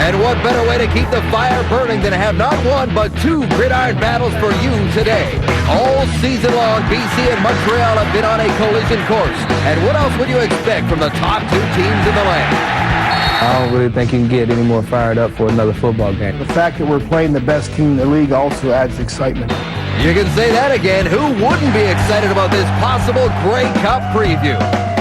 And what better way to keep the fire burning than to have not one but two gridiron battles for you today. All season long, BC and Montreal have been on a collision course. And what else would you expect from the top two teams in the land? I don't really think you can get any more fired up for another football game. The fact that we're playing the best team in the league also adds excitement. You can say that again. Who wouldn't be excited about this possible Grey Cup preview?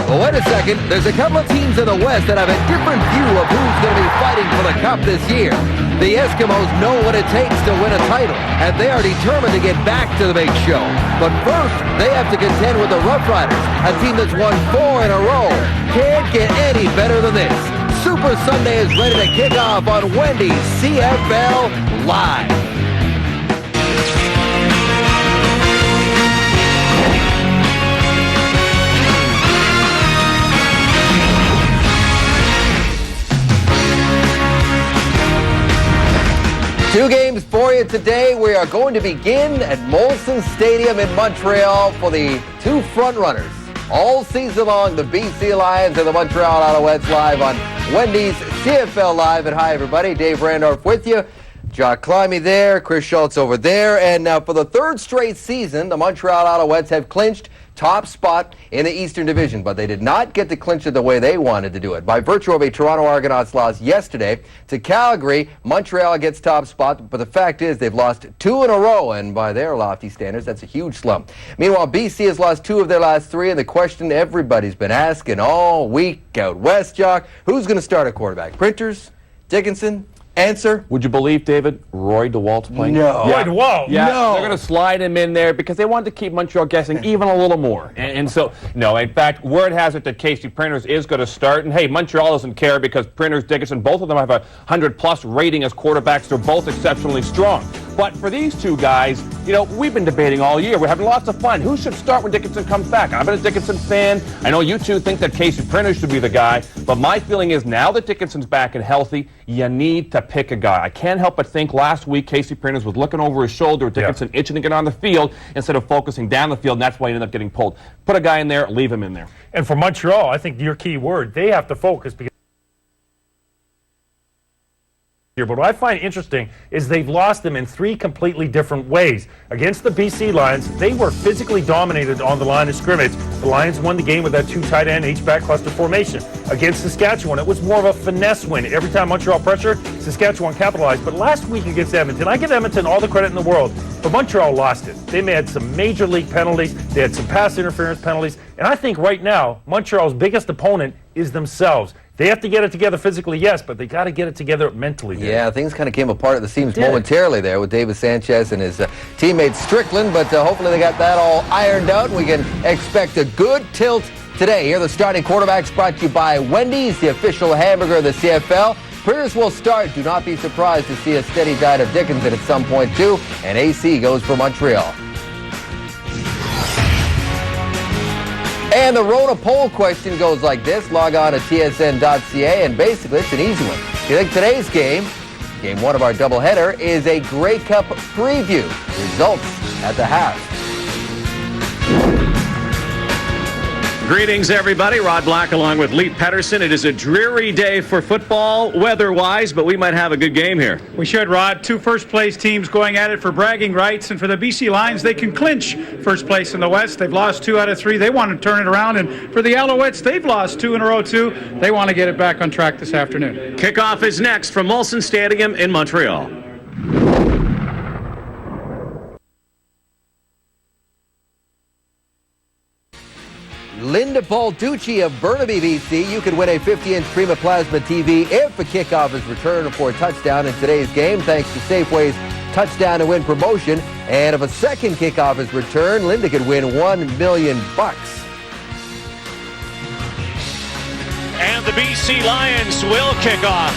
Well, wait a second. There's a couple of teams in the West that have a different view of who's going to be fighting for the Cup this year. The Eskimos know what it takes to win a title, and they are determined to get back to the big show. But first, they have to contend with the Rough Riders, a team that's won 4 in a row. Can't get any better than this. Super Sunday is ready to kick off on Wendy's CFL Live. Two games for you today. We are going to begin at Molson Stadium in Montreal for the two frontrunners. All season long, the BC Lions and the Montreal Alouettes live on Wendy's CFL Live. And hi, everybody. Dave Randorf with you. Jock Climby there, Chris Schultz over there. And now for the third straight season, the Montreal Alouettes have clinched top spot in the Eastern Division, but they did not get to clinch it the way they wanted to do it. By virtue of a Toronto Argonauts loss yesterday to Calgary, Montreal gets top spot, but the fact is they've lost 2 in a row, and by their lofty standards, that's a huge slump. Meanwhile, BC has lost 2 of their last 3, and the question everybody's been asking all week out west, Jock, who's going to start at quarterback? Printers? Dickinson? Answer? Would you believe, David, Roy DeWalt's playing? No. Yeah. Roy DeWalt? Yeah, No. They're going to slide him in there because they wanted to keep Montreal guessing even a little more. And so, no, in fact, word has it that Casey Printers is going to start. And, hey, Montreal doesn't care because Printers, Dickinson, both of them have a 100-plus rating as quarterbacks. They're both exceptionally strong. But for these two guys, you know, we've been debating all year. We're having lots of fun. Who should start when Dickinson comes back? I'm a Dickinson fan. I know you two think that Casey Printers should be the guy. But my feeling is now that Dickinson's back and healthy, you need to pick a guy. I can't help but think last week Casey Printers was looking over his shoulder at Dickinson, itching to get on the field instead of focusing down the field, and that's why he ended up getting pulled. Put a guy in there, leave him in there. And for Montreal, I think your key word, they have to focus because but what I find interesting is they've lost them in 3 completely different ways. Against the BC Lions, they were physically dominated on the line of scrimmage. The Lions won the game with that 2 tight end H-back cluster formation. Against Saskatchewan, it was more of a finesse win. Every time Montreal pressured, Saskatchewan capitalized. But last week against Edmonton, I give Edmonton all the credit in the world, but Montreal lost it. They had some major league penalties. They had some pass interference penalties. And I think right now, Montreal's biggest opponent is themselves. They have to get it together physically, yes, but they got to get it together mentally. Yeah, things kind of came apart at the seams momentarily there with David Sanchez and his teammate Strickland, but hopefully they got that all ironed out, and we can expect a good tilt today. Here are the starting quarterbacks brought to you by Wendy's, the official hamburger of the CFL. Printers will start. Do not be surprised to see a steady diet of Dickinson at some point, too, and AC goes for Montreal. And the Rona poll question goes like this. Log on to tsn.ca, and basically it's an easy one. Do you think today's game 1 of our doubleheader, is a Grey Cup preview? Results at the half. Greetings, everybody. Rod Black along with Lee Pedersen. It is a dreary day for football, weather-wise, but we might have a good game here. We should, Rod. 2 first-place teams going at it for bragging rights, and for the BC Lions, they can clinch first place in the West. They've lost 2 out of 3. They want to turn it around, and for the Alouettes, they've lost 2 in a row, too. They want to get it back on track this afternoon. Kickoff is next from Molson Stadium in Montreal. Linda Balducci of Burnaby, BC. You could win a 50-inch Prima Plasma TV if a kickoff is returned for a touchdown in today's game, thanks to Safeway's Touchdown to Win promotion. And if a second kickoff is returned, Linda could win $1 million. And the BC Lions will kick off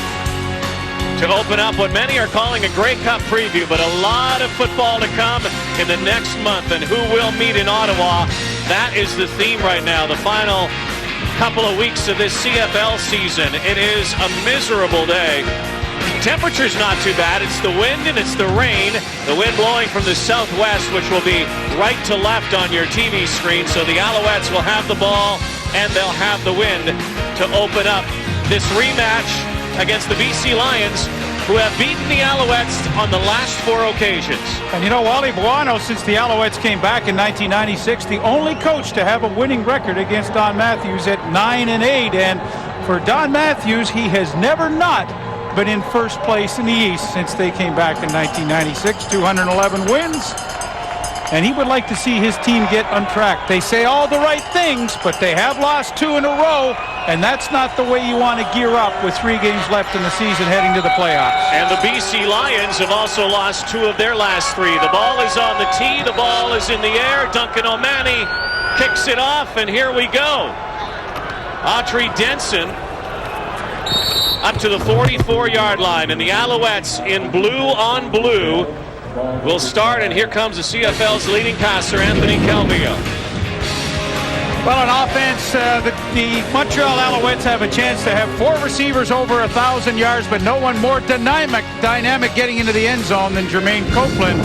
to open up what many are calling a Grey Cup preview, but a lot of football to come in the next month. And who will meet in Ottawa? That is the theme right now, the final couple of weeks of this CFL season. It is a miserable day. Temperature's not too bad. It's the wind and it's the rain. The wind blowing from the southwest, which will be right to left on your TV screen. So the Alouettes will have the ball and they'll have the win to open up this rematch against the BC Lions, who have beaten the Alouettes on the last 4 occasions. And you know, Wally Buono, since the Alouettes came back in 1996, the only coach to have a winning record against Don Matthews at 9-8. And for Don Matthews, he has never not been in first place in the East since they came back in 1996. 211 wins. And he would like to see his team get untracked. They say all the right things, but they have lost 2 in a row, and that's not the way you want to gear up with 3 games left in the season heading to the playoffs. And the BC Lions have also lost 2 of their last 3. The ball is on the tee, the ball is in the air. Duncan O'Mahony kicks it off, and here we go. Autry Denson up to the 44-yard line, and the Alouettes in blue on blue will start, and here comes the CFL's leading passer, Anthony Calvillo. Well, on offense, the Montreal Alouettes have a chance to have 4 receivers over 1,000 yards, but no one more dynamic getting into the end zone than Jermaine Copeland,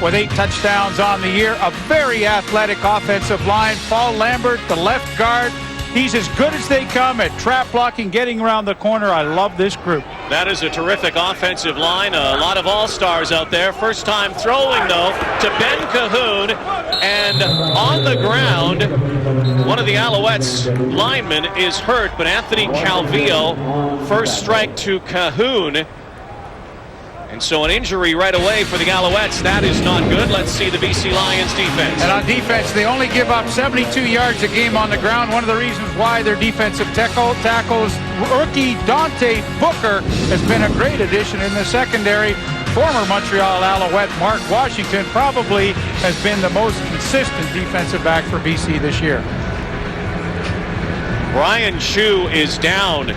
with 8 touchdowns on the year. A very athletic offensive line. Paul Lambert, the left guard, he's as good as they come at trap blocking, getting around the corner. I love this group. That is a terrific offensive line. A lot of all-stars out there. First time throwing, though, to Ben Cahoon. And on the ground, one of the Alouettes linemen is hurt, but Anthony Calvillo, first strike to Cahoon. And so an injury right away for the Alouettes. That is not good. Let's see the BC Lions defense. And on defense, they only give up 72 yards a game on the ground. One of the reasons why their defensive tackles, rookie Dante Booker has been a great addition in the secondary. Former Montreal Alouette Mark Washington probably has been the most consistent defensive back for BC this year. Brian Chu is down.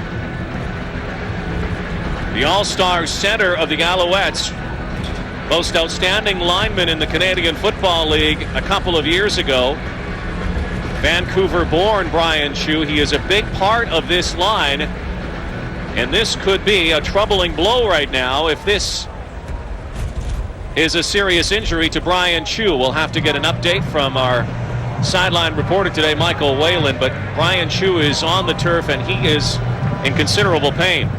The all-star center of the Alouettes, most outstanding lineman in the Canadian Football League a couple of years ago. Vancouver-born Brian Chu. He is a big part of this line, and this could be a troubling blow right now if this is a serious injury to Brian Chu. We'll have to get an update from our sideline reporter today, Michael Whalen, but Brian Chu is on the turf, and he is in considerable pain.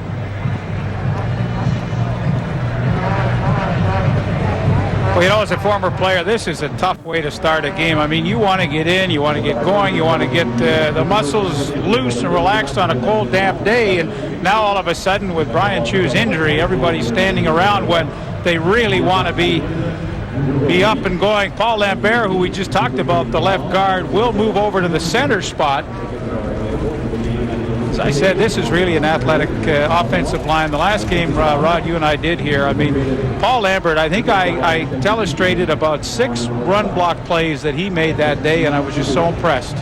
Well, you know, as a former player, this is a tough way to start a game. I mean, you want to get in, you want to get going, you want to get the muscles loose and relaxed on a cold, damp day. And now all of a sudden, with Brian Chu's injury, everybody's standing around when they really want to be up and going. Paul Lambert, who we just talked about, the left guard, will move over to the center spot. As I said, this is really an athletic offensive line. The last game, Rod, you and I did here, I mean, Paul Lambert, I think I illustrated about 6 run block plays that he made that day, and I was just so impressed.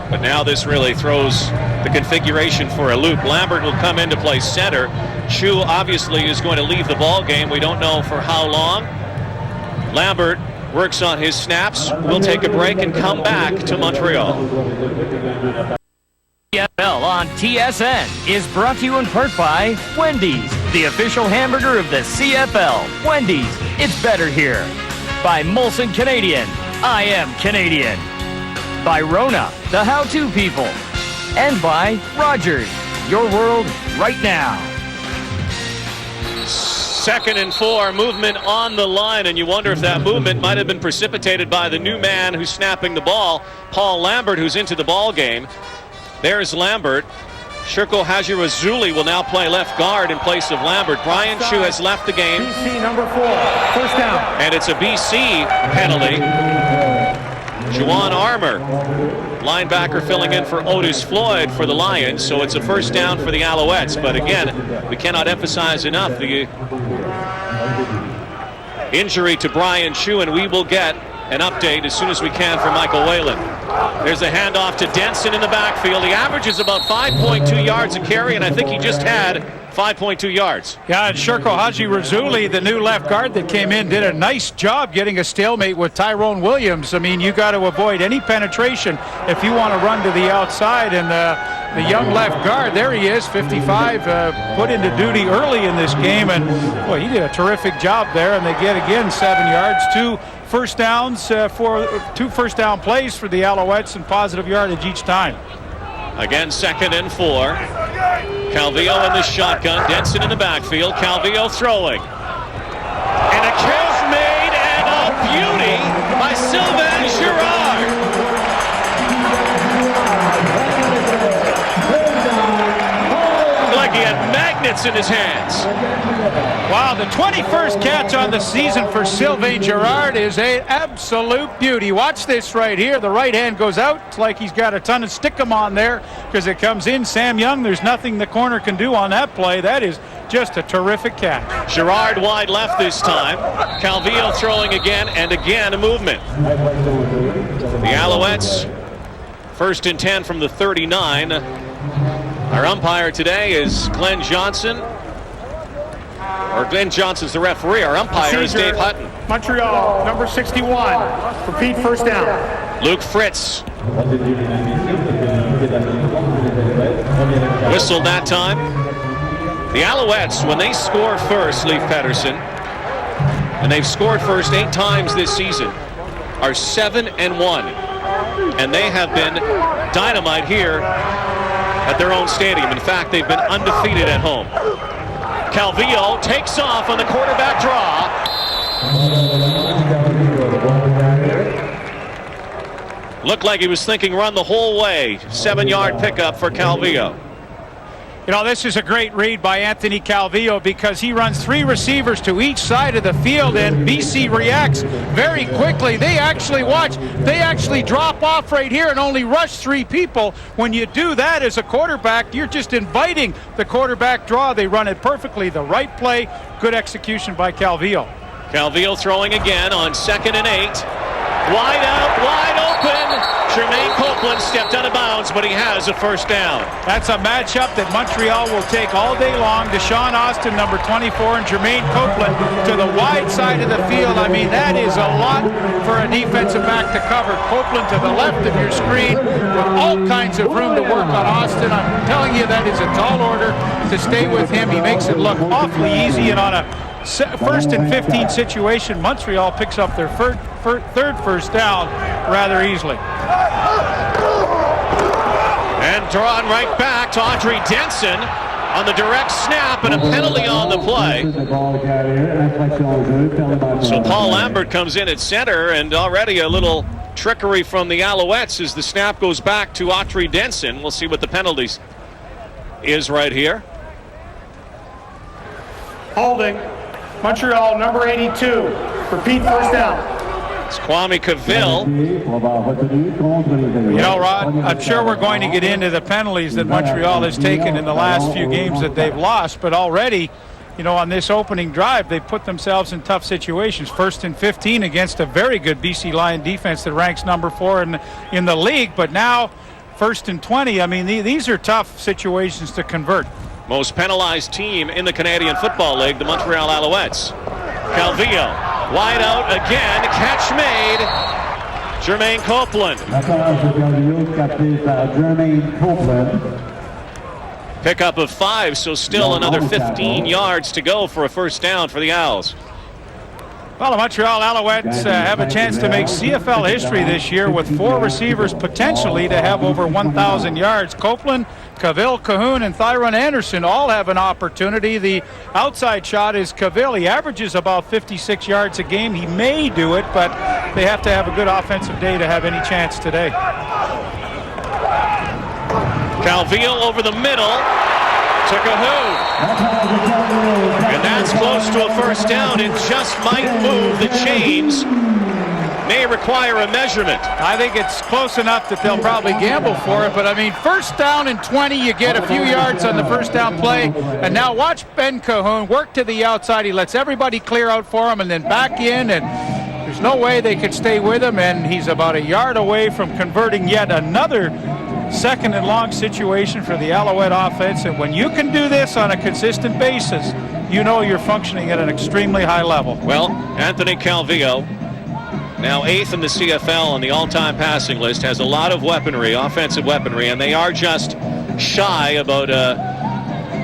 But now this really throws the configuration for a loop. Lambert will come in to play center. Chu obviously is going to leave the ball game. We don't know for how long. Lambert works on his snaps. We'll take a break and come back to Montreal. CFL on TSN is brought to you in part by Wendy's, the official hamburger of the CFL. Wendy's, it's better here. By Molson Canadian, I am Canadian. By Rona, the how-to people. And by Rogers, your world right now. 2nd and 4, movement on the line, and you wonder if that movement might have been precipitated by the new man who's snapping the ball, Paul Lambert, who's into the ball game. There's Lambert. Shirko Hajirazuli will now play left guard in place of Lambert. Brian Chu has left the game. BC number 4, first down. And it's a BC penalty. Juwan Armour, linebacker, filling in for Otis Floyd for the Lions. So it's a first down for the Alouettes. But again, we cannot emphasize enough the injury to Brian Chu, and we will get an update as soon as we can from Michael Whalen. There's a handoff to Denson in the backfield. The average is about 5.2 yards a carry, and I think he just had 5.2 yards. Yeah, and Shirko Hajirazuli, the new left guard that came in, did a nice job getting a stalemate with Tyrone Williams. I mean, you got to avoid any penetration if you want to run to the outside. And the young left guard, there he is, 55, put into duty early in this game. And, boy, he did a terrific job there. And they get, again, 7 yards, 2 first downs for 2 first down plays for the Alouettes and positive yardage each time. Again, 2nd and 4. Calvillo in the shotgun. Denson in the backfield. Calvillo throwing. And a catch made, and a beauty by Sylvain Girard. Like he had magnets in his hands. Wow, the 21st catch on the season for Sylvain Girard is an absolute beauty. Watch this right here. The right hand goes out. It's like he's got a ton of stick-em on there because it comes in. Sam Young, there's nothing the corner can do on that play. That is just a terrific catch. Girard wide left this time. Calvillo throwing again, and again a movement. The Alouettes, 1st and 10 from the 39. Our umpire today is Glenn Johnson. Or Glenn Johnson's the referee. Our umpire is Dave Hutton. Montreal, number 61. Repeat, first down. Luke Fritz. Whistled that time. The Alouettes, when they score first, Leif Pettersson, and they've scored first 8 times this season, are 7-1. And they have been dynamite here at their own stadium. In fact, they've been undefeated at home. Calvillo takes off on the quarterback draw. Looked like he was thinking run the whole way. 7-yard pickup for Calvillo. You know, this is a great read by Anthony Calvillo because he runs 3 receivers to each side of the field, and BC reacts very quickly. They actually drop off right here and only rush 3 people. When you do that as a quarterback, you're just inviting the quarterback draw. They run it perfectly. The right play, good execution by Calvillo. Calvillo throwing again on 2nd and 8. Wide out, wide open. Jermaine Copeland stepped out of bounds, but he has a first down. That's a matchup that Montreal will take all day long. Deshaun Austin, number 24, and Jermaine Copeland to the wide side of the field. I mean, that is a lot for a defensive back to cover. Copeland to the left of your screen with all kinds of room to work on Austin. I'm telling you, that is a tall order to stay with him. He makes it look awfully easy, and on a 1st and 15 situation, Montreal picks up their third first down rather easily. And drawn right back to Audrey Denson on the direct snap, and a penalty on the play. So Paul Lambert comes in at center, and already a little trickery from the Alouettes as the snap goes back to Audrey Denson. We'll see what the penalties is right here. Holding. Montreal, number 82. Repeat, first down. It's Kwame Cavill. You know, Rod, I'm sure we're going to get into the penalties that Montreal has taken in the last few games that they've lost, but already, you know, on this opening drive, they've put themselves in tough situations. 1st and 15 against a very good BC Lion defense that ranks number 4 in the league, but now 1st and 20. I mean, these are tough situations to convert. Most penalized team in the Canadian Football League, the Montreal Alouettes. Calvillo, wide out again, catch made. Jermaine Copeland. Pickup of 5, so still another 15 yards to go for a first down for the Owls. Well, the Montreal Alouettes have a chance to make CFL history this year with 4 receivers potentially to have over 1,000 yards. Copeland, Cavill, Cahoon, and Thyron Anderson all have an opportunity. The outside shot is Cavill. He averages about 56 yards a game. He may do it, but they have to have a good offensive day to have any chance today. Calvillo over the middle to Cahoon. And that's close to a first down. It just might move the chains. May require a measurement. I think it's close enough that they'll probably gamble for it, but I mean, first down and 20, you get a few yards on the first down play, and now watch Ben Cahoon work to the outside. He lets everybody clear out for him and then back in, and there's no way they could stay with him, and he's about a yard away from converting yet another 2nd and long situation for the Alouette offense. And when you can do this on a consistent basis, you know you're functioning at an extremely high level. Well, Anthony Calvillo, now 8th in the CFL on the all-time passing list, has a lot of weaponry, offensive weaponry, and they are just shy about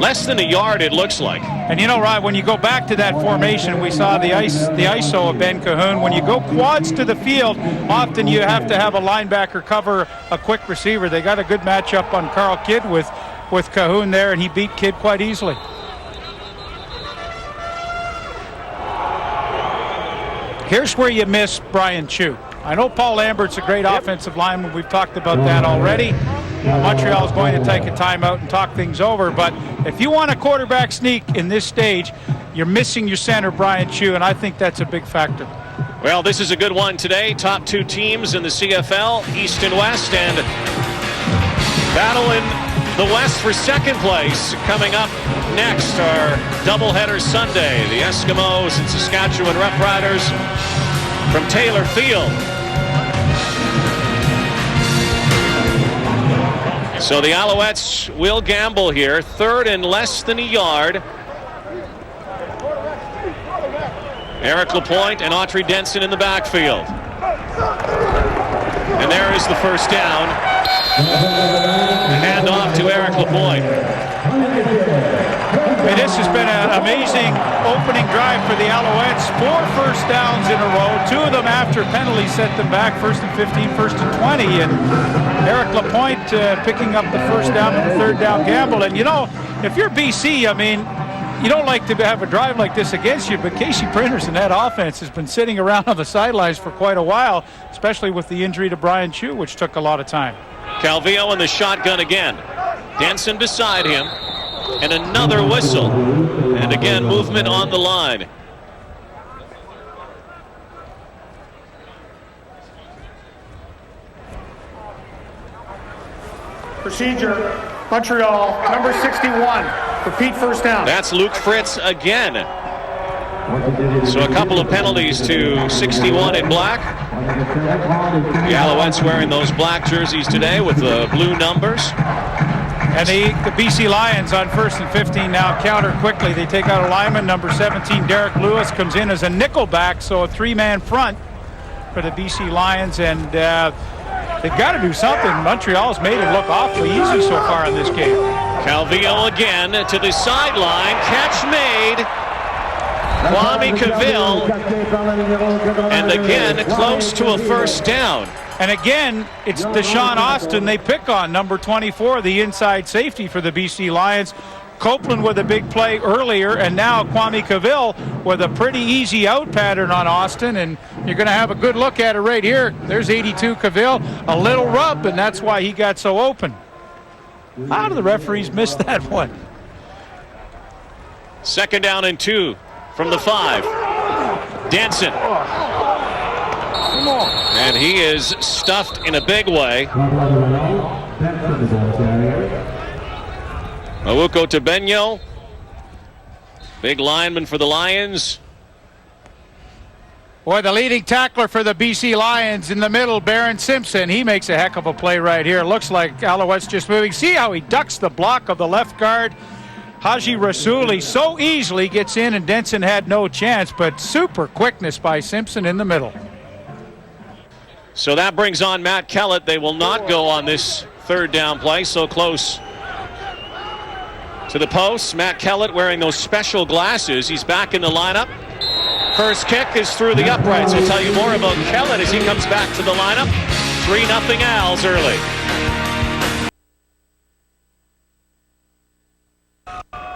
Less than a yard, it looks like. And you know, Rod, when you go back to that formation, we saw the ISO of Ben Cahoon. When you go quads to the field, often you have to have a linebacker cover a quick receiver. They got a good matchup on Carl Kidd with Cahoon there, and he beat Kidd quite easily. Here's where you miss Brian Chew. I know Paul Lambert's a great offensive lineman. We've talked about that already. Montreal is going to take a timeout and talk things over, but if you want a quarterback sneak in this stage, you're missing your center, Brian Chew, and I think that's a big factor. Well, this is a good one today. Top two teams in the CFL, East and West, and battle in the West for second place. Coming up next, our doubleheader Sunday. The Eskimos and Saskatchewan Roughriders from Taylor Field. So the Alouettes will gamble here. Third and less than a yard. Eric Lapointe and Autry Denson in the backfield. And there is the first down. Hand off to Eric Lapointe. Hey, this has been an amazing opening drive for the Alouettes. 4 first downs in a row. 2 of them after penalties set them back. First and 15, first and 20. And Eric Lapointe picking up the first down and the third down gamble. And, you know, if you're BC, I mean, you don't like to have a drive like this against you, but Casey Printers and that offense has been sitting around on the sidelines for quite a while, especially with the injury to Brian Chew, which took a lot of time. Calvillo in the shotgun again. Denson beside him. And another whistle. And again, movement on the line. Procedure, Montreal, number 61. Repeat first down. That's Luke Fritz again. So a couple of penalties to 61 in black. The Alouettes wearing those black jerseys today with the blue numbers. And the BC Lions on first and 15 now counter quickly. They take out a lineman, number 17, Derek Lewis, comes in as a nickel back, so a 3-man front for the BC Lions, and they've got to do something. Montreal's made it look awfully easy so far in this game. Calvillo again to the sideline. Catch made. Kwame Cavill. And again, close to a first down. And again, it's Deshaun Austin they pick on, number 24, the inside safety for the BC Lions. Copeland with a big play earlier, and now Kwame Cavill with a pretty easy out pattern on Austin, and you're going to have a good look at it right here. There's 82 Cavill, a little rub, and that's why he got so open. How do the referees miss that one? Second down and 2 from the 5. Denson. And he is stuffed in a big way. Mawuko Tebenyo, big lineman for the Lions. Boy, the leading tackler for the BC Lions in the middle, Barron Simpson. He makes a heck of a play right here. Looks like Alouettes just moving. See how he ducks the block of the left guard. Haji Rasuli so easily gets in, and Denson had no chance, but super quickness by Simpson in the middle. So that brings on Matt Kellett. They will not go on this third down play, so close to the post. Matt Kellett wearing those special glasses. He's back in the lineup. First kick is through the uprights. We'll tell you more about Kellett as he comes back to the lineup. 3-0 Als early.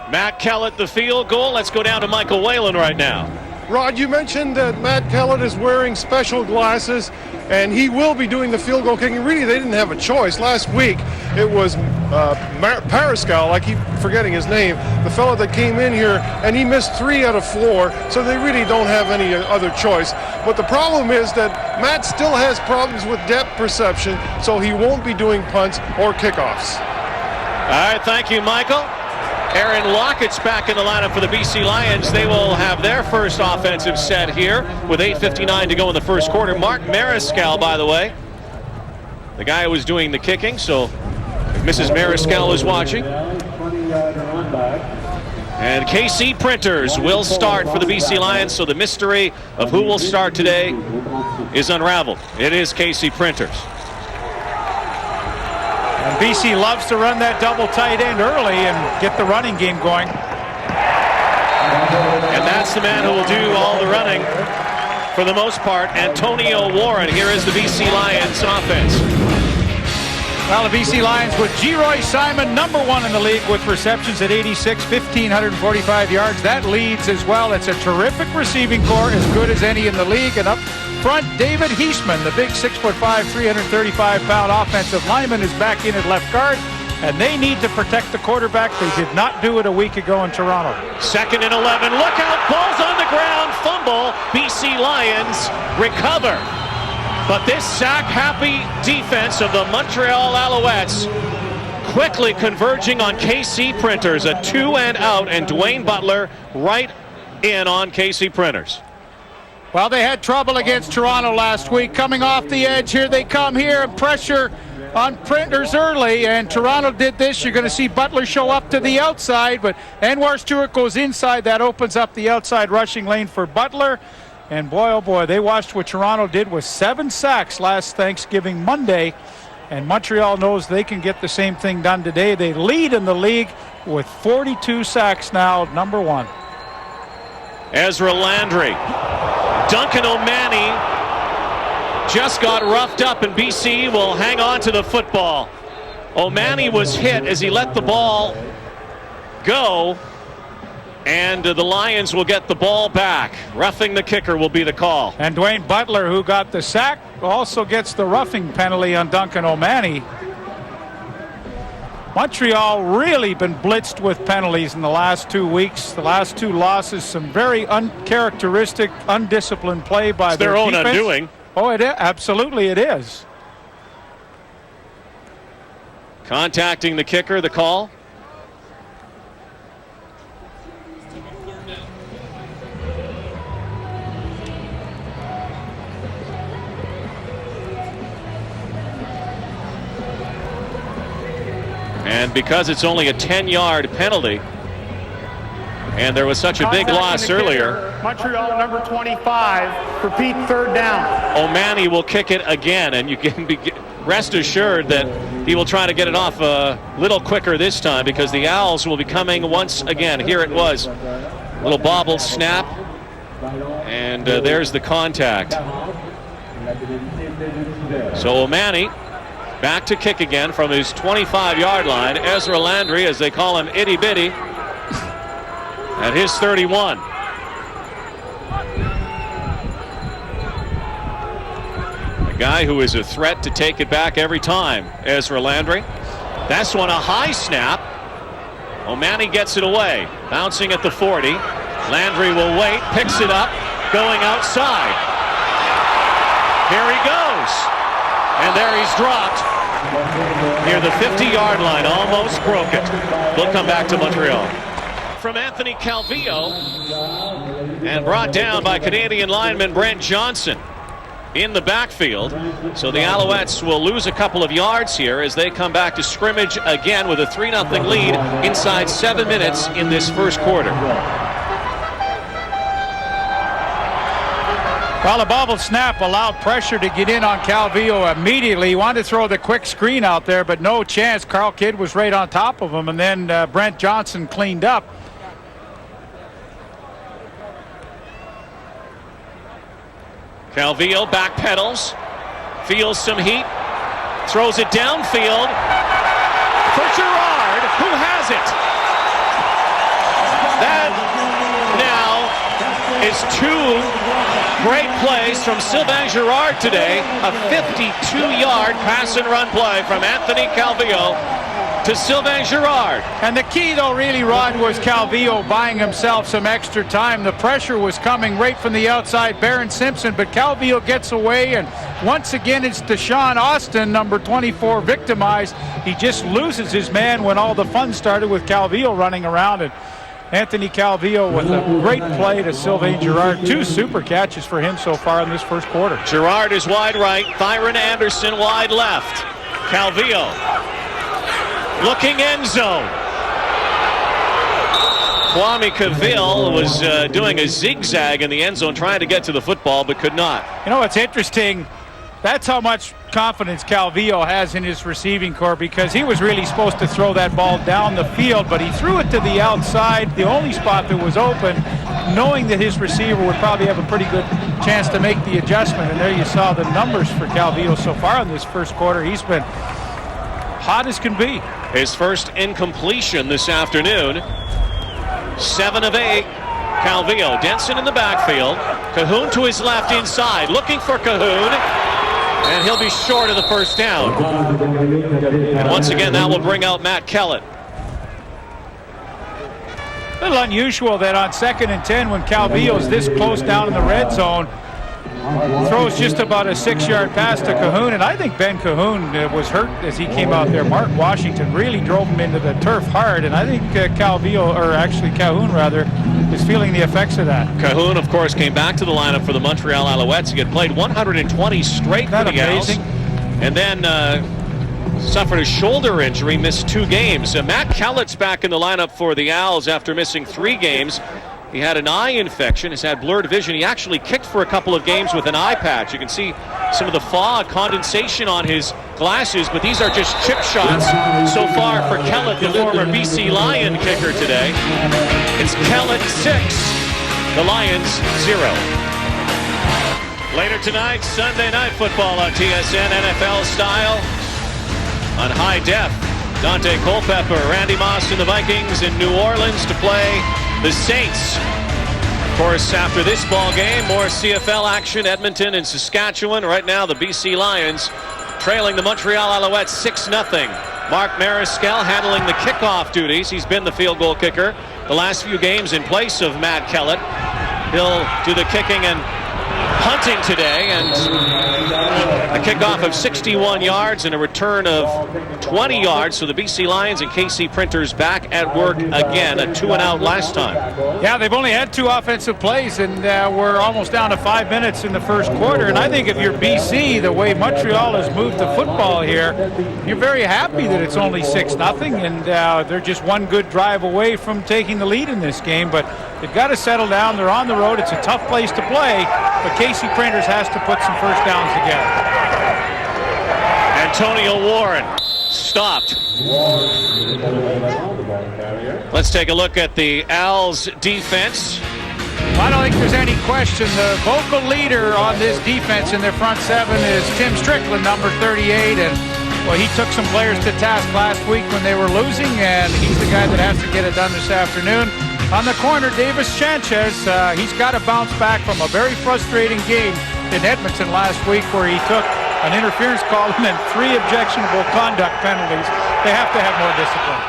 Matt Kellett, the field goal. Let's go down to Michael Whalen right now. Rod, you mentioned that Matt Kellett is wearing special glasses, and he will be doing the field goal kicking. Really, they didn't have a choice. Last week, it was Pariscal, I keep forgetting his name, the fellow that came in here, and he missed 3 out of 4, so they really don't have any other choice. But the problem is that Matt still has problems with depth perception, so he won't be doing punts or kickoffs. All right, thank you, Michael. Aaron Lockett's back in the lineup for the BC Lions. They will have their first offensive set here with 8:59 to go in the first quarter. Mark Mariscal, by the way, the guy who was doing the kicking, so if Mrs. Mariscal is watching. And KC Printers will start for the BC Lions, so the mystery of who will start today is unraveled. It is KC Printers. And BC loves to run that double tight end early and get the running game going. And that's the man who will do all the running for the most part, Antonio Warren. Here is the BC Lions offense. Well, the BC Lions with Geroy Simon, number 1 in the league with receptions at 86, 1,545 yards. That leads as well. It's a terrific receiving core, as good as any in the league. And up front, David Heisman, the big 6'5", 335-pound offensive lineman, is back in at left guard. And they need to protect the quarterback. They did not do it a week ago in Toronto. 2nd and 11. Look out. Ball's on the ground. Fumble. BC Lions recover. But this sack-happy defense of the Montreal Alouettes quickly converging on KC Printers. A 2-and-out, and Dwayne Butler right in on KC Printers. Well, they had trouble against Toronto last week. Coming off the edge, here they come here, and pressure on Printers early, and Toronto did this. You're going to see Butler show up to the outside, but Anwar Stewart goes inside. That opens up the outside rushing lane for Butler. And boy, oh boy, they watched what Toronto did with 7 sacks last Thanksgiving Monday, and Montreal knows they can get the same thing done today. They lead in the league with 42 sacks now, number 1. Ezra Landry. Duncan O'Mahony just got roughed up, and BC will hang on to the football. O'Mahony was hit as he let the ball go, and the Lions will get the ball back. Roughing the kicker will be the call. And Dwayne Butler, who got the sack, also gets the roughing penalty on Duncan O'Mahony. Montreal really been blitzed with penalties in the last 2 weeks. The last 2 losses, some very uncharacteristic, undisciplined play by their own defense. undoing. Oh, it is. Absolutely it is. Contacting the kicker, the call. And because it's only a 10-yard penalty, and there was such a big loss earlier, Montreal number 25, repeat 3rd down. O'Mahony will kick it again, and you can rest assured that he will try to get it off a little quicker this time, because the Owls will be coming once again. Here it was. Little bobble snap, and there's the contact. So O'Mahony back to kick again from his 25-yard line. Ezra Landry, as they call him, itty bitty, at his 31. A guy who is a threat to take it back every time, Ezra Landry. That's one, a high snap. O'Mahony gets it away, bouncing at the 40. Landry will wait, picks it up, going outside. Here he goes. And there he's dropped near the 50-yard line, almost broke it. We'll come back to Montreal. From Anthony Calvillo, and brought down by Canadian lineman Brent Johnson in the backfield. So the Alouettes will lose a couple of yards here as they come back to scrimmage again with a 3-0 lead inside 7 minutes in this first quarter. Well, the bobble snap allowed pressure to get in on Calvillo immediately. He wanted to throw the quick screen out there, but no chance. Carl Kidd was right on top of him, and then Brent Johnson cleaned up. Calvillo backpedals, feels some heat, throws it downfield for Girard, who has it. That now is 2 great plays from Sylvain Girard today. A 52-yard pass and run play from Anthony Calvillo to Sylvain Girard. And the key, though, really, Rod, was Calvillo buying himself some extra time. The pressure was coming right from the outside, Barron Simpson, but Calvillo gets away, and once again it's Deshaun Austin, number 24, victimized. He just loses his man when all the fun started with Calvillo running around, and Anthony Calvillo with a great play to Sylvain Girard. 2 super catches for him so far in this first quarter. Girard is wide right, Thyron Anderson wide left. Calvillo looking end zone. Kwame Cavill was doing a zigzag in the end zone trying to get to the football but could not. You know, it's interesting. That's how much confidence Calvillo has in his receiving corps, because he was really supposed to throw that ball down the field, but he threw it to the outside, the only spot that was open, knowing that his receiver would probably have a pretty good chance to make the adjustment. And there you saw the numbers for Calvillo so far in this first quarter. He's been hot as can be. His first incompletion this afternoon. 7 of 8. Calvillo. Denson in the backfield. Cahoon to his left inside. Looking for Cahoon. And he'll be short of the first down. And once again, that will bring out Matt Kellett. A little unusual that on 2nd and 10, when Calvillo's this close down in the red zone, throws just about a 6-yard pass to Cahoon. And I think Ben Cahoon was hurt as he came out there. Mark Washington really drove him into the turf hard, and I think Cahoon rather, is feeling the effects of that. Cahoon, of course, came back to the lineup for the Montreal Alouettes. He had played 120 straight for the Owls, and then suffered a shoulder injury, missed 2 games. Matt Kellett's back in the lineup for the Owls after missing 3 games. He had an eye infection, has had blurred vision. He actually kicked for a couple of games with an eye patch. You can see some of the fog, condensation on his glasses, but these are just chip shots so far for Kellett, the former BC Lion kicker today. It's Kellett 6, the Lions 0. Later tonight, Sunday Night Football on TSN, NFL style, on high def. Dante Culpepper, Randy Moss and the Vikings in New Orleans to play the Saints. Of course, after this ball game, more CFL action, Edmonton and Saskatchewan. Right now, the BC Lions trailing the Montreal Alouettes 6-0. Mark Mariscal handling the kickoff duties. He's been the field goal kicker the last few games in place of Matt Kellett. He'll do the kicking and punting today, and a kickoff of 61 yards and a return of 20 yards. So the BC Lions and KC Printers back at work again. A 2-and-out last time. Yeah, they've only had 2 offensive plays, and we're almost down to 5 minutes in the first quarter. And I think if you're BC, the way Montreal has moved the football here, you're very happy that it's only 6-0, and they're just one good drive away from taking the lead in this game. But they've got to settle down. They're on the road. It's a tough place to play, but KC Printers has to put some first downs together. Antonio Warren stopped. Let's take a look at the Owls defense. I don't think there's any question. The vocal leader on this defense in their front 7 is Tim Strickland, number 38. And well, he took some players to task last week when they were losing, and he's the guy that has to get it done this afternoon. On the corner, Davis Sanchez, he's got to bounce back from a very frustrating game in Edmonton last week where he took an interference call and then 3 objectionable conduct penalties. They have to have more discipline.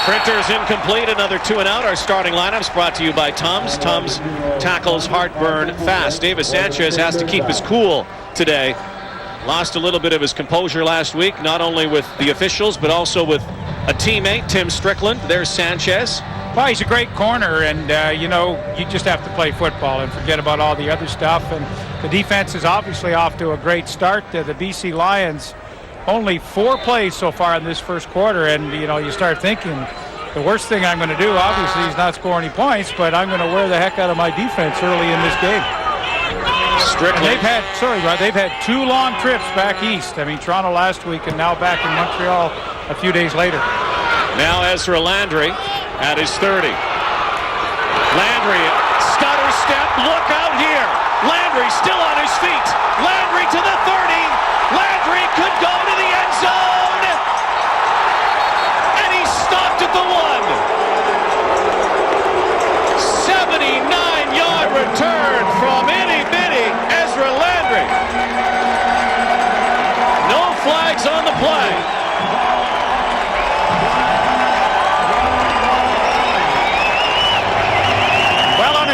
Printers incomplete, another 2-and-out. Our starting lineups brought to you by Tums. Tums tackles heartburn fast. Davis Sanchez has to keep his cool today. Lost a little bit of his composure last week, not only with the officials, but also with a teammate, Tim Strickland. There's Sanchez. Well, he's a great corner, and, you just have to play football and forget about all the other stuff. And the defense is obviously off to a great start. The BC Lions, only 4 plays so far in this first quarter, and, you start thinking, the worst thing I'm going to do, obviously, is not score any points, but I'm going to wear the heck out of my defense early in this game. Strickland. They've had 2 long trips back east. I mean, Toronto last week and now back in Montreal a few days later. Now Ezra Landry at his 30. Landry, stutter step, look out here. Landry still on his feet. Landry to the 30. Landry could go to the end zone. And he stopped at the 1. 79-yard return from itty-bitty Ezra Landry. No flags on the play.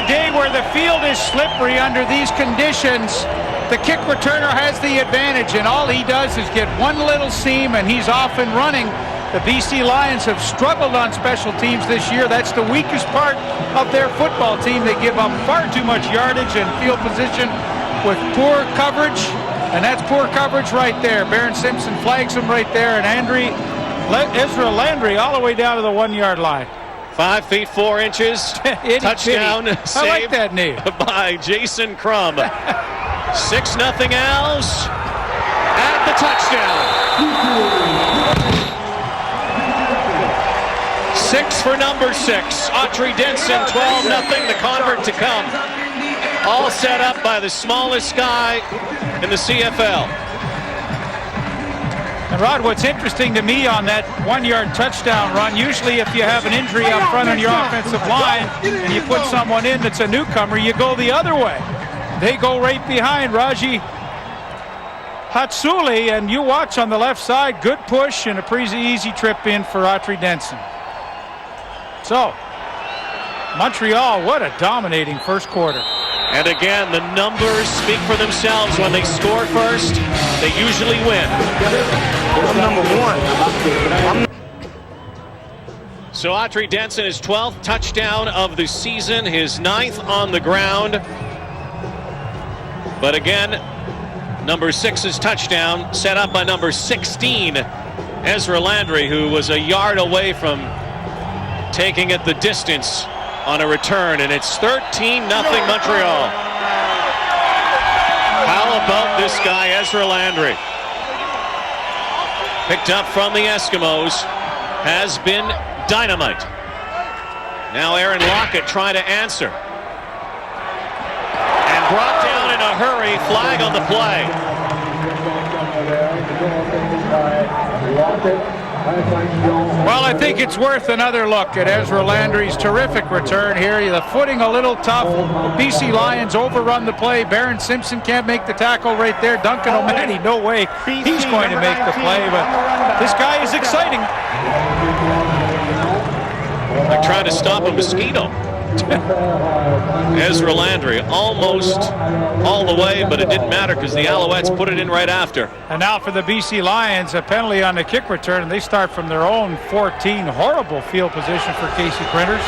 Day where the field is slippery under these conditions, the kick returner has the advantage, and all he does is get one little seam and he's off and running. The BC Lions have struggled on special teams this year. That's the weakest part of their football team. They give up far too much yardage and field position with poor coverage, and that's poor coverage right there. Baron Simpson flags him right there, and Ezra Landry all the way down to the 1-yard line. 5 feet 4 inches. Touchdown saved. I like that name. By Jason Crum. 6-0 Owls. touchdown. 6 for number 6. Autry Denson, 12-0, the convert to come. All set up by the smallest guy in the CFL. And Rod, what's interesting to me on that 1-yard touchdown run, usually if you have an injury up front on your offensive line and you put someone in that's a newcomer, you go the other way. They go right behind Raji Hatsuli, and you watch on the left side, good push and a pretty easy trip in for Autry Denson. So, Montreal, what a dominating first quarter. And again, the numbers speak for themselves. When they score first, they usually win. I'm number 1. So Autry Denson, his 12th touchdown of the season, his 9th on the ground. But again, number 6's touchdown set up by number 16, Ezra Landry, who was a yard away from taking it the distance on a return, and it's 13-0 Montreal. How about this guy, Ezra Landry? Picked up from the Eskimos, has been dynamite. Now Aaron Lockett trying to answer. And brought down in a hurry, flag on the play. Well, I think it's worth another look at Ezra Landry's terrific return here. The footing a little tough. BC Lions overrun the play. Barron Simpson can't make the tackle right there. Duncan O'Mahony, no way he's going to make the play, but this guy is exciting. Like trying to stop a mosquito. Ezra Landry almost all the way, but it didn't matter because the Alouettes put it in right after. And now for the BC Lions, a penalty on the kick return, and they start from their own 14. Horrible field position for Casey Printers.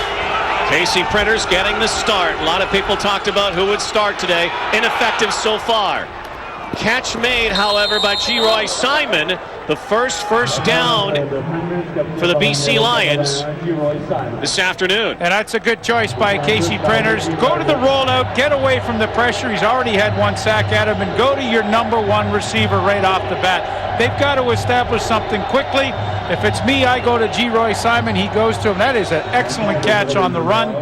Casey Printers getting the start. A lot of people talked about who would start today. Ineffective so far. Catch made, however, by G. Simon. The first down for the BC Lions this afternoon. And that's a good choice by Casey Printers. Go to the rollout, get away from the pressure. He's already had one sack at him, and go to your number 1 receiver right off the bat. They've got to establish something quickly. If it's me, I go to G. Simon. He goes to him. That is an excellent catch on the run.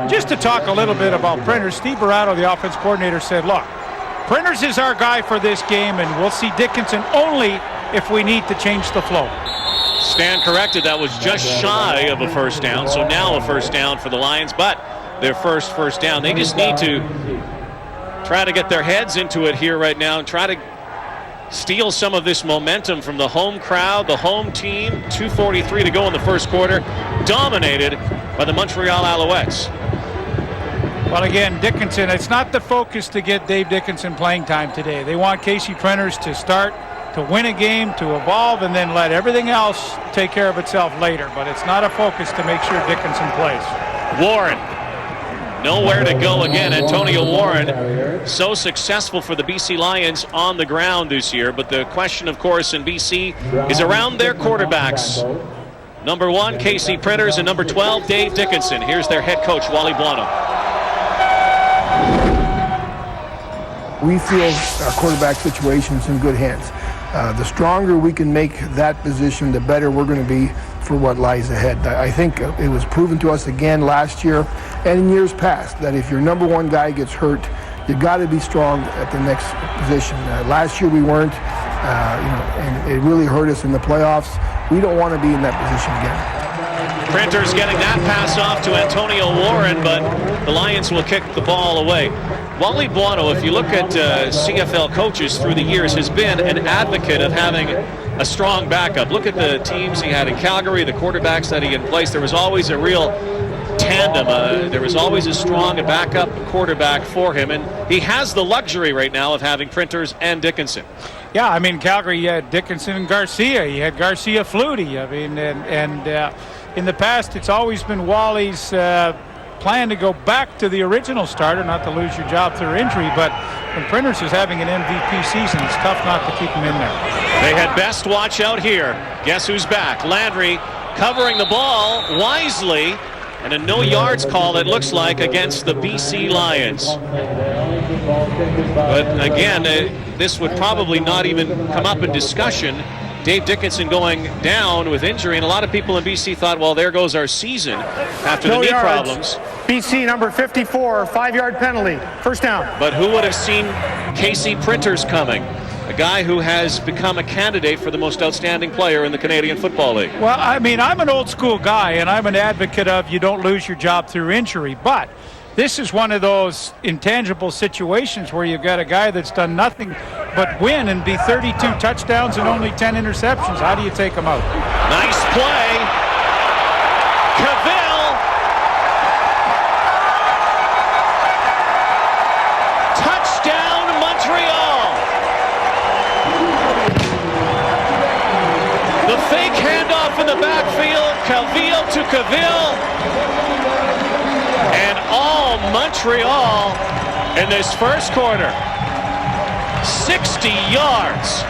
Just to talk a little bit about Printers, Steve Barato, the offense coordinator, said, look, Printers is our guy for this game, and we'll see Dickinson only if we need to change the flow. Stand corrected. That was just shy of a first down. So now a first down for the Lions, but their first down. They just need to try to get their heads into it here right now and try to steal some of this momentum from the home crowd, the home team. 2:43 to go in the first quarter. Dominated by the Montreal Alouettes. Well, again, Dickinson, it's not the focus to get Dave Dickinson playing time today. They want Casey Printers to start, to win a game, to evolve, and then let everything else take care of itself later. But it's not a focus to make sure Dickinson plays. Warren, nowhere to go again. Antonio Warren, so successful for the BC Lions on the ground this year. But the question, of course, in BC is around their quarterbacks. Number 1, Casey Printers, and number 12, Dave Dickinson. Here's their head coach, Wally Buono. We feel our quarterback situation is in good hands. The stronger we can make that position, the better we're going to be for what lies ahead. I think it was proven to us again last year and in years past that if your number 1 guy gets hurt, you got to be strong at the next position. Last year we weren't, and it really hurt us in the playoffs. We don't want to be in that position again. Printers getting that pass off to Antonio Warren, but the Lions will kick the ball away. Wally Buono, if you look at CFL coaches through the years, has been an advocate of having a strong backup. Look at the teams he had in Calgary, the quarterbacks that he had in place. There was always a real tandem. There was always a strong backup quarterback for him, and he has the luxury right now of having Printers and Dickinson. Yeah, I mean, Calgary, you had Dickinson and Garcia. You had Garcia Flutie. I mean, and in the past, it's always been Wally's plan to go back to the original starter, not to lose your job through injury. But when Printers is having an MVP season, it's tough not to keep him in there. They had best watch out here. Guess who's back? Landry covering the ball wisely. And a no yards call, it looks like, against the BC Lions. But again, this would probably not even come up in discussion. Dave Dickinson going down with injury, and a lot of people in BC thought, well, there goes our season after the knee problems. BC number 54, 5-yard penalty, first down. But who would have seen Casey Printers coming? A guy who has become a candidate for the most outstanding player in the Canadian Football League. Well, I mean, I'm an old school guy, and I'm an advocate of you don't lose your job through injury, but this is one of those intangible situations where you've got a guy that's done nothing but win and be 32 touchdowns and only 10 interceptions. How do you take him out? Nice play. Cavill. Touchdown, Montreal. The fake handoff in the backfield. Cavill to Cavill. And all Montreal in this first quarter. 60 yards.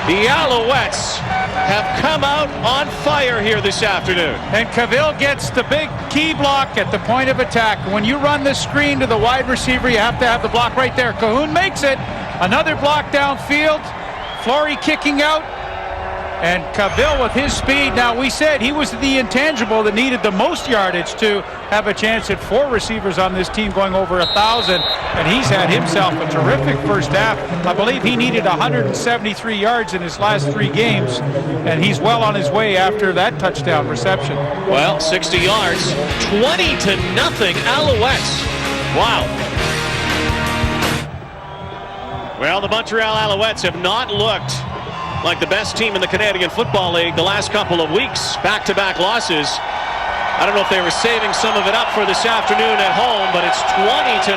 The Alouettes have come out on fire here this afternoon. And Cavill gets the big key block at the point of attack. When you run the screen to the wide receiver, you have to have the block right there. Cahoon makes it. Another block downfield. Flory kicking out. And Cavill with his speed. Now, we said he was the intangible that needed the most yardage to have a chance at 4 receivers on this team going over 1,000. And he's had himself a terrific first half. I believe he needed 173 yards in his last 3 games. And he's well on his way after that touchdown reception. Well, 60 yards, 20-0 Alouettes. Wow. Well, the Montreal Alouettes have not looked like the best team in the Canadian Football League the last couple of weeks. Back-to-back losses. I don't know if they were saving some of it up for this afternoon at home, but it's 20-0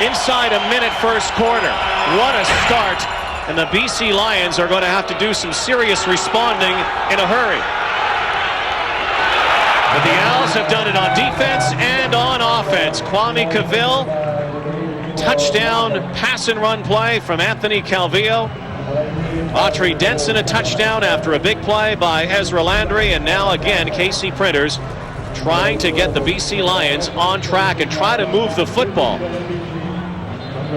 inside a minute first quarter. What a start. And the BC Lions are going to have to do some serious responding in a hurry. But the Owls have done it on defense and on offense. Kwame Cavill, touchdown pass and run play from Anthony Calvillo. Autry Denson a touchdown after a big play by Ezra Landry, and now again Casey Printers trying to get the BC Lions on track and try to move the football.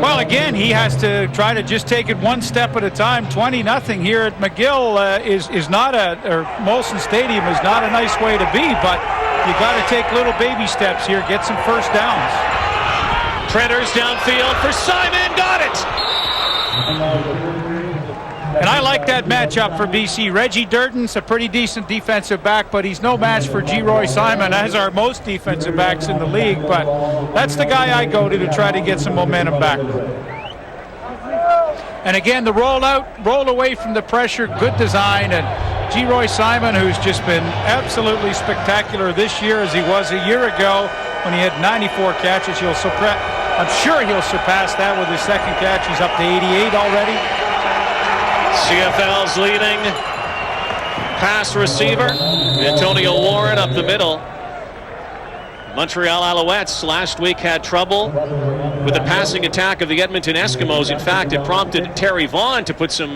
Well, again, he has to try to just take it one step at a time. 20-0 here at McGill is not or Molson Stadium is not a nice way to be, but you got to take little baby steps here, get some first downs. Printers downfield for Simon, got it! And I like that matchup for BC. Reggie Durden's a pretty decent defensive back, but he's no match for G-Roy Simon, as are most defensive backs in the league. But that's the guy I go to try to get some momentum back. And again, the roll away from the pressure, good design. And G-Roy Simon, who's just been absolutely spectacular this year as he was a year ago when he had 94 catches. I'm sure he'll surpass that with his second catch. He's up to 88 already. CFL's leading pass receiver, Antonio Warren up the middle. Montreal Alouettes last week had trouble with the passing attack of the Edmonton Eskimos. In fact, it prompted Terry Vaughn to put some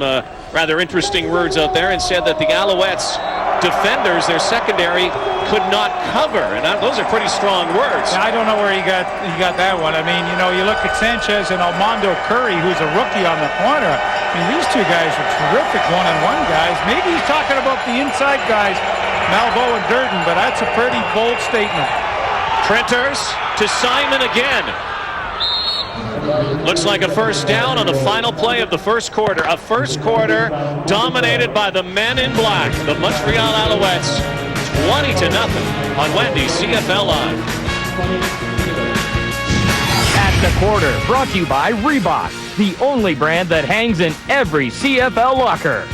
rather interesting words out there and said that the Alouettes defenders, their secondary, could not cover. And those are pretty strong words. I don't know where he got that one. I mean, you look at Sanchez and Armando Curry, who's a rookie on the corner. I mean, these two guys are terrific one-on-one guys. Maybe he's talking about the inside guys, Malvo and Durden, but that's a pretty bold statement. Printers to Simon again. Looks like a first down on the final play of the first quarter. A first quarter dominated by the men in black, the Montreal Alouettes. 20-0 on Wendy's CFL Live. At the quarter, brought to you by Reebok, the only brand that hangs in every CFL locker.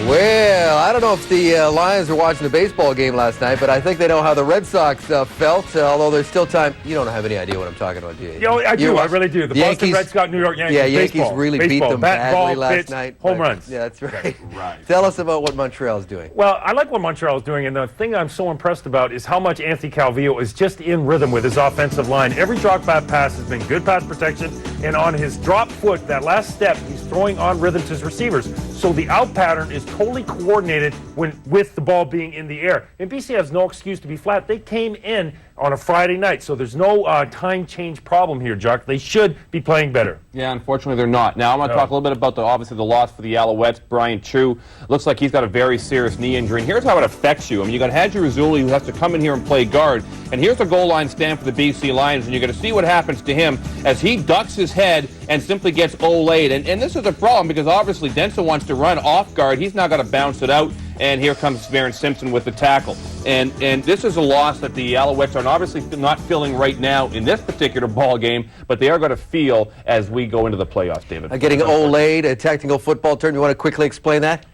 Well, I don't know if the Lions were watching the baseball game last night, but I think they know how the Red Sox felt, although there's still time. You don't have any idea what I'm talking about, do you? I do. I really do. The Boston Red Sox, New York Yankees. Yeah, Yankees baseball, really baseball, beat them bat, badly ball, last pitch, night. Home runs. Yeah, that's right. Right. Tell us about what Montreal's doing. Well, I like what Montreal is doing, and the thing I'm so impressed about is how much Anthony Calvillo is just in rhythm with his offensive line. Every drop back pass has been good pass protection, and on his drop foot, that last step, he's throwing on rhythm to his receivers. So the out pattern is totally coordinated with the ball being in the air. And BC has no excuse to be flat. They came in on a Friday night, so there's no time change problem here, Jock. They should be playing better. Yeah, unfortunately they're not. Now I'm going to talk a little bit about obviously the loss for the Alouettes. Brian Chu looks like he's got a very serious knee injury, and here's how it affects you. I mean, you got Hadji Razuli who has to come in here and play guard, and here's the goal line stand for the BC Lions, and you're going to see what happens to him as he ducks his head and simply gets olayed. And this is a problem because obviously Denson wants to run off guard. He's now got to bounce it out, and here comes Varen Simpson with the tackle. And this is a loss that the Alouettes are obviously not feeling right now in this particular ball game, but they are going to feel as we go into the playoffs, David. Getting olayed, a technical football term. You want to quickly explain that?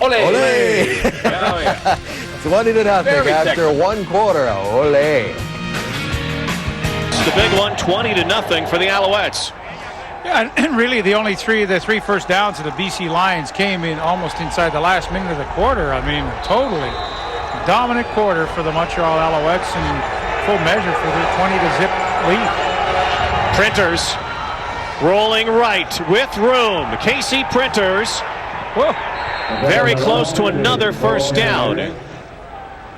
Ole! Ole! Oh, yeah. It's 1-0 after one quarter. Ole! It's the big one, 20-0 for the Alouettes. Yeah, and really the three first downs of the BC Lions came in almost inside the last minute of the quarter. I mean, totally dominant quarter for the Montreal Alouettes and full measure for their 20-0 lead. Printers rolling right with room. Casey Printers. Whoa. Very close to another first down.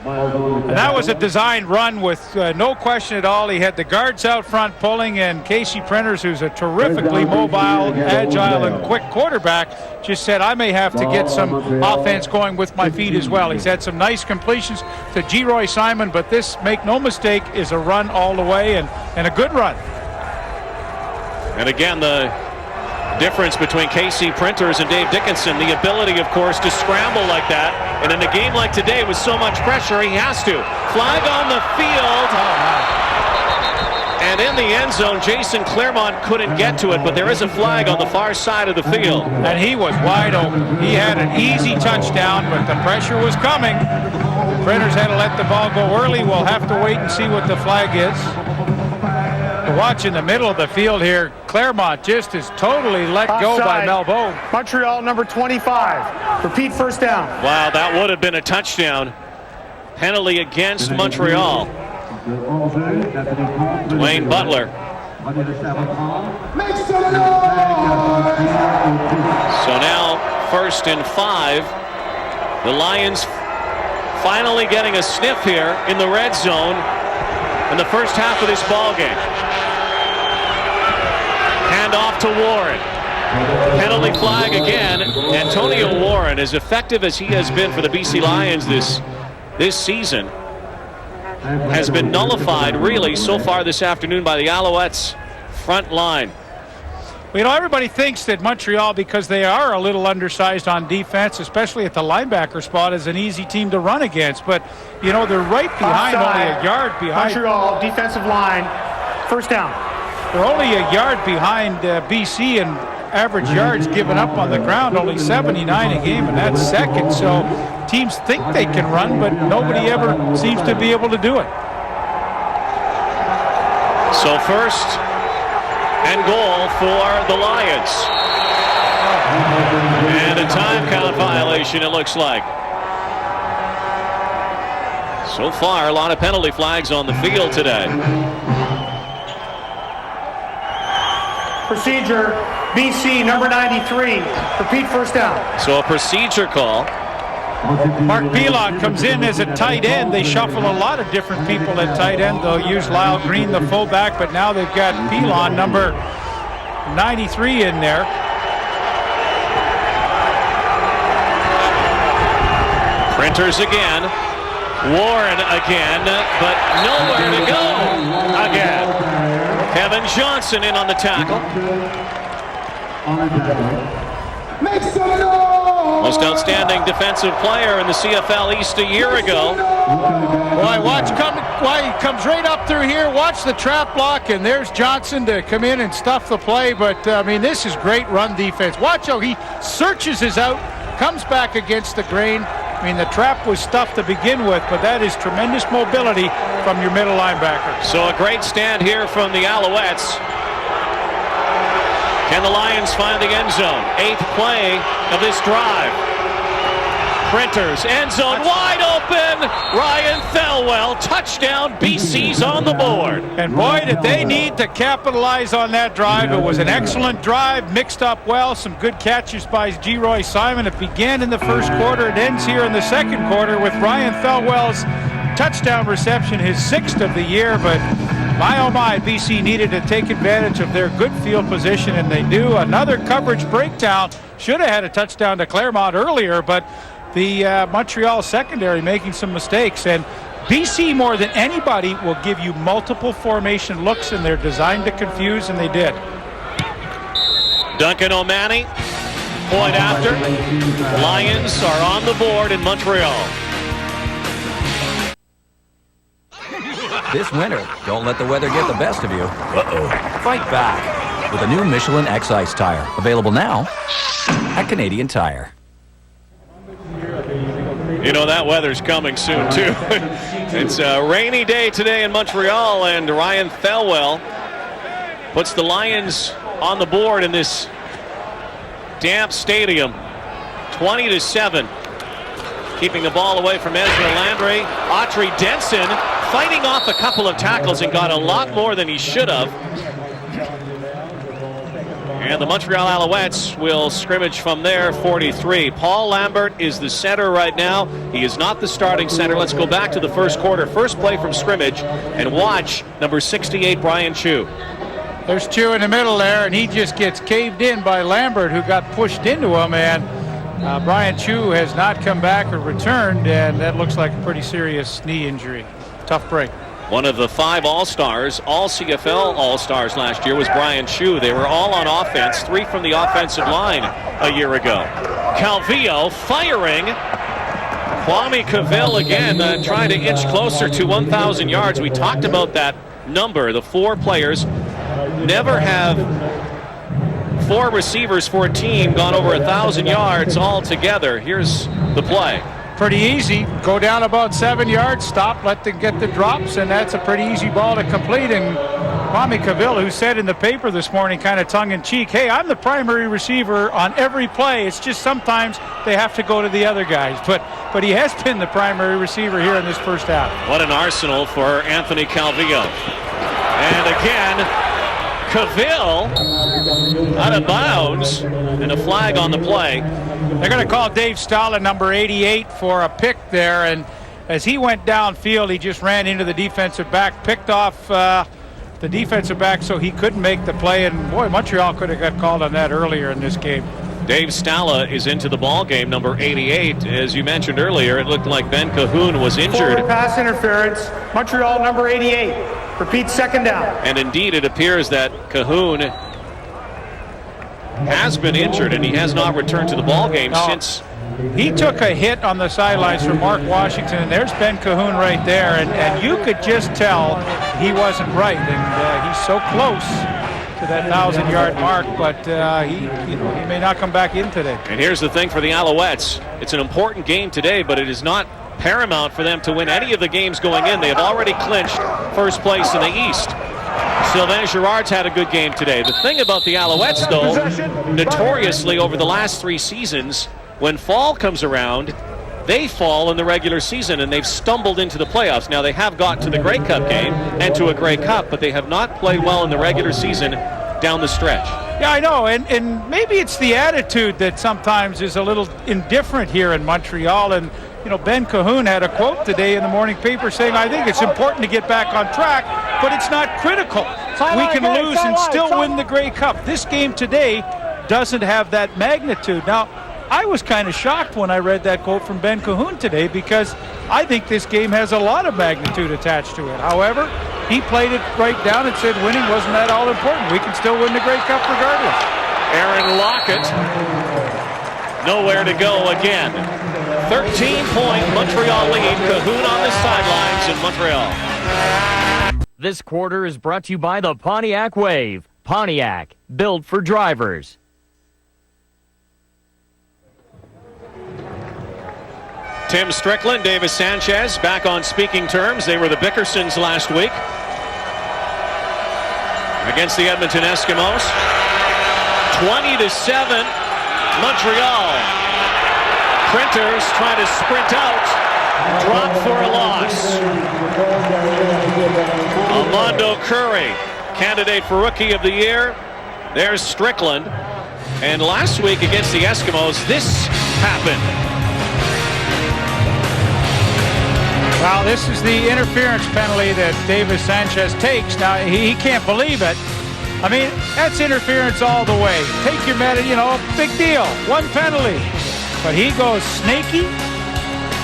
And that was a designed run with no question at all. He had the guards out front pulling, and Casey Printers, who's a terrifically mobile, agile, and quick quarterback, just said, I may have to get some offense going with my feet as well. He's had some nice completions to Geroy Simon, but this, make no mistake, is a run all the way, and a good run. And again, the difference between Casey Printers and Dave Dickinson, the ability, of course, to scramble like that. And in a game like today with so much pressure, he has to. Flag on the field. And in the end zone, Jason Claremont couldn't get to it, but there is a flag on the far side of the field. And he was wide open. He had an easy touchdown, but the pressure was coming. Printers had to let the ball go early. We'll have to wait and see what the flag is. Watch in the middle of the field here. Claremont just is totally let go by Malbeau. Montreal number 25. Repeat first down. Wow, that would have been a touchdown. Penalty against Montreal. Dwayne Butler. So now 1st and 5. The Lions finally getting a sniff here in the red zone in the first half of this ball game. Hand off to Warren. Penalty flag again. Antonio Warren, as effective as he has been for the BC Lions this season, has been nullified really so far this afternoon by the Alouettes front line. Well, you know, everybody thinks that Montreal, because they are a little undersized on defense, especially at the linebacker spot, is an easy team to run against. But, you know, they're right behind, only a yard behind. Montreal defensive line, first down. They're only a yard behind BC in average yards given up on the ground, only 79 a game, and that's second. So teams think they can run, but nobody ever seems to be able to do it. So first and goal for the Lions. And a time count violation, it looks like. So far, a lot of penalty flags on the field today. Procedure, BC number 93. Repeat first down. So a procedure call. Mark Pilon comes in as a tight end. They shuffle a lot of different people at tight end. They'll use Lyle Green, the fullback, but now they've got Pilon, number 93, in there. Printers again. Warren again, but nowhere to go again. Kevin Johnson in on the tackle. Most outstanding defensive player in the CFL East a year ago. Boy, he comes right up through here. Watch the trap block, and there's Johnson to come in and stuff the play. But, I mean, this is great run defense. Watch how he searches his out, comes back against the grain. I mean, the trap was stuffed to begin with, but that is tremendous mobility from your middle linebacker. So a great stand here from the Alouettes. Can the Lions find the end zone? 8th play of this drive. Printers, end zone wide open. Ryan Thelwell Thelwell, touchdown, BC's on the board. And boy, did they need to capitalize on that drive. It was an excellent drive, mixed up well, some good catches by G. Simon. It began in the first quarter. It ends here in the second quarter with Ryan Thelwell's touchdown reception, his 6th of the year. But my oh my, BC needed to take advantage of their good field position, and they do. Another coverage breakdown. Should have had a touchdown to Claremont earlier, but the Montreal secondary making some mistakes. And BC, more than anybody, will give you multiple formation looks, and they're designed to confuse, and they did. Duncan O'Mahony, point after. Lions are on the board in Montreal. This winter, don't let the weather get the best of you. Fight back with a new Michelin X Ice tire. Available now at Canadian Tire. You know that weather's coming soon, too. It's a rainy day today in Montreal, and Ryan Thelwell puts the Lions on the board in this damp stadium. 20-7. Keeping the ball away from Ezra Landry. Autry Denson fighting off a couple of tackles and got a lot more than he should have. And the Montreal Alouettes will scrimmage from there, 43. Paul Lambert is the center right now. He is not the starting center. Let's go back to the first quarter. First play from scrimmage, and watch number 68, Brian Chew. There's Chew in the middle there, and he just gets caved in by Lambert, who got pushed into him. And Brian Chew has not come back or returned, and that looks like a pretty serious knee injury. Tough break. One of the 5 All-Stars, all CFL All-Stars last year was Brian Chew. They were all on offense, 3 from the offensive line a year ago. Calvillo firing. Kwame Cavill again trying to inch closer to 1,000 yards. We talked about that number. The 4 players never have 4 receivers for a team gone over 1,000 yards altogether. Here's the play. Pretty easy. Go down about 7 yards, stop, let them get the drops, and that's a pretty easy ball to complete. And Kwame Cavill, who said in the paper this morning, kind of tongue-in-cheek, hey, I'm the primary receiver on every play. It's just sometimes they have to go to the other guys. But he has been the primary receiver here in this first half. What an arsenal for Anthony Calvillo. And again, Cavill out of bounds, and a flag on the play. They're going to call Dave Stalin, number 88, for a pick there. And as he went downfield, he just ran into the defensive back, picked off the defensive back so he couldn't make the play. And boy, Montreal could have got called on that earlier in this game. Dave Stala is into the ball game, number 88. As you mentioned earlier, it looked like Ben Cahoon was injured. Forward pass interference. Montreal, number 88. Repeat, second down. And indeed, it appears that Cahoon has been injured, and he has not returned to the ball game since. He took a hit on the sidelines from Mark Washington, and there's Ben Cahoon right there, and you could just tell he wasn't right, and he's so close to that 1,000-yard mark, but he may not come back in today. And here's the thing for the Alouettes. It's an important game today, but it is not paramount for them to win any of the games going in. They have already clinched first place in the East. Sylvain Girard's had a good game today. The thing about the Alouettes, though, notoriously over the last 3 seasons, when fall comes around, they fall in the regular season, and they've stumbled into the playoffs. Now, they have got to the Grey Cup game and to a Grey Cup, but they have not played well in the regular season down the stretch. Yeah, I know, and maybe it's the attitude that sometimes is a little indifferent here in Montreal. And Ben Cahoon had a quote today in the morning paper saying, I think it's important to get back on track, but it's not critical. We can lose and still win the Grey Cup. This game today doesn't have that magnitude. Now, I was kind of shocked when I read that quote from Ben Cahoon today, because I think this game has a lot of magnitude attached to it. However, he played it right down and said winning wasn't that all important. We can still win the Grey Cup regardless. Aaron Lockett, nowhere to go again. 13-point Montreal lead. Cahoon on the sidelines in Montreal. This quarter is brought to you by the Pontiac Wave. Pontiac, built for drivers. Tim Strickland, Davis Sanchez back on speaking terms. They were the Bickersons last week against the Edmonton Eskimos. 20-7 Montreal. Printers trying to sprint out, drop for a loss. Kyle Curry, candidate for Rookie of the Year. There's Strickland. And last week against the Eskimos, this happened. Well, this is the interference penalty that Davis Sanchez takes. Now, he can't believe it. I mean, that's interference all the way. Take your medal, big deal. One penalty. But he goes snaky,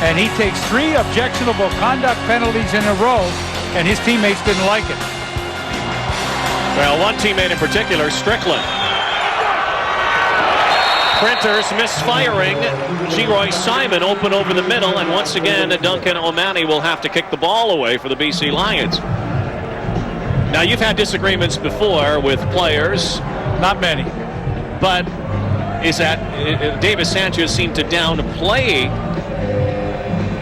and he takes 3 objectionable conduct penalties in a row, and his teammates didn't like it. Well, one teammate in particular, Strickland. Printers misfiring. G-Roy Simon open over the middle, and once again, Duncan O'Mahony will have to kick the ball away for the BC Lions. Now, you've had disagreements before with players. Not many. But is that Davis Sanchez seemed to downplay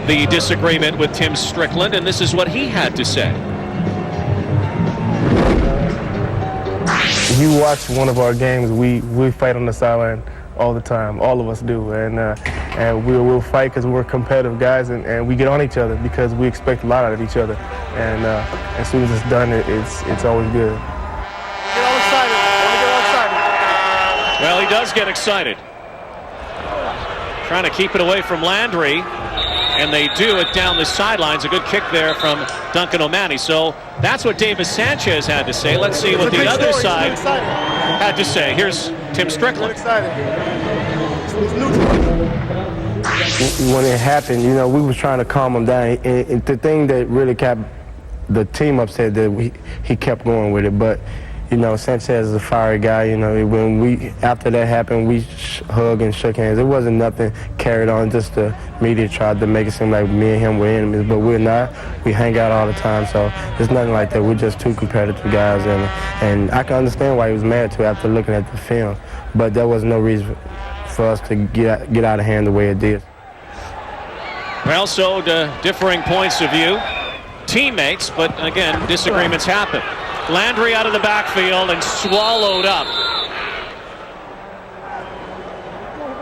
the disagreement with Tim Strickland, and this is what he had to say. If you watch one of our games, we fight on the sideline all the time. All of us do, and we'll fight because we're competitive guys, and we get on each other because we expect a lot out of each other. And as soon as it's done, it's always good. Get all excited. Get all excited. Well, he does get excited. Trying to keep it away from Landry, and they do it down the sidelines. A good kick there from Duncan O'Mahony. So that's what Davis Sanchez had to say. Let's see what the other side had to say. Here's Tim Strickland. When it happened, we was trying to calm him down. And the thing that really kept the team upset, that he kept going with it. But Sanchez is a fiery guy. When after that happened, we hugged and shook hands. It wasn't nothing carried on. Just the media tried to make it seem like me and him were enemies, but we're not. We hang out all the time, so it's nothing like that. We're just two competitive guys, and I can understand why he was mad too after looking at the film. But there was no reason for us to get out of hand the way it did. Well, so differing points of view, teammates, but again, disagreements happen. Landry out of the backfield and swallowed up.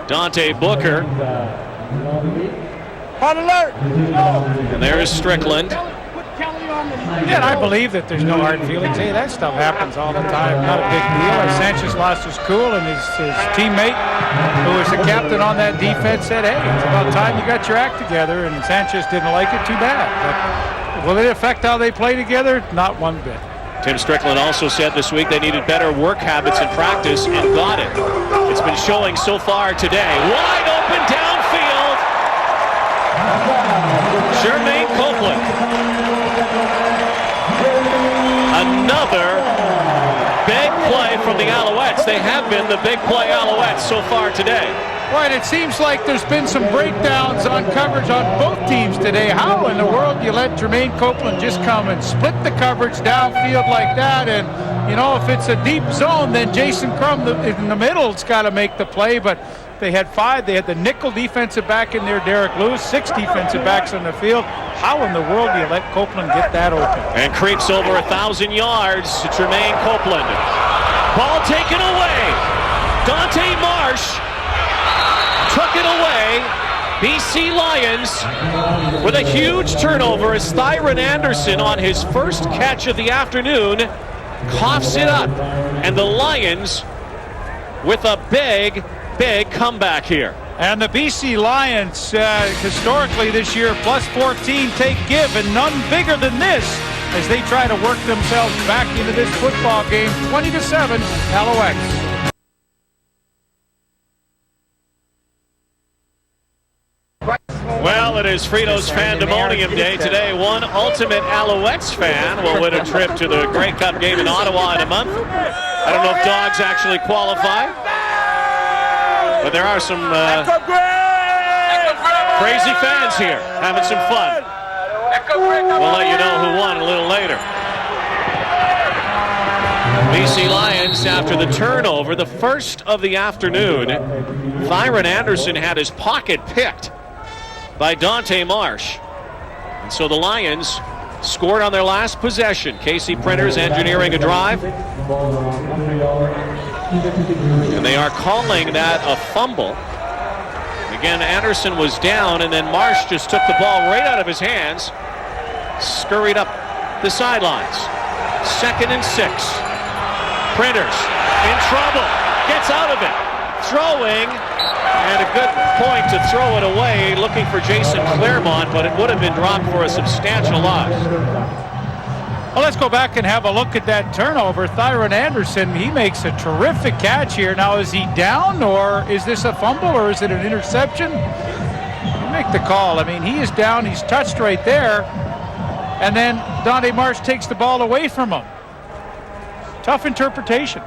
Dante Booker. On alert! And there's Strickland. Yeah, and I believe that there's no hard feelings. Hey, that stuff happens all the time. Not a big deal. And Sanchez lost his cool, and his teammate, who was the captain on that defense, said, hey, it's about time you got your act together. And Sanchez didn't like it. Too bad. But will it affect how they play together? Not one bit. Tim Strickland also said this week they needed better work habits in practice and got it. It's been showing so far today. Wide open downfield. Jermaine Copeland. Another big play from the Alouettes. They have been the big play Alouettes so far today. Right, it seems like there's been some breakdowns on coverage on both teams today. How in the world do you let Jermaine Copeland just come and split the coverage downfield like that? And, if it's a deep zone, then Jason Crum in the middle's got to make the play. But they had 5. They had the nickel defensive back in there, Derek Lewis, 6 defensive backs on the field. How in the world do you let Copeland get that open? And creeps over 1,000 yards to Jermaine Copeland. Ball taken away. Dante Marsh took it away. BC Lions with a huge turnover as Thyron Anderson on his first catch of the afternoon coughs it up. And the Lions with a big comeback here. And the BC Lions, historically this year, plus 14 take give, and none bigger than this as they try to work themselves back into this football game. 20-7, Alouettes. Well, it is Frito's Fandemonium Day today. One ultimate Alouettes fan will win a trip to the Grey Cup game in Ottawa in a month. I don't know if dogs actually qualify, but there are some crazy fans here having some fun. We'll let you know who won a little later. BC Lions, after the turnover, the first of the afternoon, Thyron Anderson had his pocket picked by Dante Marsh. And so the Lions scored on their last possession. Casey Printers engineering a drive. And they are calling that a fumble. Again, Anderson was down, and then Marsh just took the ball right out of his hands, scurried up the sidelines. 2nd and 6. Printers in trouble. Gets out of it. Throwing. And a good point to throw it away. Looking for Jason Claremont, but it would have been dropped for a substantial loss. Well, let's go back and have a look at that turnover. Thyron Anderson, he makes a terrific catch here. Now, is he down, or is this a fumble, or is it an interception? You make the call. I mean, he is down. He's touched right there. And then Dante Marsh takes the ball away from him. Tough interpretation.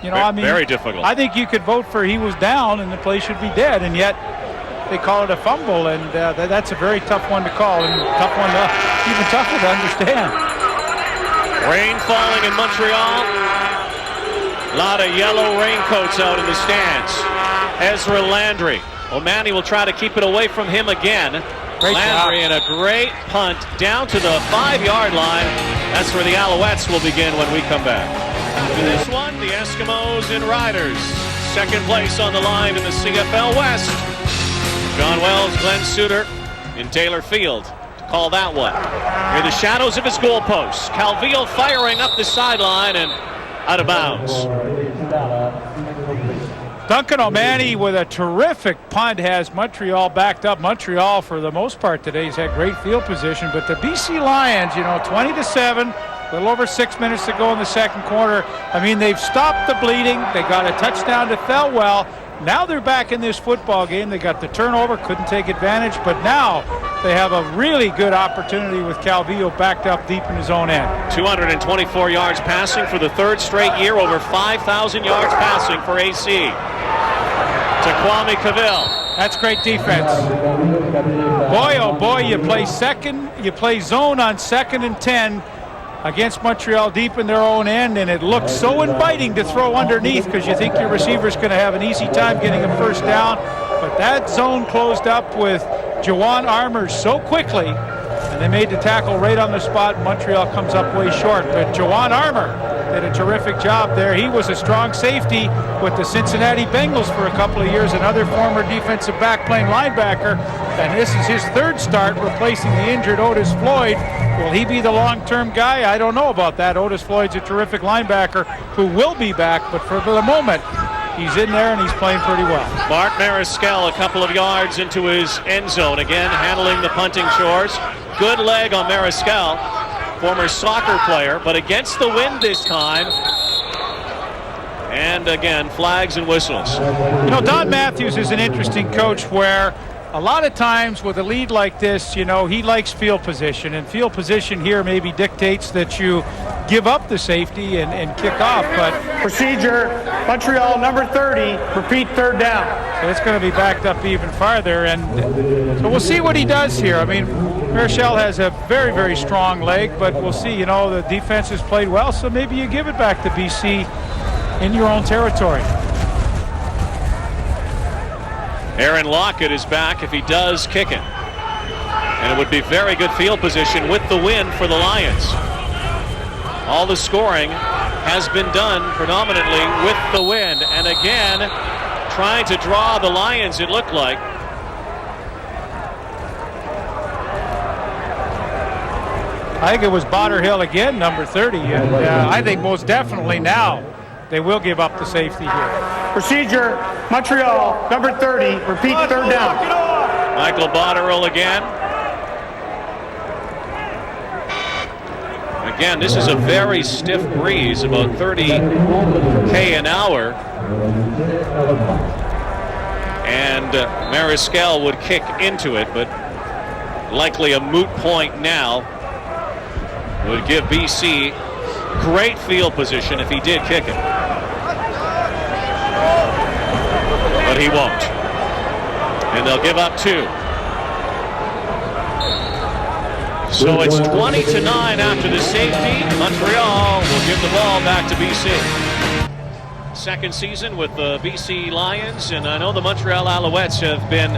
You know, I mean, very difficult. I think you could vote for he was down and the play should be dead, and yet they call it a fumble, and that's a very tough one to call, and tough one to, even tougher to understand. Rain falling in Montreal. A lot of yellow raincoats out in the stands. Ezra Landry. O'Mahony will try to keep it away from him again. Great Landry job. and a great punt down to the 5-yard line. That's where the Alouettes will begin when we come back. In this one, the Eskimos and Riders. 2nd place on the line in the CFL West. John Wells, Glenn Suter, and Taylor Field to call that one. Near the shadows of his goalposts. Calvillo firing up the sideline and out of bounds. Duncan O'Mahony with a terrific punt has Montreal backed up. Montreal, for the most part today, has had great field position, but the BC Lions, 20-7, a little over 6 minutes to go in the 2nd quarter. I mean, they've stopped the bleeding. They got a touchdown to Thelwell. Now they're back in this football game. They got the turnover, couldn't take advantage, but now they have a really good opportunity with Calvillo backed up deep in his own end. 224 yards passing for the 3rd straight year, over 5,000 yards passing for AC. To Kwame Cavill. That's great defense. Boy, oh boy, you play zone on 2nd and 10 against Montreal deep in their own end, and it looks so inviting to throw underneath because you think your receiver's going to have an easy time getting a first down. But that zone closed up with Jawan Armour so quickly, and they made the tackle right on the spot. Montreal comes up way short, but Jawan Armour did a terrific job there. He was a strong safety with the Cincinnati Bengals for a couple of years, another former defensive back playing linebacker, and this is his 3rd start replacing the injured Otis Floyd. Will he be the long-term guy? I don't know about that. Otis Floyd's a terrific linebacker who will be back, but for the moment, he's in there and he's playing pretty well. Mark Mariscal a couple of yards into his end zone, again handling the punting chores. Good leg on Mariscal, former soccer player, but against the wind this time. And again, flags and whistles. Don Matthews is an interesting coach where a lot of times with a lead like this, he likes field position, and field position here maybe dictates that you give up the safety and kick off. But Procedure, Montreal number 30, repeat 3rd down. So it's going to be backed up even farther, and so we'll see what he does here. I mean, Marichal has a very, very strong leg, but we'll see. The defense has played well, so maybe you give it back to BC in your own territory. Aaron Lockett is back if he does kick it. And it would be very good field position with the win for the Lions. All the scoring has been done predominantly with the wind. And again, trying to draw the Lions, it looked like. I think it was Botter Hill again, number 30. And I think most definitely now they will give up the safety here. Procedure, Montreal number 30, repeat 3rd down. Michael Botterill again. Again, this is a very stiff breeze, about 30 k an hour. And Mariscal would kick into it, but likely a moot point now. Would give BC great field position if he did kick it. But he won't. And they'll give up 2. So it's 20-9 after the safety. Montreal will give the ball back to BC. 2nd season with the BC Lions, and I know the Montreal Alouettes have been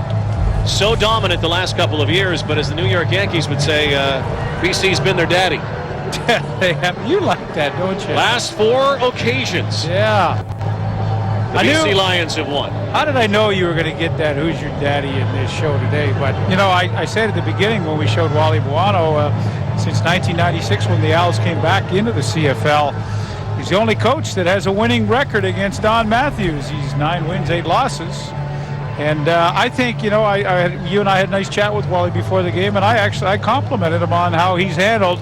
so dominant the last couple of years, but as the New York Yankees would say, BC's been their daddy. You like that, don't you? Last 4 occasions. Yeah. The BC Lions have won. How did I know you were going to get that Who's Your Daddy in this show today? But, I said at the beginning when we showed Wally Buono, since since 1996 when the Owls came back into the CFL. He's the only coach that has a winning record against Don Matthews. He's 9 wins, 8 losses. And I think, you and I had a nice chat with Wally before the game, and I complimented him on how he's handled,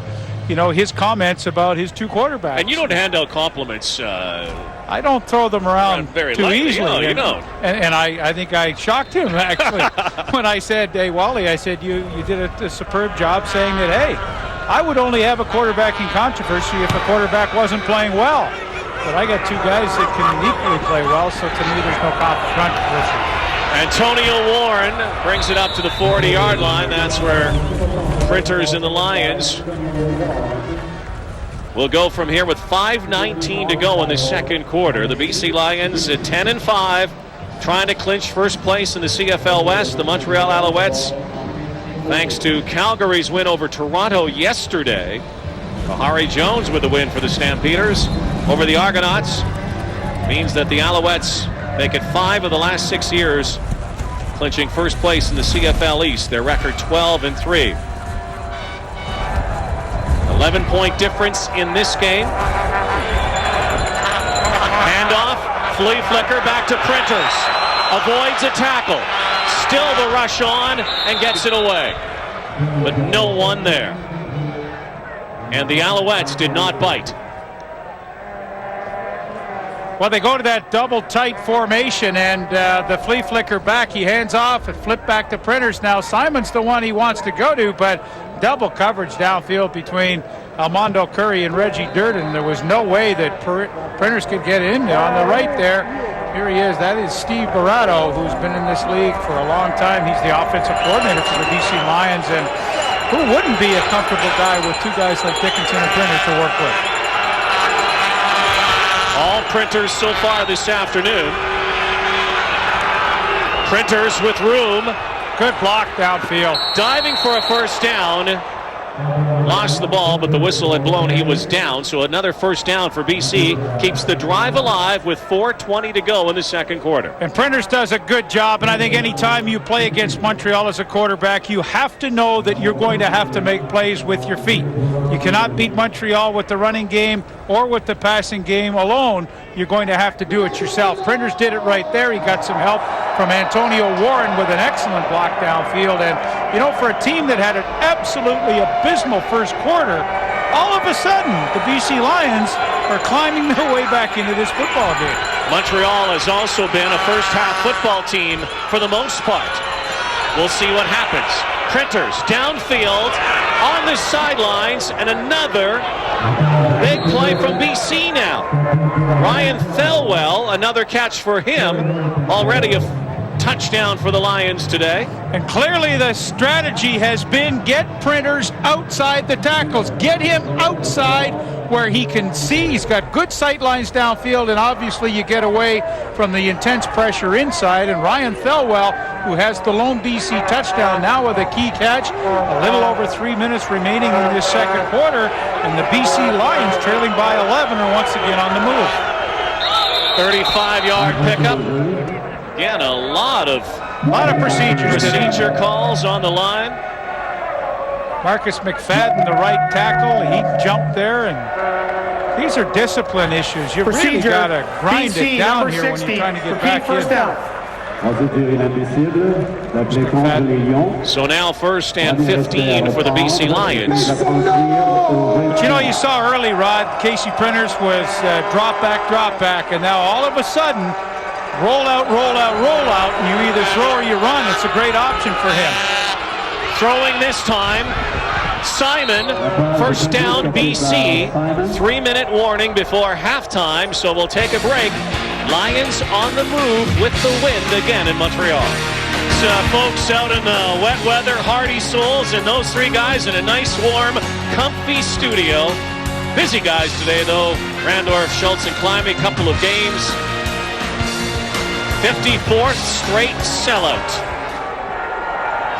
his comments about his 2 quarterbacks. And you don't hand out compliments. I don't throw them around very too lightly. easily. No, you don't. And I think I shocked him, actually, when I said, hey, Wally, I said, you did a superb job saying that, hey, I would only have a quarterbacking controversy if a quarterback wasn't playing well. But I got 2 guys that can equally play well, so to me there's no controversy. Antonio Warren brings it up to the 40-yard line. That's where Printers and the Lions will go from here with 5:19 to go in the second quarter. The BC Lions at 10-5, trying to clinch first place in the CFL West. The Montreal Alouettes, thanks to Calgary's win over Toronto yesterday. Kahari Jones with the win for the Stampeders over the Argonauts. Means that the Alouettes make it 5 of the last 6 years, clinching first place in the CFL East. Their record 12-3. 11-point difference in this game. Handoff, flea flicker back to Printers. Avoids a tackle. Still the rush on and gets it away. But no one there. And the Alouettes did not bite. Well, they go to that double tight formation, and the flea flicker back, he hands off and flip back to Printers. Now Simon's the one he wants to go to, but double coverage downfield between Armando Curry and Reggie Durden. There was no way that Printers could get in there. On the right there, here he is. That is Steve Barato, who's been in this league for a long time. He's the offensive coordinator for the BC Lions, and who wouldn't be a comfortable guy with 2 guys like Dickinson and Printers to work with? All Printers so far this afternoon. Printers with room. Good block downfield. Diving for a first down. Lost the ball, but the whistle had blown. He was down, so another first down for BC. Keeps the drive alive with 4:20 to go in the second quarter. And Printers does a good job, and I think any time you play against Montreal as a quarterback, you have to know that you're going to have to make plays with your feet. You cannot beat Montreal with the running game or with the passing game alone. You're going to have to do it yourself. Printers did it right there. He got some help from Antonio Warren with an excellent block downfield. And, for a team that had an absolutely abysmal first quarter, all of a sudden, the BC Lions are climbing their way back into this football game. Montreal has also been a first-half football team for the most part. We'll see what happens. Printers downfield on the sidelines, and another big play from BC now. Ryan Thelwell, another catch for him. Already a touchdown for the Lions today. And clearly the strategy has been get Printers outside the tackles. Get him outside where he can see. He's got good sight lines downfield, and obviously you get away from the intense pressure inside. And Ryan Thelwell, who has the lone BC touchdown now with a key catch. A little over 3 minutes remaining in this second quarter, and the BC Lions trailing by 11 are once again on the move. 35-yard pickup. Again, a lot of procedure calls on the line. Marcus McFadden, the right tackle, he jumped there, and these are discipline issues. You really got to grind it down here when you're trying to get back in. So now 1st and 15 for the BC Lions. But you saw early, Rod, Casey Printers was drop back, and now all of a sudden, roll out, and you either throw or you run. It's a great option for him. Throwing this time, Simon, first down BC. 3-minute warning before halftime, so we'll take a break. Lions on the move with the wind again in Montreal. So, folks out in the wet weather, hardy souls, and those 3 guys in a nice, warm, comfy studio. Busy guys today, though. Randorf, Schultz, and Climby, couple of games. 54th straight sellout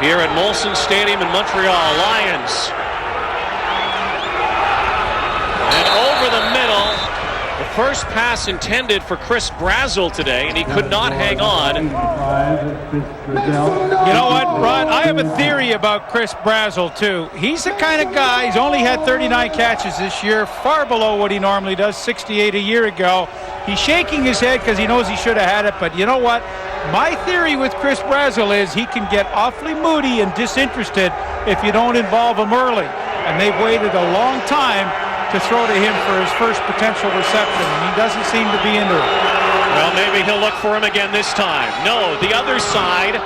here at Molson Stadium in Montreal. Lions. And over the middle, the first pass intended for Chris Brazel today, and he could not hang on. You know what, Rod? I have a theory about Chris Brazel, too. He's the kind of guy, he's only had 39 catches this year, far below what he normally does, 68 a year ago. He's shaking his head because he knows he should have had it, but you know what? My theory with Chris Brazel is he can get awfully moody and disinterested if you don't involve him early. And they've waited a long time to throw to him for his first potential reception, and he doesn't seem to be into it. Well, maybe he'll look for him again this time. No, the other side,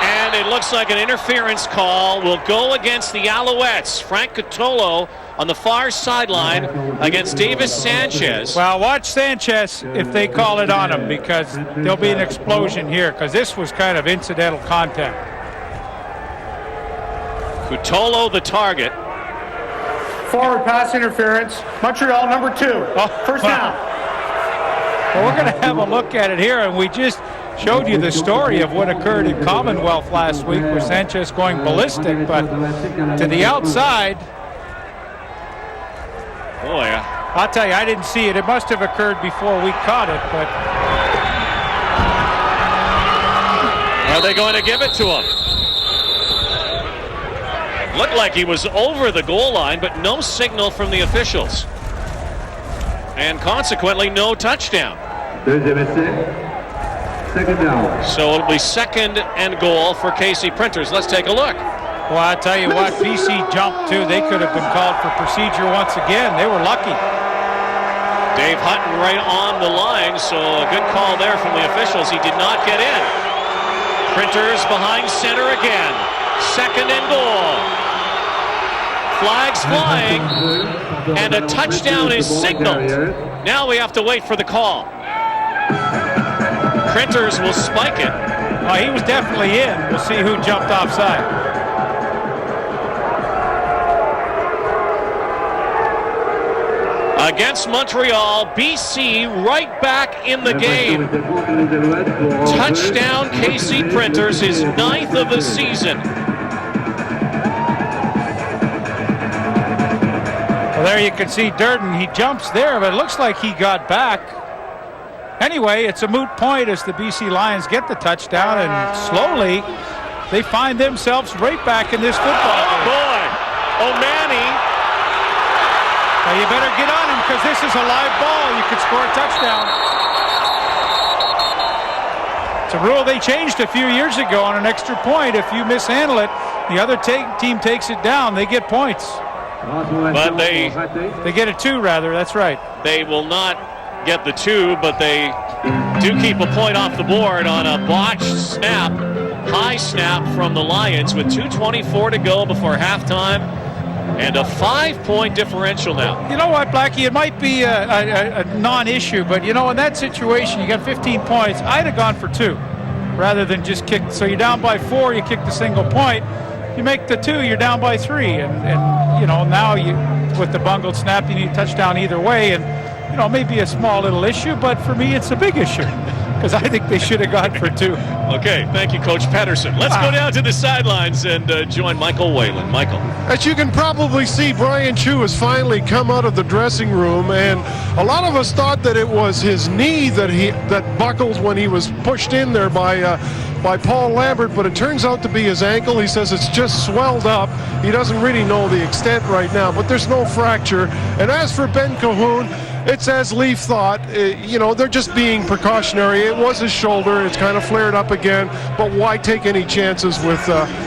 and it looks like an interference call will go against the Alouettes. Frank Cotolo on the far sideline against Davis Sanchez. Well, watch Sanchez if they call it on him, because there'll be an explosion here, because this was kind of incidental contact. Cotolo the target. Forward pass interference. Montreal number 2. First down. Well, we're going to have a look at it here, and we just showed you the story of what occurred in Commonwealth last week with Sanchez going ballistic, but to the outside. Boy, I'll tell you, I didn't see it. It must have occurred before we caught it, but. Are they going to give it to him? Looked like he was over the goal line, but no signal from the officials. And consequently, no touchdown. Second down. So it'll be 2nd and goal for KC Printers. Let's take a look. Well, I'll tell you what, BC jumped too. They could have been called for procedure once again. They were lucky. Dave Hutton right on the line, so a good call there from the officials. He did not get in. Printers behind center again. 2nd and goal. Flags flying, and a touchdown is signaled. Now we have to wait for the call. Printers will spike it. Oh, he was definitely in. We'll see who jumped offside. Against Montreal, BC right back in the game. Touchdown KC Printers, his 9th of the season. Well, there you can see Durden. He jumps there, but it looks like he got back. Anyway, it's a moot point as the BC Lions get the touchdown, and slowly they find themselves right back in this football game. Oh, boy. O'Mani. Now, you better get on him because this is a live ball. You could score a touchdown. It's a rule they changed a few years ago on an extra point. If you mishandle it, the other team takes it down. They get points. But they get a 2, rather. That's right. They will not get the 2, but they do keep a point off the board on a botched snap, high snap from the Lions with 2:24 to go before halftime, and a 5-point differential now. You know what, Blackie? It might be a non-issue, but you know, in that situation, you got 15 points. I'd have gone for 2 rather than just kick. So you're down by 4, you kick the single point. You make the 2, you're down by 3, and you know, now you with the bungled snap, you need a touchdown either way, and you know, maybe a small little issue, but for me, it's a big issue because I think they should have gone for 2. Okay, thank you, Coach Pedersen. Let's go down to the sidelines and join Michael Whalen. Michael. As you can probably see, Brian Chu has finally come out of the dressing room, and a lot of us thought that it was his knee that buckled when he was pushed in there by Paul Lambert, but it turns out to be his ankle. He says it's just swelled up. He doesn't really know the extent right now, but there's no fracture. And as for Ben Cahoon, it's as Leaf thought. You know, they're just being precautionary. It was his shoulder. It's kind of flared up again, but why take any chances with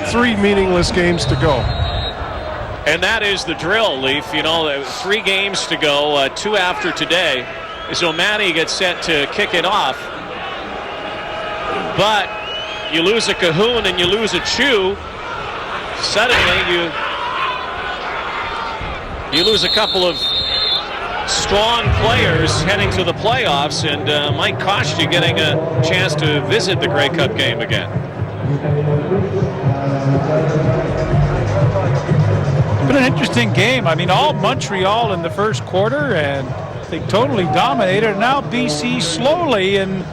3 meaningless games to go? And that is the drill, Leaf. You know, 3 games to go, 2 after today, as O'Mani gets set to kick it off. But you lose a Cahoon and you lose a Chu, suddenly you lose a couple of strong players heading to the playoffs, and might cost you getting a chance to visit the Grey Cup game again. It's been an interesting game. I mean, all Montreal in the first quarter, and they totally dominated. Now BC slowly and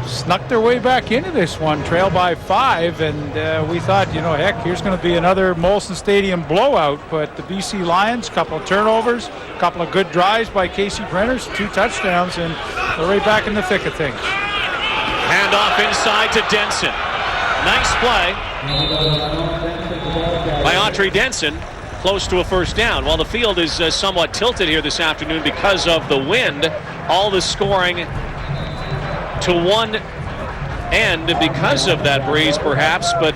snuck their way back into this one, trail by 5, and we thought, you know, heck, here's going to be another Molson Stadium blowout, but the BC Lions, couple of turnovers, couple of good drives by Casey Printers, 2 touchdowns, and they're right back in the thick of things. Handoff inside to Denson. Nice play by Autry Denson, close to a first down. While the field is somewhat tilted here this afternoon because of the wind, all the scoring to one end because of that breeze perhaps, but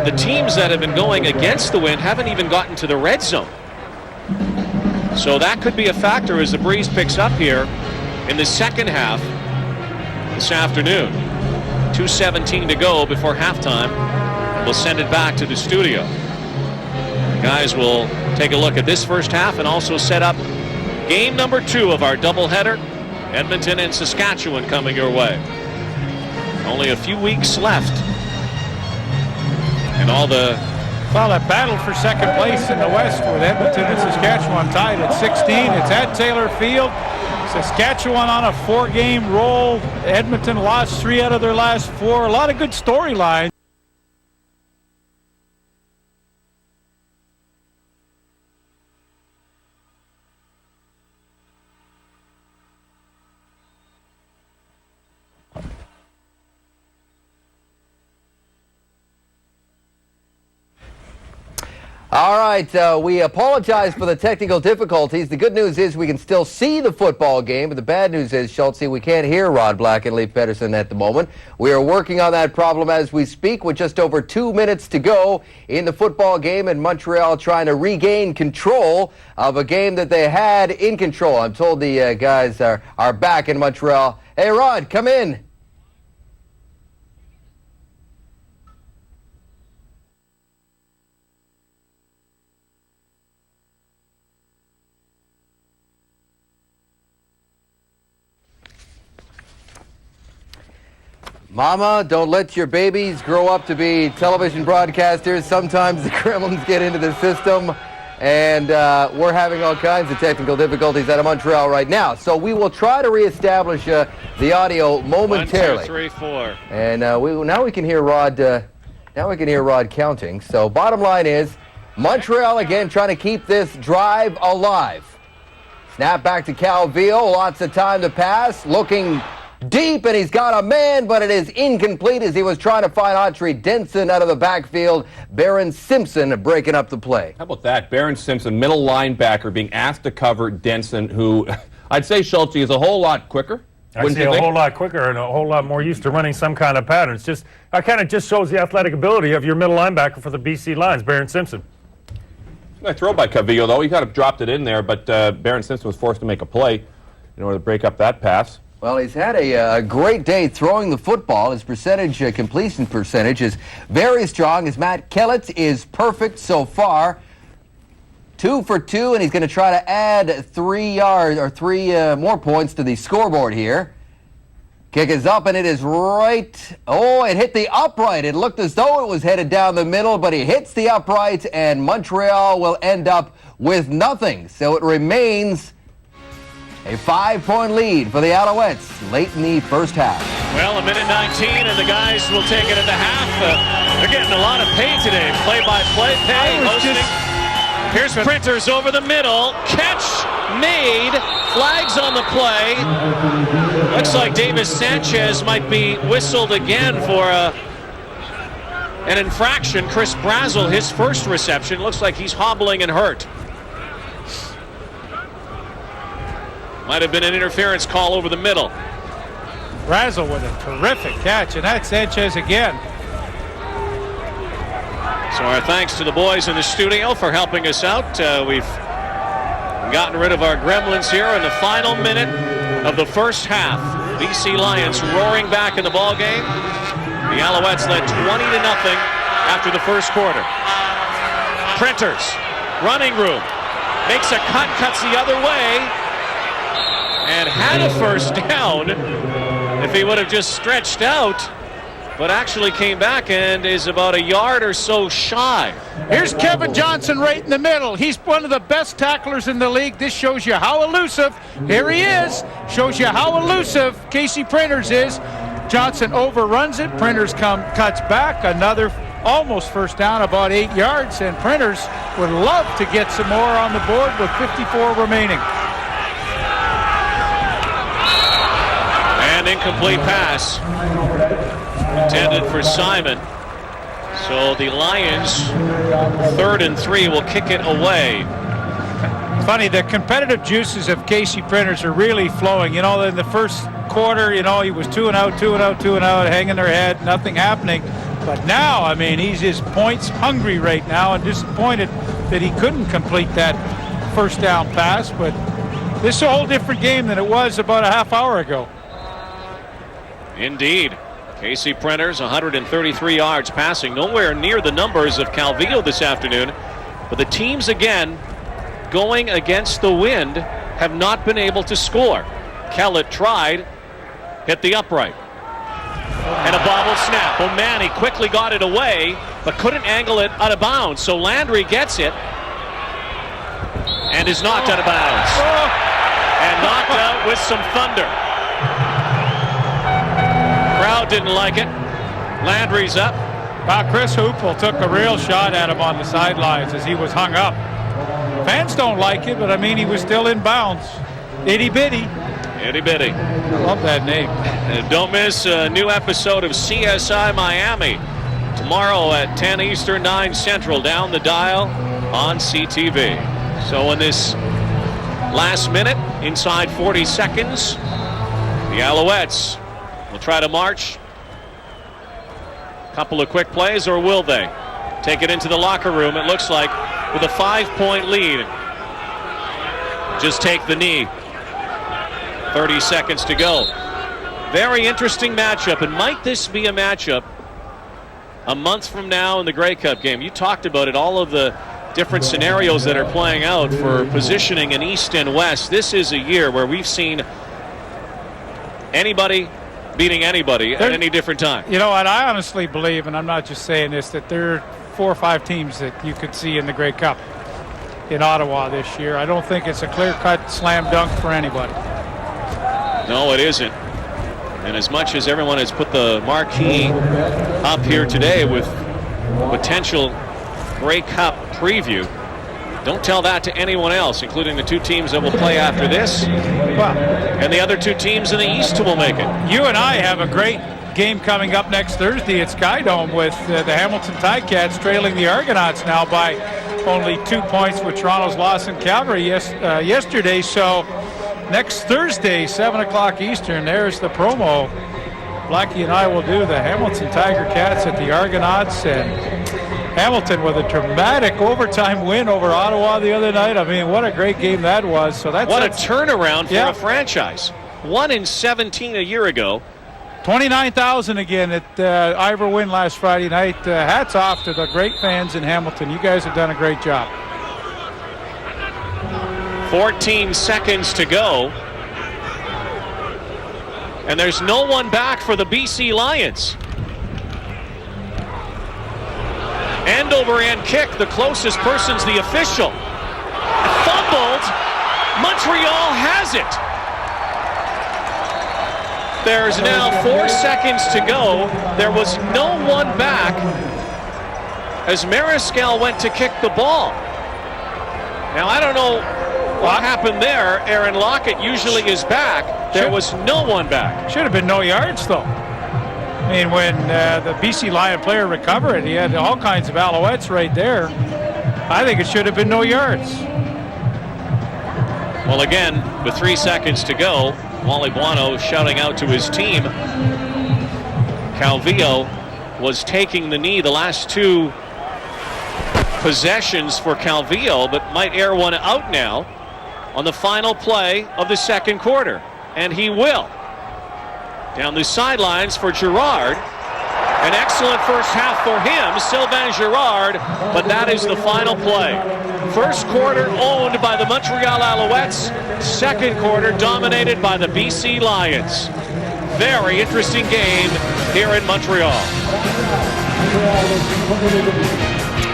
the teams that have been going against the wind haven't even gotten to the red zone. So that could be a factor as the breeze picks up here in the second half this afternoon. 2:17 to go before halftime. We'll send it back to the studio. The guys will take a look at this first half and also set up game number 2 of our doubleheader. Edmonton and Saskatchewan coming your way. Only a few weeks left. And all the... Well, that battle for second place in the West with Edmonton and Saskatchewan tied at 16. It's at Taylor Field. Saskatchewan on a 4-game roll. Edmonton lost 3 out of their last 4. A lot of good storylines. All right, we apologize for the technical difficulties. The good news is we can still see the football game, but the bad news is, Schultz, we can't hear Rod Black and Leif Pedersen at the moment. We are working on that problem as we speak with just over 2 minutes to go in the football game, and Montreal trying to regain control of a game that they had in control. I'm told the guys are back in Montreal. Hey, Rod, come in. Mama, don't let your babies grow up to be television broadcasters. Sometimes the gremlins get into the system, and we're having all kinds of technical difficulties out of Montreal right now. So we will try to reestablish the audio momentarily. 1, 2, 3, 4. And now we can hear Rod. Now we can hear Rod counting. So bottom line is, Montreal again trying to keep this drive alive. Snap back to Calvillo. Lots of time to pass. Looking deep, and he's got a man, but it is incomplete as he was trying to find Autry Denson out of the backfield. Baron Simpson breaking up the play. How about that? Baron Simpson, middle linebacker, being asked to cover Denson, who I'd say, Schultz, is a whole lot quicker. I'd say a whole lot quicker and a whole lot more used to running some kind of pattern. It's just, that kind of just shows the athletic ability of your middle linebacker for the BC Lions, Baron Simpson. Nice throw by Calvillo, though. He kind of dropped it in there, but Baron Simpson was forced to make a play in order to break up that pass. Well, he's had a great day throwing the football. His completion percentage is very strong. His Matt Kellett is perfect so far. 2 for 2, and he's going to try to add 3 more points to the scoreboard here. Kick is up, and it is right. Oh, it hit the upright. It looked as though it was headed down the middle, but he hits the upright, and Montreal will end up with nothing. So it remains a 5-point lead for the Alouettes late in the first half. Well, a minute 19, and the guys will take it at the half. They're getting a lot of pay today. Play-by-play pay. Here's Printers over the middle. Catch made. Flags on the play. Looks like Davis Sanchez might be whistled again for an infraction. Chris Brazel, his first reception. Looks like he's hobbling and hurt. Might have been an interference call over the middle. Brazel with a terrific catch, and that's Sanchez again. So our thanks to the boys in the studio for helping us out. We've gotten rid of our gremlins here in the final minute of the first half. BC Lions roaring back in the ball game. The Alouettes led 20-0 after the first quarter. Printers, running room, makes a cut, cuts the other way, and had a first down if he would have just stretched out, but actually came back and is about a yard or so shy. Here's Kevin Johnson right in the middle. He's one of the best tacklers in the league. This shows you how elusive. Here he is. Shows you how elusive Casey Printers is. Johnson overruns it. Printers cuts back. Another almost first down, about 8 yards, and Printers would love to get some more on the board with 54 remaining. And incomplete pass intended for Simon. So the Lions, 3rd and 3, will kick it away. Funny, the competitive juices of Casey Printers are really flowing. You know, in the first quarter, you know, he was 2 and out, hanging their head, nothing happening. But now, I mean, he's just points hungry right now and disappointed that he couldn't complete that first down pass. But this is a whole different game than it was about a half hour ago. Indeed. Casey Printers, 133 yards passing, nowhere near the numbers of Calvillo this afternoon. But the teams, again, going against the wind, have not been able to score. Kellett tried, hit the upright. And a bobble snap. O'Mahony quickly got it away, but couldn't angle it out of bounds. So Landry gets it and is knocked out of bounds. And knocked out with some thunder. Crowd didn't like it. Landry's up. Chris Hoople took a real shot at him on the sidelines as he was hung up. Fans don't like it, but I mean, he was still in bounds. Itty bitty. Itty bitty. I love that name. And don't miss a new episode of CSI Miami tomorrow at 10 Eastern, 9 Central, down the dial on CTV. So in this last minute, inside 40 seconds, the Alouettes will try to march. Couple of quick plays, or will they take it into the locker room? It looks like with a 5-point lead. Just take the knee. 30 seconds to go. Very interesting matchup, and might this be a matchup a month from now in the Grey Cup game? You talked about it, all of the different scenarios that are playing out for positioning in East and West. This is a year where we've seen anybody beating anybody at any different time. You know what, I honestly believe, and I'm not just saying this, that there are 4 or 5 teams that you could see in the Grey Cup in Ottawa this year. I don't think it's a clear-cut slam dunk for anybody. No, it isn't. And as much as everyone has put the marquee up here today with potential Grey Cup preview, don't tell that to anyone else, including the 2 teams that will play after this, and the other 2 teams in the East who will make it. You and I have a great game coming up next Thursday at Skydome with the Hamilton Ticats trailing the Argonauts now by only 2 points with Toronto's loss in Calgary yesterday. So next Thursday, 7 o'clock Eastern, there's the promo. Blackie and I will do the Hamilton Tiger Cats at the Argonauts, and Hamilton with a dramatic overtime win over Ottawa the other night. I mean, what a great game that was. So that's what a turnaround for a franchise. 1-17 a year ago. 29,000 again at Ivor Wynn last Friday night. Hats off to the great fans in Hamilton. You guys have done a great job. 14 seconds to go. And there's no one back for the BC Lions. End over end kick. The closest person's the official. Fumbled. Montreal has it. There's now 4 seconds to go. There was no one back as Mariscal went to kick the ball. Now, I don't know what happened there. Aaron Lockett usually is back. There was no one back. Should have been no yards, though. I mean, when the BC Lion player recovered, he had all kinds of Alouettes right there. I think it should have been no yards. Well, again, with 3 seconds to go, Wally Buono shouting out to his team. Calvillo was taking the knee the last 2 possessions for Calvillo, but might air one out now on the final play of the second quarter. And he will. Down the sidelines for Girard. An excellent first half for him, Sylvain Girard, but that is the final play. First quarter owned by the Montreal Alouettes. Second quarter dominated by the BC Lions. Very interesting game here in Montreal.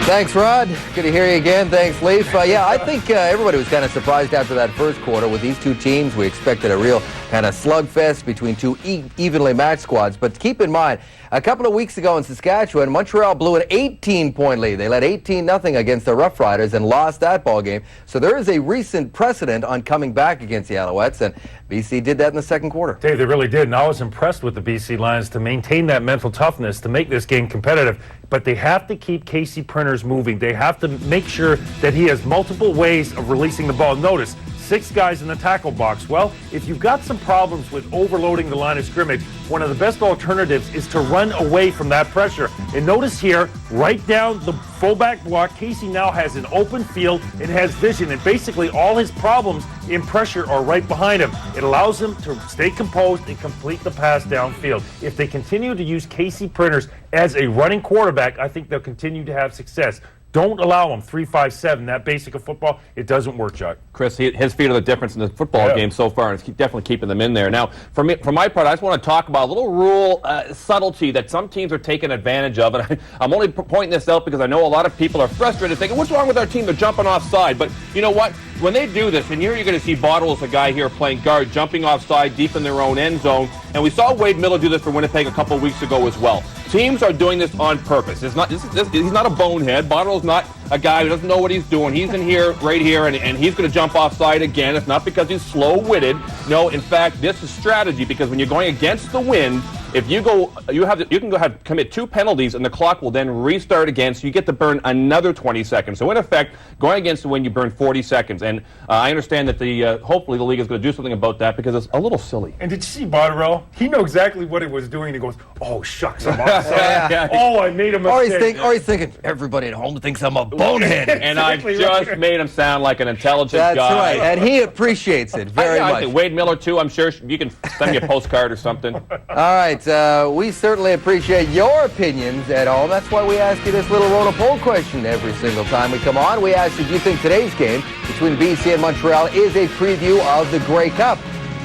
Thanks, Rod. Good to hear you again. Thanks, Leaf. Yeah, I think everybody was kind of surprised after that first quarter with these 2 teams. We expected a real kind of slugfest between 2 evenly matched squads. But keep in mind, A couple of weeks ago in Saskatchewan, Montreal blew an 18-point lead. They led 18-0 against the Rough Riders and lost that ball game. So there is a recent precedent on coming back against the Alouettes, and BC did that in the second quarter. Dave, they really did, and I was impressed with the BC Lions to maintain that mental toughness to make this game competitive. But they have to keep Casey Printers moving. They have to make sure that he has multiple ways of releasing the ball. Notice, 6 guys in the tackle box. Well, if you've got some problems with overloading the line of scrimmage, one of the best alternatives is to run away from that pressure. And notice here, right down the fullback block, Casey now has an open field and has vision. And basically all his problems in pressure are right behind him. It allows him to stay composed and complete the pass downfield. If they continue to use Casey Printers as a running quarterback, I think they'll continue to have success. Don't allow him 3-5-7, that basic of football. It doesn't work, Chuck. Chris, his feet are the difference in the football game so far, and it's definitely keeping them in there. Now, for my part, I just want to talk about a little rule subtlety that some teams are taking advantage of, and I'm only pointing this out because I know a lot of people are frustrated, thinking, what's wrong with our team? They're jumping offside. But you know what? When they do this, and here you're going to see Bottles, a guy here playing guard, jumping offside deep in their own end zone, and we saw Wade Miller do this for Winnipeg a couple of weeks ago as well. Teams are doing this on purpose. He's not a bonehead. Bottle's not a guy who doesn't know what he's doing. He's in here, right here, and he's going to jump offside again. It's not because he's slow-witted. No, in fact, this is strategy, because when you're going against the wind, if you go, you can go ahead commit 2 penalties, and the clock will then restart again, so you get to burn another 20 seconds. So in effect, going against the wind, you burn 40 seconds. And I understand that hopefully the league is going to do something about that, because it's a little silly. And did you see Botterill? He knew exactly what he was doing. He goes, "Oh shucks, I'm offside. Oh, I made a mistake." Or he's thinking, everybody at home thinks I'm a bonehead. And I just made him sound like an intelligent guy. That's right, and he appreciates it very much. I think Wade Miller too. I'm sure you can send me a postcard or something. All right, we certainly appreciate your opinions at home. That's why we ask you this little Rona poll question every single time we come on. We ask you, do you think today's game between BC and Montreal is a preview of the Grey Cup,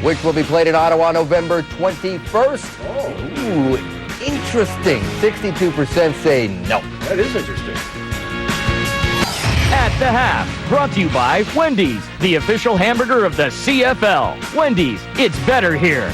which will be played in Ottawa November 21st? Ooh, interesting. 62% say no. That is interesting. At the Half, brought to you by Wendy's, the official hamburger of the CFL. Wendy's, it's better here.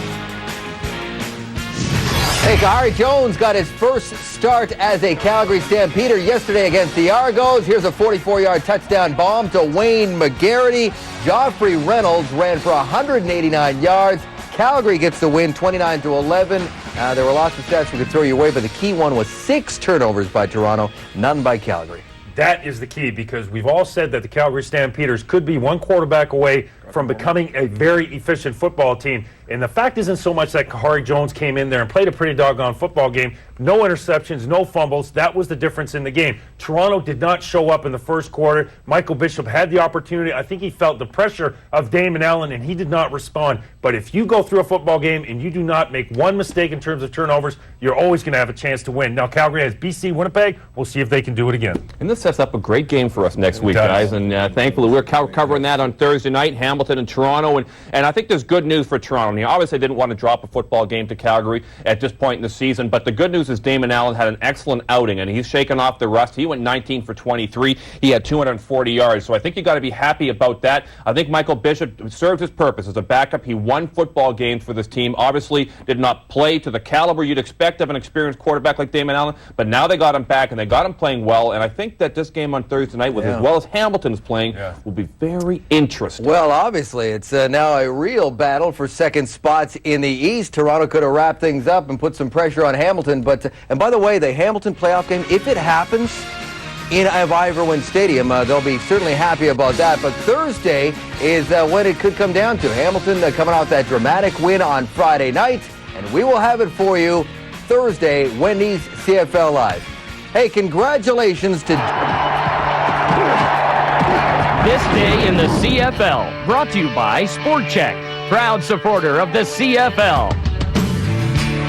Hey, Kahari Jones got his first start as a Calgary Stampeder yesterday against the Argos. Here's a 44-yard touchdown bomb to Wayne McGarity. Joffrey Reynolds ran for 189 yards. Calgary gets the win 29-11. There were lots of stats we could throw you away, but the key one was 6 turnovers by Toronto, none by Calgary. That is the key, because we've all said that the Calgary Stampeders could be one quarterback away from becoming a very efficient football team. And the fact isn't so much that Kahari Jones came in there and played a pretty doggone football game. No interceptions, no fumbles. That was the difference in the game. Toronto did not show up in the first quarter. Michael Bishop had the opportunity. I think he felt the pressure of Damon Allen, and he did not respond. But if you go through a football game and you do not make one mistake in terms of turnovers, you're always going to have a chance to win. Now, Calgary has BC Winnipeg. We'll see if they can do it again. And this sets up a great game for us next week, guys. And thankfully, we're covering that on Thursday night, Hamilton and Toronto. And I think there's good news for Toronto. Now, obviously, they didn't want to drop a football game to Calgary at this point in the season. But the good news is Damon Allen had an excellent outing, and he's shaken off the rust. He went 19 for 23. He had 240 yards. So I think you got to be happy about that. I think Michael Bishop served his purpose as a backup. He won football games for this team. Obviously, did not play to the caliber you'd expect of an experienced quarterback like Damon Allen. But now they got him back, and they got him playing well. And I think that this game on Thursday night, with as well as Hamilton's playing, will be very interesting. Well, obviously, it's now a real battle for second spots in the East. Toronto could have wrapped things up and put some pressure on Hamilton. But and by the way, the Hamilton playoff game, if it happens in Ivor Stadium, they'll be certainly happy about that. But Thursday is when it could come down to. Hamilton coming out that dramatic win on Friday night, and we will have it for you Thursday, Wendy's CFL Live. Hey, congratulations to This day in the CFL, brought to you by Sport Check, proud supporter of the CFL.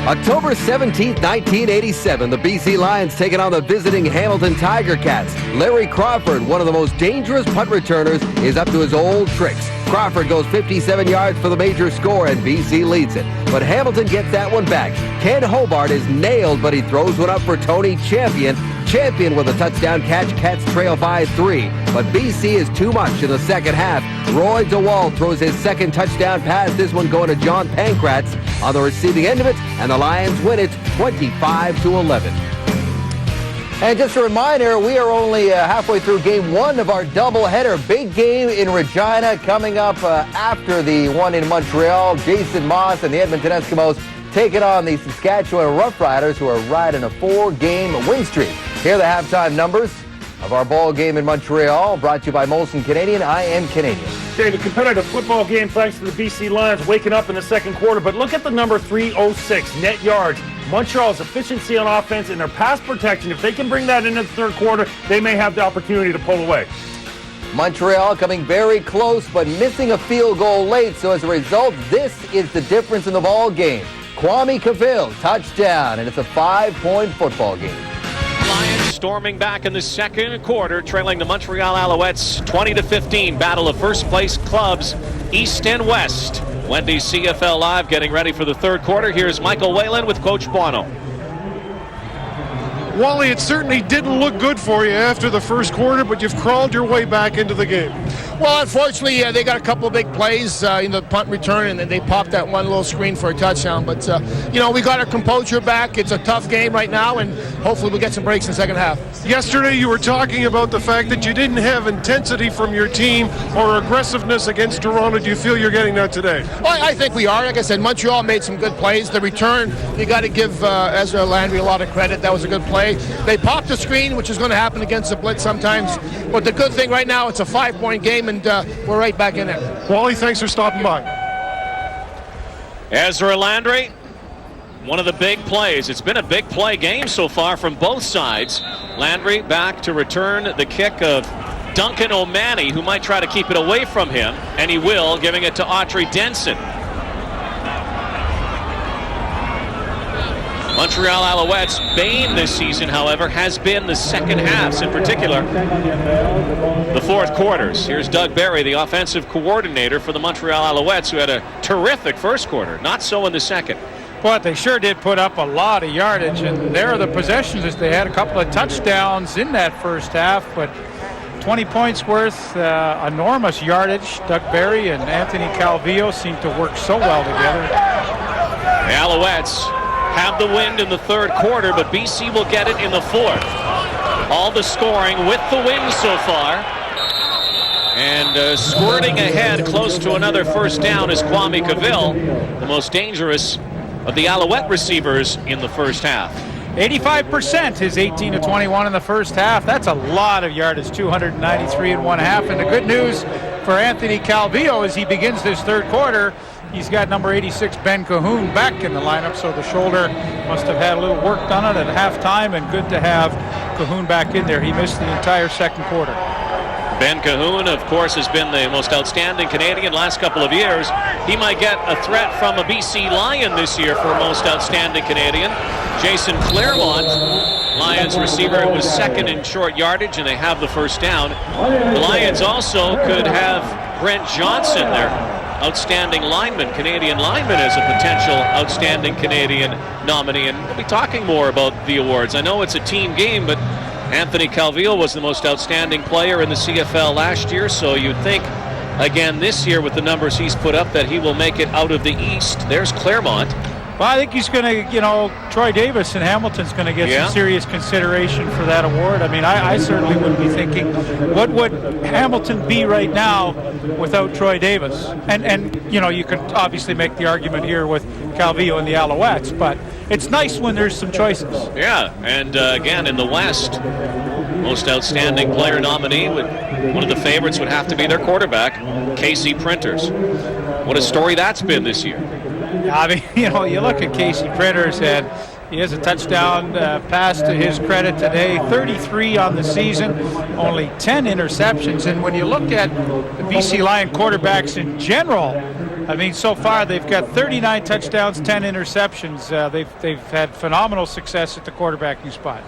October 17th, 1987, the BC Lions taking on the visiting Hamilton Tiger Cats. Larry Crawford, one of the most dangerous punt returners, is up to his old tricks. Crawford goes 57 yards for the major score, and BC leads it. But Hamilton gets that one back. Ken Hobart is nailed, but he throws one up for Tony Champion. Champion with a touchdown catch. Cats trail 5-3. But BC is too much in the second half. Roy DeWalt throws his second touchdown pass, this one going to John Pankratz. on the receiving end of it, and the Lions win it 25-11. And just a reminder, we are only halfway through game one of our doubleheader. Big game in Regina coming up after the one in Montreal. Jason Moss and the Edmonton Eskimos taking on the Saskatchewan Roughriders, who are riding a 4-game win streak. Here are the halftime numbers of our ball game in Montreal, brought to you by Molson Canadian. I am Canadian. David, competitive football game thanks to the BC Lions waking up in the second quarter. But look at the number 306, net yards. Montreal's efficiency on offense and their pass protection. If they can bring that into the third quarter, they may have the opportunity to pull away. Montreal coming very close, but missing a field goal late. So as a result, this is the difference in the ball game. Kwame Cavill, touchdown, and it's a 5-point football game. Lions storming back in the second quarter, trailing the Montreal Alouettes 20-15. Battle of first place clubs, East and West. Wendy's CFL Live getting ready for the third quarter. Here's Michael Whalen with Coach Bono. Wally, it certainly didn't look good for you after the first quarter, but you've crawled your way back into the game. Well, unfortunately, they got a couple of big plays in the punt return, and then they popped that one little screen for a touchdown. But, we got our composure back. It's a tough game right now, and hopefully we'll get some breaks in the second half. Yesterday, you were talking about the fact that you didn't have intensity from your team or aggressiveness against Toronto. Do you feel you're getting that today? Well, I think we are. Like I said, Montreal made some good plays. The return, you got to give Ezra Landry a lot of credit. That was a good play. They popped the screen, which is going to happen against the blitz sometimes. But the good thing right now, it's a 5-point game, and we're right back in there. Wally, thanks for stopping by. Ezra Landry, one of the big plays. It's been a big play game so far from both sides. Landry back to return the kick of Duncan O'Mahony, who might try to keep it away from him, and he will, giving it to Autry Denson. Montreal Alouettes' bane this season, however, has been the second halves, in particular the fourth quarters. Here's Doug Barry, the offensive coordinator for the Montreal Alouettes, who had a terrific first quarter. Not so in the second. But they sure did put up a lot of yardage, and there are the possessions as they had a couple of touchdowns in that first half, but 20 points worth, enormous yardage. Doug Barry and Anthony Calvillo seem to work so well together. The Alouettes have the wind in the third quarter, but BC will get it in the fourth. All the scoring with the wind so far. And squirting ahead close to another first down is Kwame Cavill, the most dangerous of the Alouette receivers in the first half. 85%, his 18 to 21 in the first half. That's a lot of yardage, 293 in one half. And the good news for Anthony Calvillo as he begins this third quarter, he's got number 86, Ben Cahoon, back in the lineup, so the shoulder must have had a little work done on it at halftime, and good to have Cahoon back in there. He missed the entire second quarter. Ben Cahoon, of course, has been the most outstanding Canadian last couple of years. He might get a threat from a BC Lion this year for most outstanding Canadian. Jason Claremont, Lions receiver, was second in short yardage, and they have the first down. The Lions also could have Brent Johnson, their outstanding lineman, Canadian lineman, as a potential outstanding Canadian nominee. And we'll be talking more about the awards. I know it's a team game, but Anthony Calvillo was the most outstanding player in the CFL last year, so you'd think again this year with the numbers he's put up that he will make it out of the East. There's Claremont. Well, I think he's going to, Troy Davis in Hamilton's going to get some serious consideration for that award. I mean, I certainly would be thinking, what would Hamilton be right now without Troy Davis? And you could obviously make the argument here with Calvillo and the Alouettes, but it's nice when there's some choices. Yeah, and again, in the West, most outstanding player nominee, one of the favorites would have to be their quarterback, Casey Printers. What a story that's been this year. I mean, you look at Casey Printers, and he has a touchdown pass to his credit today, 33 on the season, only 10 interceptions. And when you look at the BC Lion quarterbacks in general, I mean, so far they've got 39 touchdowns, 10 interceptions. They've had phenomenal success at the quarterbacking spot.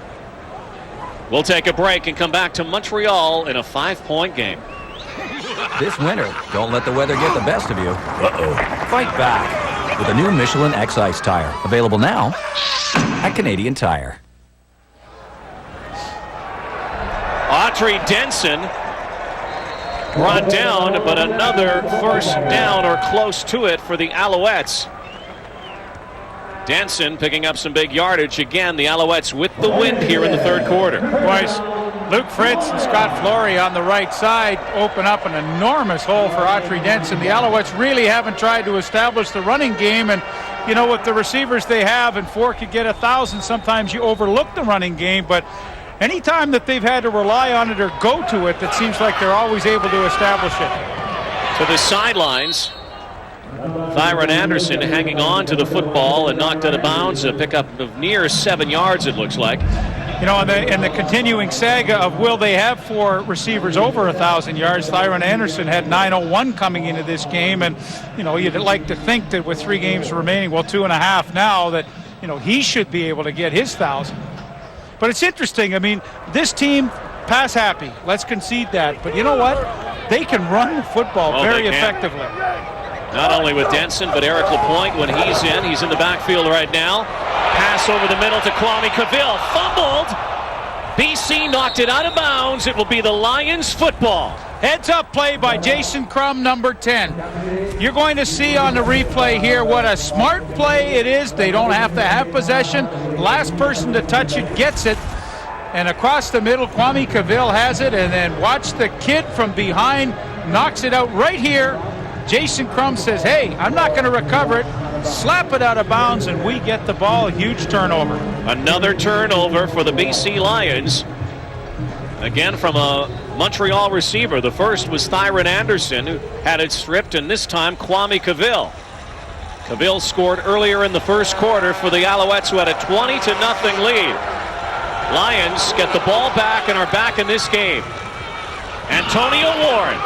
We'll take a break and come back to Montreal in a 5-point game. This winter, don't let the weather get the best of you. Fight back with a new Michelin X Ice tire. Available now at Canadian Tire. Autry Denson brought down, but another first down or close to it for the Alouettes. Denson picking up some big yardage. Again, the Alouettes with the wind here in the third quarter. Boys, Luke Fritz and Scott Flory on the right side open up an enormous hole for Autry Denson. The Alouettes really haven't tried to establish the running game, and you know, with the receivers they have, and 4 could get 1,000, sometimes you overlook the running game, but anytime that they've had to rely on it or go to it, it seems like they're always able to establish it. To the sidelines, Thyron Anderson hanging on to the football and knocked out of bounds. A pickup of near 7 yards, it looks like. You know, in the continuing saga of will they have 4 receivers over 1,000 yards, Thyron Anderson had 901 coming into this game, and you know, you'd like to think that with 3 games remaining, well, 2.5 now, that you know, he should be able to get his 1,000. But it's interesting. I mean, this team pass happy. Let's concede that. But you know what? They can run the football very effectively. Not only with Denson, but Eric Lapointe when he's in. He's in the backfield right now. Pass over the middle to Kwame Cavill. Fumbled. BC knocked it out of bounds. It will be the Lions football. Heads-up play by Jason Crum, number 10. You're going to see on the replay here what a smart play it is. They don't have to have possession. Last person to touch it gets it. And across the middle, Kwame Cavill has it. And then watch the kid from behind knocks it out right here. Jason Crum says, hey, I'm not going to recover it. Slap it out of bounds, and we get the ball. A huge turnover. Another turnover for the BC Lions. Again from a Montreal receiver. The first was Thyron Anderson, who had it stripped, and this time Kwame Cavill. Cavill scored earlier in the first quarter for the Alouettes, who had a 20-0 lead. Lions get the ball back and are back in this game. Antonio Warren.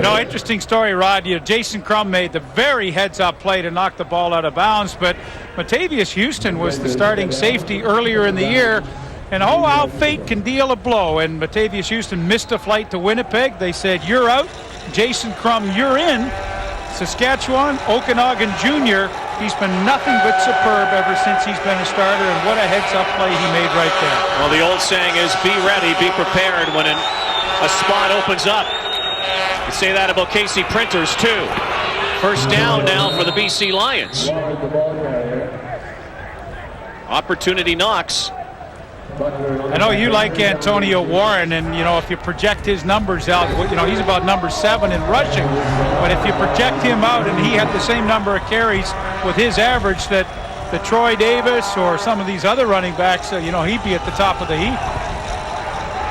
No, interesting story, Rod. You know, Jason Crum made the very heads-up play to knock the ball out of bounds, but Matavius Houston was the starting safety earlier in the year. And oh, how fate can deal a blow. And Matavius Houston missed a flight to Winnipeg. They said, you're out. Jason Crum, you're in. Saskatchewan, Okanagan Jr., he's been nothing but superb ever since he's been a starter, and what a heads-up play he made right there. Well, the old saying is, be ready, be prepared when a spot opens up. You say that about Casey Printers, too. First down now for the BC Lions. Opportunity knocks. I know you like Antonio Warren, and you know, if you project his numbers out, you know, he's about number 7 in rushing, but if you project him out and he had the same number of carries with his average that the Troy Davis or some of these other running backs, you know, he'd be at the top of the heap.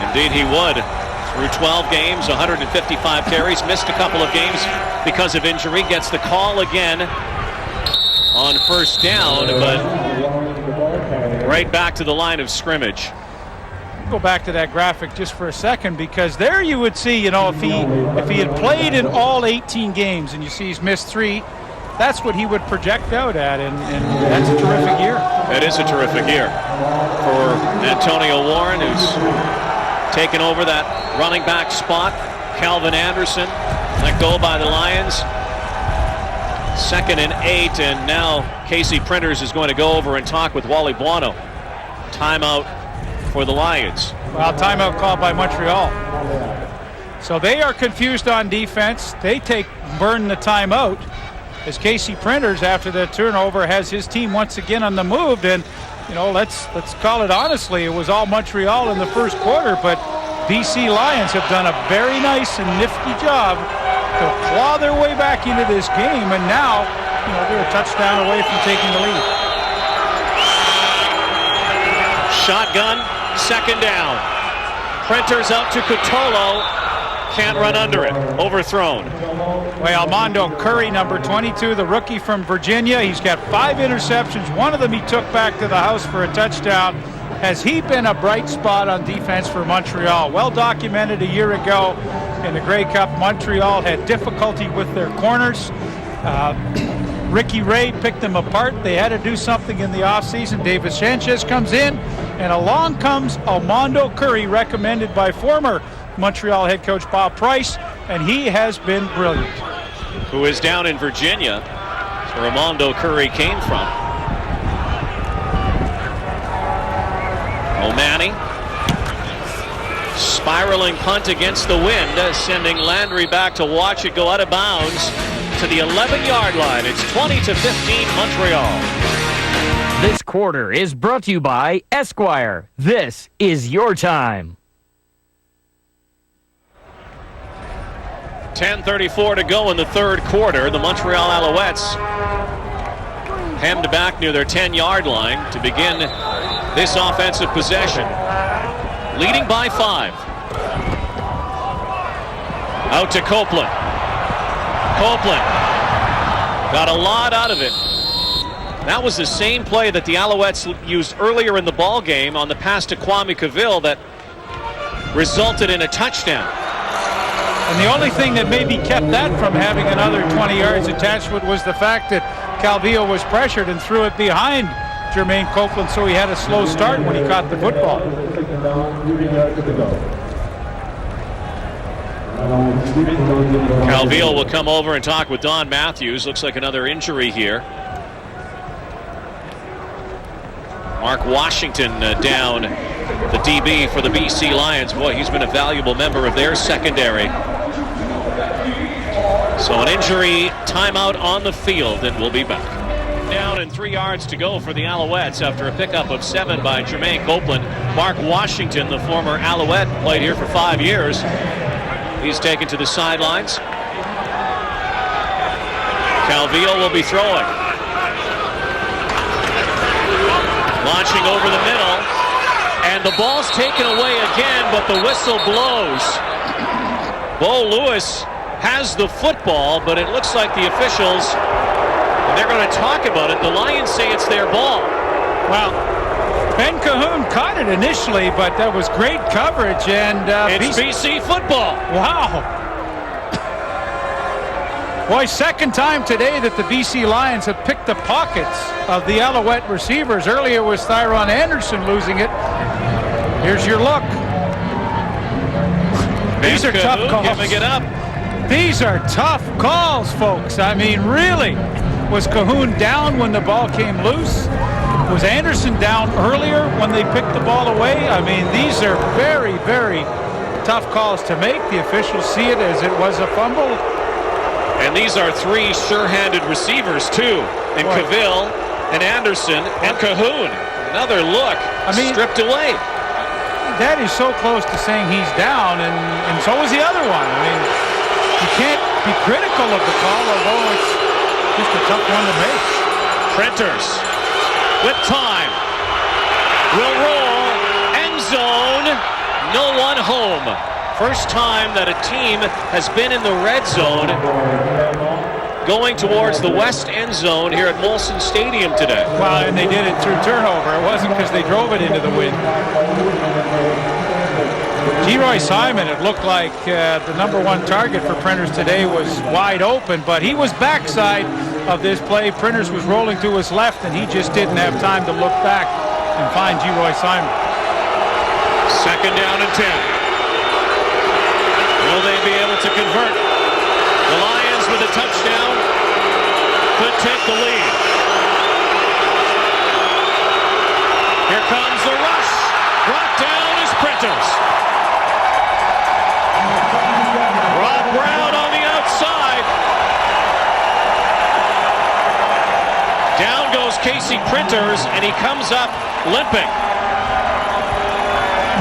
Indeed he would. Through 12 games, 155 carries, missed a couple of games because of injury, gets the call again on first down, but right back to the line of scrimmage. Go back to that graphic just for a second, because there you would see, you know, if he had played in all 18 games, and you see he's missed 3, that's what he would project out at, and that's a terrific year. It is a terrific year for Antonio Warren, who's taken over that running back spot. Calvin Anderson let go by the Lions. 2nd and 8, and now Casey Printers is going to go over and talk with Wally Buono. Timeout for the Lions. Well, timeout called by Montreal. So they are confused on defense. They burn the timeout as Casey Printers, after the turnover, has his team once again on the move. And you know, let's call it honestly, it was all Montreal in the first quarter, but BC Lions have done a very nice and nifty job to claw their way back into this game, and now, you know, they're a touchdown away from taking the lead. Shotgun, 2nd down. Printers out to Cotolo, can't run under it, overthrown. Well, Armando Curry, number 22, the rookie from Virginia, he's got 5 interceptions. One of them he took back to the house for a touchdown. Has he been a bright spot on defense for Montreal? Well documented a year ago in the Grey Cup, Montreal had difficulty with their corners. Ricky Ray picked them apart. They had to do something in the offseason. David Sanchez comes in, and along comes Armando Curry, recommended by former Montreal head coach Bob Price, and he has been brilliant. Who is down in Virginia, where Armando Curry came from. O'Mani. Spiraling punt against the wind, sending Landry back to watch it go out of bounds. to the 11-yard line. It's 20-15 Montreal. This quarter is brought to you by Esquire. This is your time. 10:34 to go in the third quarter. The Montreal Alouettes hemmed back near their 10-yard line to begin this offensive possession. Leading by 5. Out to Copeland. Copeland got a lot out of it. That was the same play that the Alouettes used earlier in the ball game on the pass to Kwame Cavill that resulted in a touchdown. And the only thing that maybe kept that from having another 20 yards attached to it was the fact that Calvillo was pressured and threw it behind Jermaine Copeland, so he had a slow start when he caught the football. Calvillo will come over and talk with Don Matthews. Looks like another injury here. Mark Washington down, the DB for the BC Lions. Boy, he's been a valuable member of their secondary. So an injury timeout on the field, and we'll be back. Down and 3 yards to go for the Alouettes after a pickup of 7 by Jermaine Copeland. Mark Washington, the former Alouette, played here for 5 years. He's taken to the sidelines. Calvillo will be throwing. Launching over the middle. And the ball's taken away again, but the whistle blows. Bo Lewis has the football, but it looks like the officials, and they're going to talk about it. The Lions say it's their ball. Well, Ben Cahoon caught it initially, but that was great coverage. And it's BC football. Wow. Boy, second time today that the BC Lions have picked the pockets of the Alouette receivers. Earlier was Thyron Anderson losing it. Here's your look. These are tough calls. Giving it up. These are tough calls, folks. I mean, really. Was Cahoon down when the ball came loose? Was Anderson down earlier when they picked the ball away? I mean, these are very, very tough calls to make. The officials see it as it was a fumble. And these are 3 sure-handed receivers, too. And Cavill and Anderson and Cahoon. Another look, stripped away. That is so close to saying he's down, and so is the other one. I mean, you can't be critical of the call, although it's just a tough one to make. Printers with time. Will roll. End zone. No one home. First time that a team has been in the red zone going towards the west end zone here at Molson Stadium today. Well, and they did it through turnover. It wasn't because they drove it into the wind. Geroy Simon, it looked like the #1 target for Printers today was wide open, but he was backside of this play. Printers was rolling to his left, and he just didn't have time to look back and find Geroy Simon. Second down and 10. Will they be able to convert? The Lions with a touchdown could take the lead. Here comes the rush. Brought down is Printers. Rob Brown on the outside. Down goes Casey Printers, and he comes up limping.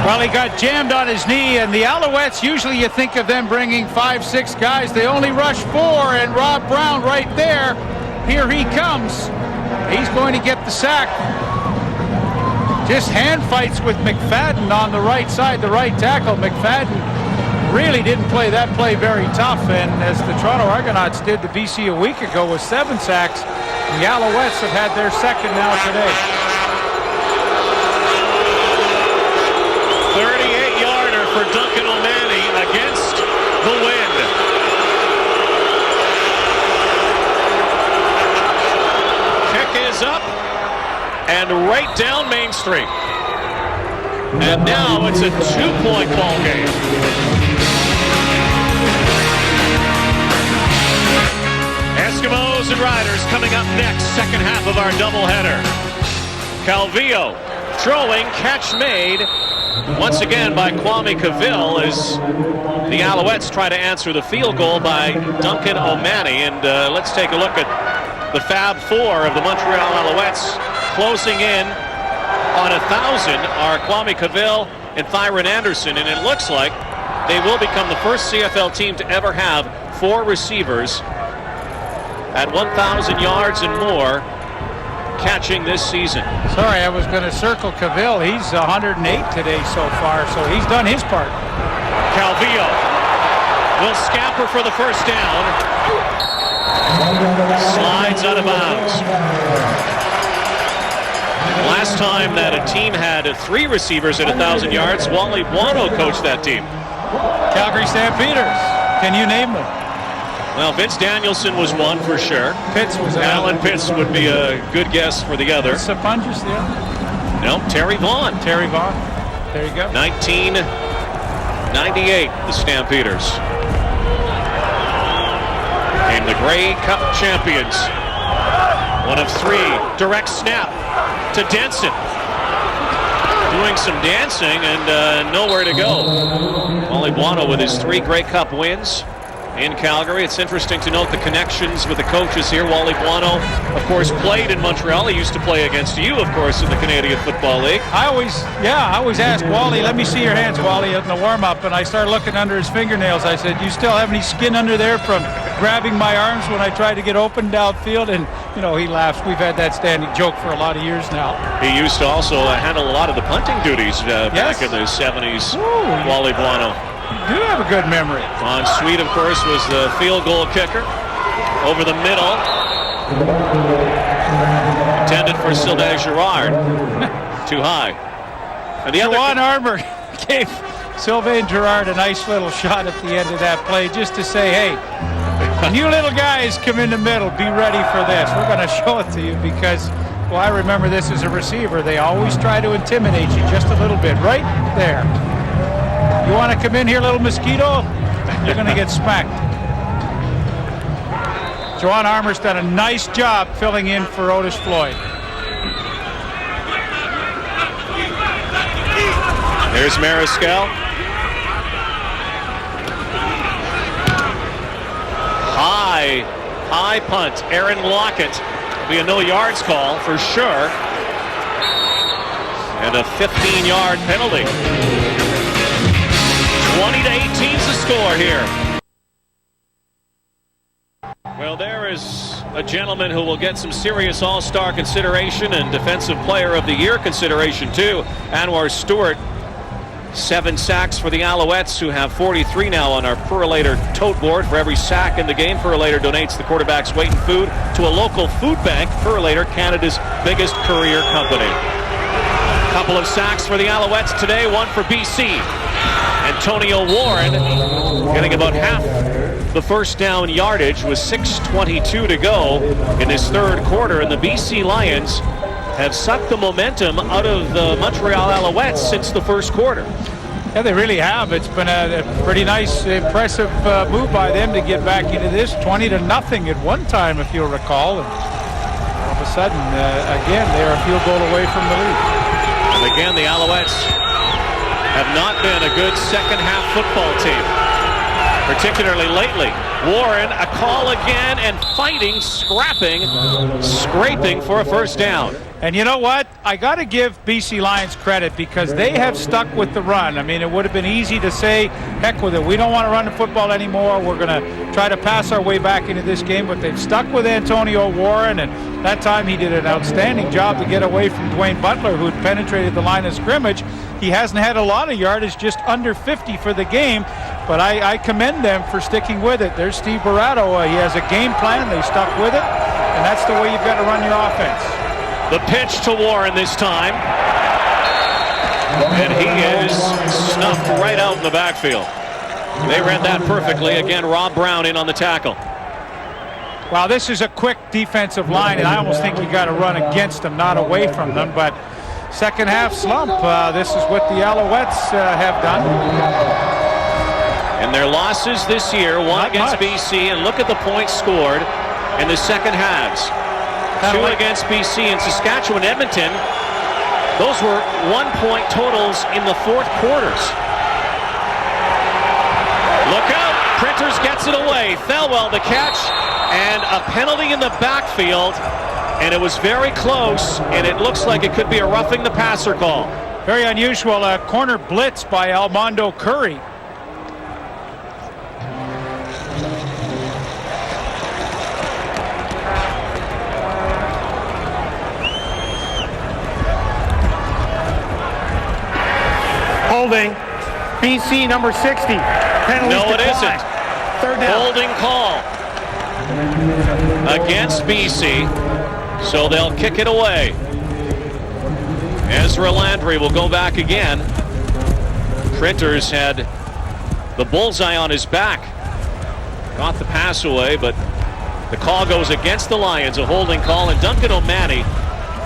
Well, he got jammed on his knee, and the Alouettes, usually you think of them bringing 5, 6 guys. They only rush 4, and Rob Brown right there. Here he comes. He's going to get the sack. Just hand fights with McFadden on the right side, the right tackle. McFadden really didn't play that play very tough, and as the Toronto Argonauts did to BC a week ago with 7 sacks, the Alouettes have had their second now today. 38-yarder for Duncan O'Mahony against the wind. Kick is up and right down Main Street. And now it's a 2-point ball game. Eskimos and Riders coming up next, second half of our doubleheader. Calvillo throwing, catch made, once again by Kwame Cavill as the Alouettes try to answer the field goal by Duncan O'Mahony. And let's take a look at the Fab Four of the Montreal Alouettes. Closing in on 1,000 are Kwame Cavill and Thyron Anderson, and it looks like they will become the first CFL team to ever have 4 receivers at 1,000 yards and more catching this season. Sorry, I was going to circle Cavill. He's 108 today so far, so he's done his part. Calvillo will scamper for the first down. Slides out of bounds. Last time that a team had 3 receivers at 1,000 yards, Wally Buono coached that team. Calgary Stampeders. Can you name them? Well, Vince Danielson was one for sure. Pitts was Alan Pitts would be a good guess for the other. Sapunjas, yeah. No, Terry Vaughn. Terry Vaughn. There you go. 1998, the Stampeders became the Grey Cup champions. 1 of 3. Direct snap to Denson. Doing some dancing and nowhere to go. Wally Buono with his 3 Grey Cup wins in Calgary. It's interesting to note the connections with the coaches here. Wally Buono, of course, played in Montreal. He used to play against you, of course, in the Canadian Football League. I always ask Wally, let me see your hands, Wally, in the warm-up. And I started looking under his fingernails. I said, you still have any skin under there from grabbing my arms when I tried to get open downfield? And, you know, he laughs. We've had that standing joke for a lot of years now. He used to also handle a lot of the punting duties back in the 70s. Ooh, Wally Buono. You do have a good memory. Ron Sweet, of course, was the field goal kicker over the middle. Intended for Sylvain Girard. Too high. And the Juwan Armour gave Sylvain Girard a nice little shot at the end of that play just to say, hey, when you little guys come in the middle, be ready for this. We're going to show it to you because, well, I remember this as a receiver. They always try to intimidate you just a little bit. Right there. You want to come in here, little mosquito? You're going to get smacked. Juwan Armour's done a nice job filling in for Otis Floyd. There's Mariscal. High punt. Aaron Lockett. Be a no yards call for sure. And a 15-yard penalty. 20-18's the score here. Well, there is a gentleman who will get some serious all-star consideration and Defensive Player of the Year consideration too. Anwar Stewart, 7 sacks for the Alouettes, who have 43 now on our Purolator tote board. For every sack in the game, Purolator donates the quarterback's weight in food to a local food bank. Purolator, Canada's biggest courier company. Couple of sacks for the Alouettes today, 1 for BC. Antonio Warren getting about half the first down yardage with 6:22 to go in this third quarter, and the BC Lions have sucked the momentum out of the Montreal Alouettes since the first quarter. Yeah, they really have. It's been a pretty nice, impressive move by them to get back into this 20-0 at one time, if you'll recall. And all of a sudden, again, they're a field goal away from the lead. And again, the Alouettes have not been a good second-half football team, particularly lately. Warren, a call again, and fighting, scraping for a first down. And you know what? I got to give BC Lions credit because they have stuck with the run. I mean, it would have been easy to say, heck with it. We don't want to run the football anymore. We're going to try to pass our way back into this game. But they've stuck with Antonio Warren, and that time he did an outstanding job to get away from Dwayne Butler, who had penetrated the line of scrimmage. He hasn't had a lot of yardage, just under 50 for the game. But I commend them for sticking with it. There's Steve Barato. He has a game plan. They stuck with it. And that's the way you've got to run your offense. The pitch to Warren this time. And he is snuffed right out in the backfield. They read that perfectly. Again, Rob Brown in on the tackle. Well, this is a quick defensive line, and I almost think you got to run against them, not away from them. But second half slump, this is what the Alouettes have done. And their losses this year, one against BC, and look at the points scored in the second halves. 2 against BC and Saskatchewan. Edmonton Those were 1-point totals in the fourth quarters. Look out. Printers gets it away. Thelwell the catch, and a penalty in the backfield. And it was very close, and it looks like it could be a roughing the passer call. Very unusual corner blitz by Almondo Curry. Holding. BC number 60. Penalty No, it declined. isn't. Third down. Holding call against BC, so they'll kick it away. Ezra Landry will go back again. Printers had the bullseye on his back. Got the pass away, but the call goes against the Lions, a holding call, and Duncan O'Mahony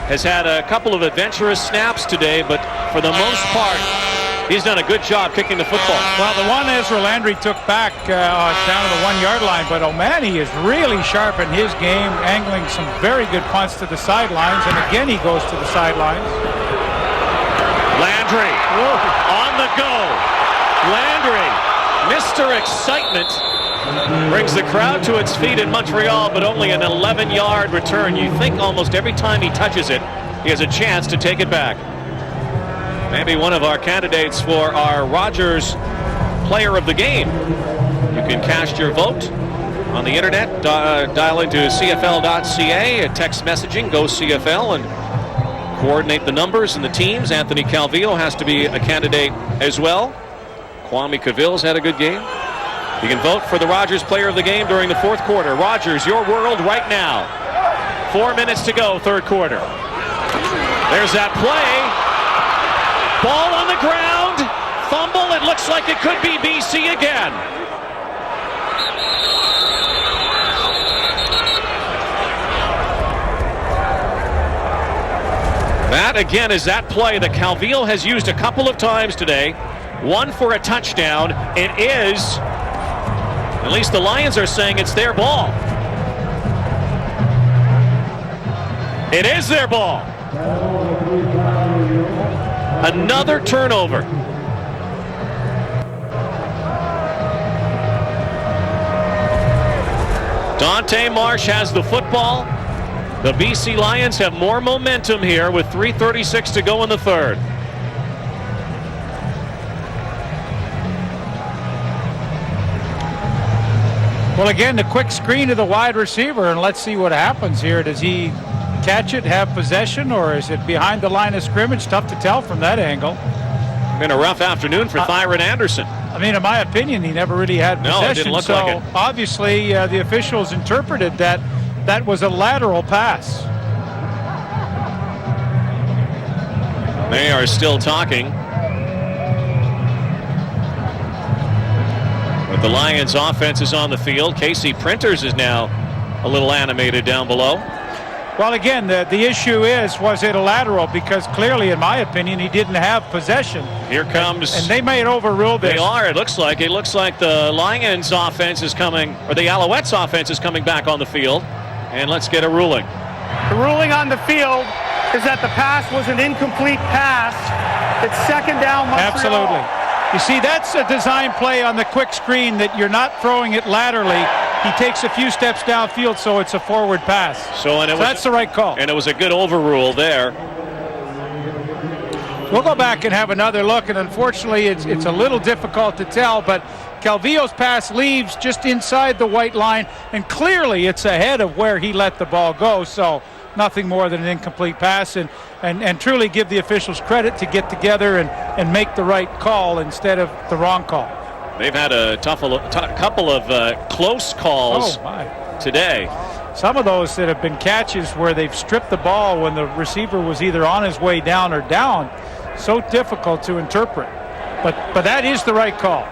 has had a couple of adventurous snaps today, but for the most part, he's done a good job kicking the football. Well, the one Ezra Landry took back down to the 1-yard line, but O'Mahony is really sharp in his game, angling some very good punts to the sidelines, and again he goes to the sidelines. Landry on the go. Landry, Mr. Excitement, brings the crowd to its feet in Montreal, but only an 11-yard return. You think almost every time he touches it, he has a chance to take it back. Maybe one of our candidates for our Rogers Player of the Game. You can cast your vote on the internet. Dial into CFL.ca, text messaging, go CFL, and coordinate the numbers and the teams. Anthony Calvillo has to be a candidate as well. Kwame Cavill's had a good game. You can vote for the Rogers Player of the Game during the fourth quarter. Rogers, your world right now. 4 minutes to go, third quarter. There's that play. Ball on the ground. Fumble. It looks like it could be BC again. That again is that play that Calvillo has used a couple of times today. One for a touchdown. It is, at least the Lions are saying it's their ball. It is their ball. Another turnover. Dante Marsh has the football. The BC Lions have more momentum here with 3:36 to go in the third. Well, again, the quick screen to the wide receiver, and let's see what happens here. Does he catch it, have possession, or is it behind the line of scrimmage? Tough to tell from that angle. Been a rough afternoon for Thyron Anderson. I mean, in my opinion, he never really had possession. No, it didn't look like it. Obviously, the officials interpreted that was a lateral pass. They are still talking. But the Lions offense is on the field. Casey Printers is now a little animated down below. Well, again, the issue was it a lateral? Because clearly, in my opinion, he didn't have possession. Here comes. And they may overrule this. They are. It looks like the Lions offense is coming, or the Alouettes offense is coming back on the field. And let's get a ruling. The ruling on the field is that the pass was an incomplete pass. It's second down, Montreal. Absolutely. You see, that's a design play on the quick screen that you're not throwing it laterally. He takes a few steps downfield, so it's a forward pass. So that's the right call. And it was a good overrule there. We'll go back and have another look, and unfortunately, it's a little difficult to tell, but Calvillo's pass leaves just inside the white line, and clearly it's ahead of where he let the ball go, so nothing more than an incomplete pass, and truly give the officials credit to get together and make the right call instead of the wrong call. They've had a couple of close calls today. Some of those that have been catches where they've stripped the ball when the receiver was either on his way down or down. So difficult to interpret. But that is the right call.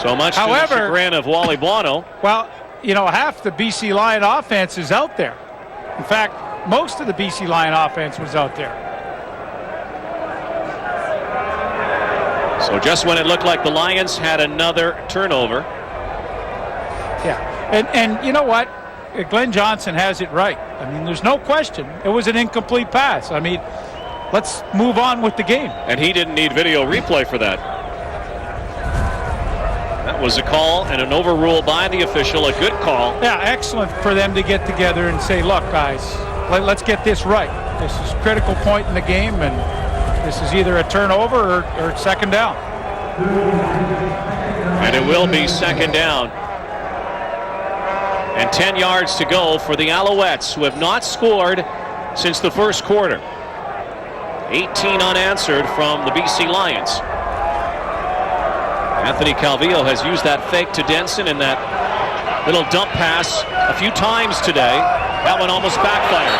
So much to the chagrin of Wally Buono. Well, you know, half the BC Lion offense is out there. In fact, most of the BC Lion offense was out there. So just when it looked like the Lions had another turnover. Yeah, and you know what? Glenn Johnson has it right. I mean, there's no question. It was an incomplete pass. I mean, let's move on with the game. And he didn't need video replay for that. That was a call and an overrule by the official, a good call. Yeah, excellent for them to get together and say, look, guys, let's get this right. This is a critical point in the game, and this is either a turnover or second down. And it will be second down. And 10 yards to go for the Alouettes, who have not scored since the first quarter. 18 unanswered from the BC Lions. Anthony Calvillo has used that fake to Denson and that little dump pass a few times today. That one almost backfired.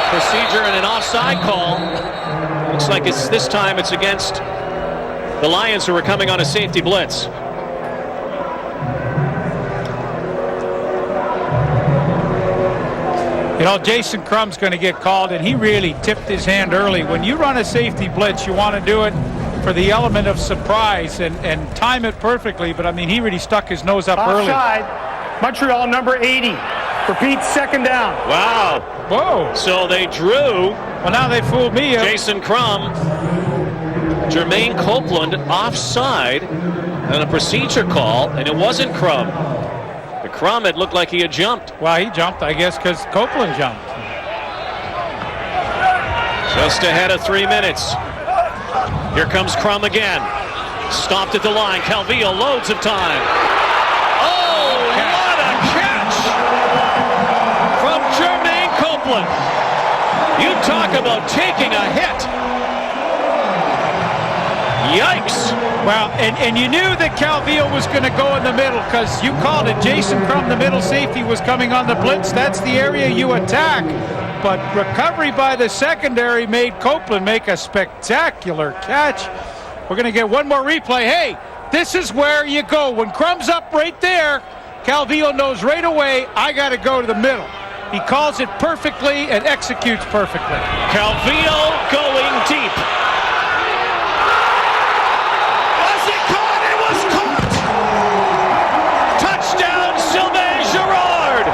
Procedure and an offside call. Looks like this time it's against the Lions, who are coming on a safety blitz. You know, Jason Crumb's going to get called, and he really tipped his hand early. When you run a safety blitz, you want to do it for the element of surprise and time it perfectly, but I mean, he really stuck his nose up early. Offside, Montreal number 80. Repeat, second down. Wow. Whoa. So they drew. Well, now they fooled me. Jason Crum, Jermaine Copeland offside on a procedure call, and it wasn't Crum. The Crum, it looked like he had jumped. Well, he jumped, I guess, because Copeland jumped. Just ahead of 3 minutes. Here comes Crum again. Stopped at the line. Calvillo, loads of time. Oh, what a catch from Jermaine Copeland. You talk about taking a hit. Yikes. Well, and you knew that Calvillo was going to go in the middle because you called it. Jason Crum, the middle safety, was coming on the blitz. That's the area you attack. But recovery by the secondary made Copeland make a spectacular catch. We're going to get one more replay. Hey, this is where you go. When Crum's up right there, Calvillo knows right away, I got to go to the middle. He calls it perfectly and executes perfectly. Calvillo going deep. Was it caught? It was caught! Touchdown, Sylvain Girard!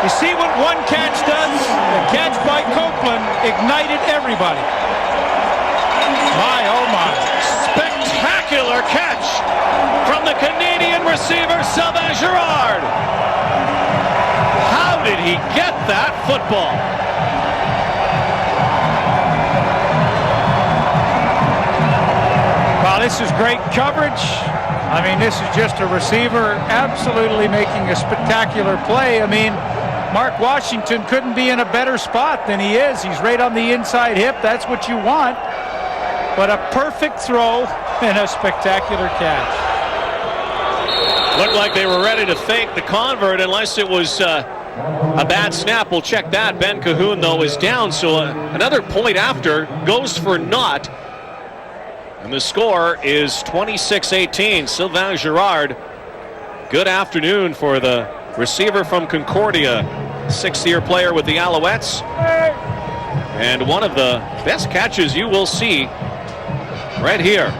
You see what one catch does? The catch by Copeland ignited everybody. My, oh my. Spectacular catch from the Canadian receiver, Sylvain Girard. How did he get that football? Well, this is great coverage. I mean, this is just a receiver absolutely making a spectacular play. I mean, Mark Washington couldn't be in a better spot than he is. He's right on the inside hip. That's what you want. But a perfect throw and a spectacular catch. Looked like they were ready to fake the convert unless it was a bad snap. We'll check that. Ben Cahoon, though, is down. So another point after goes for naught. And the score is 26-18. Sylvain Girard, good afternoon for the receiver from Concordia, sixth-year player with the Alouettes, and one of the best catches you will see right here.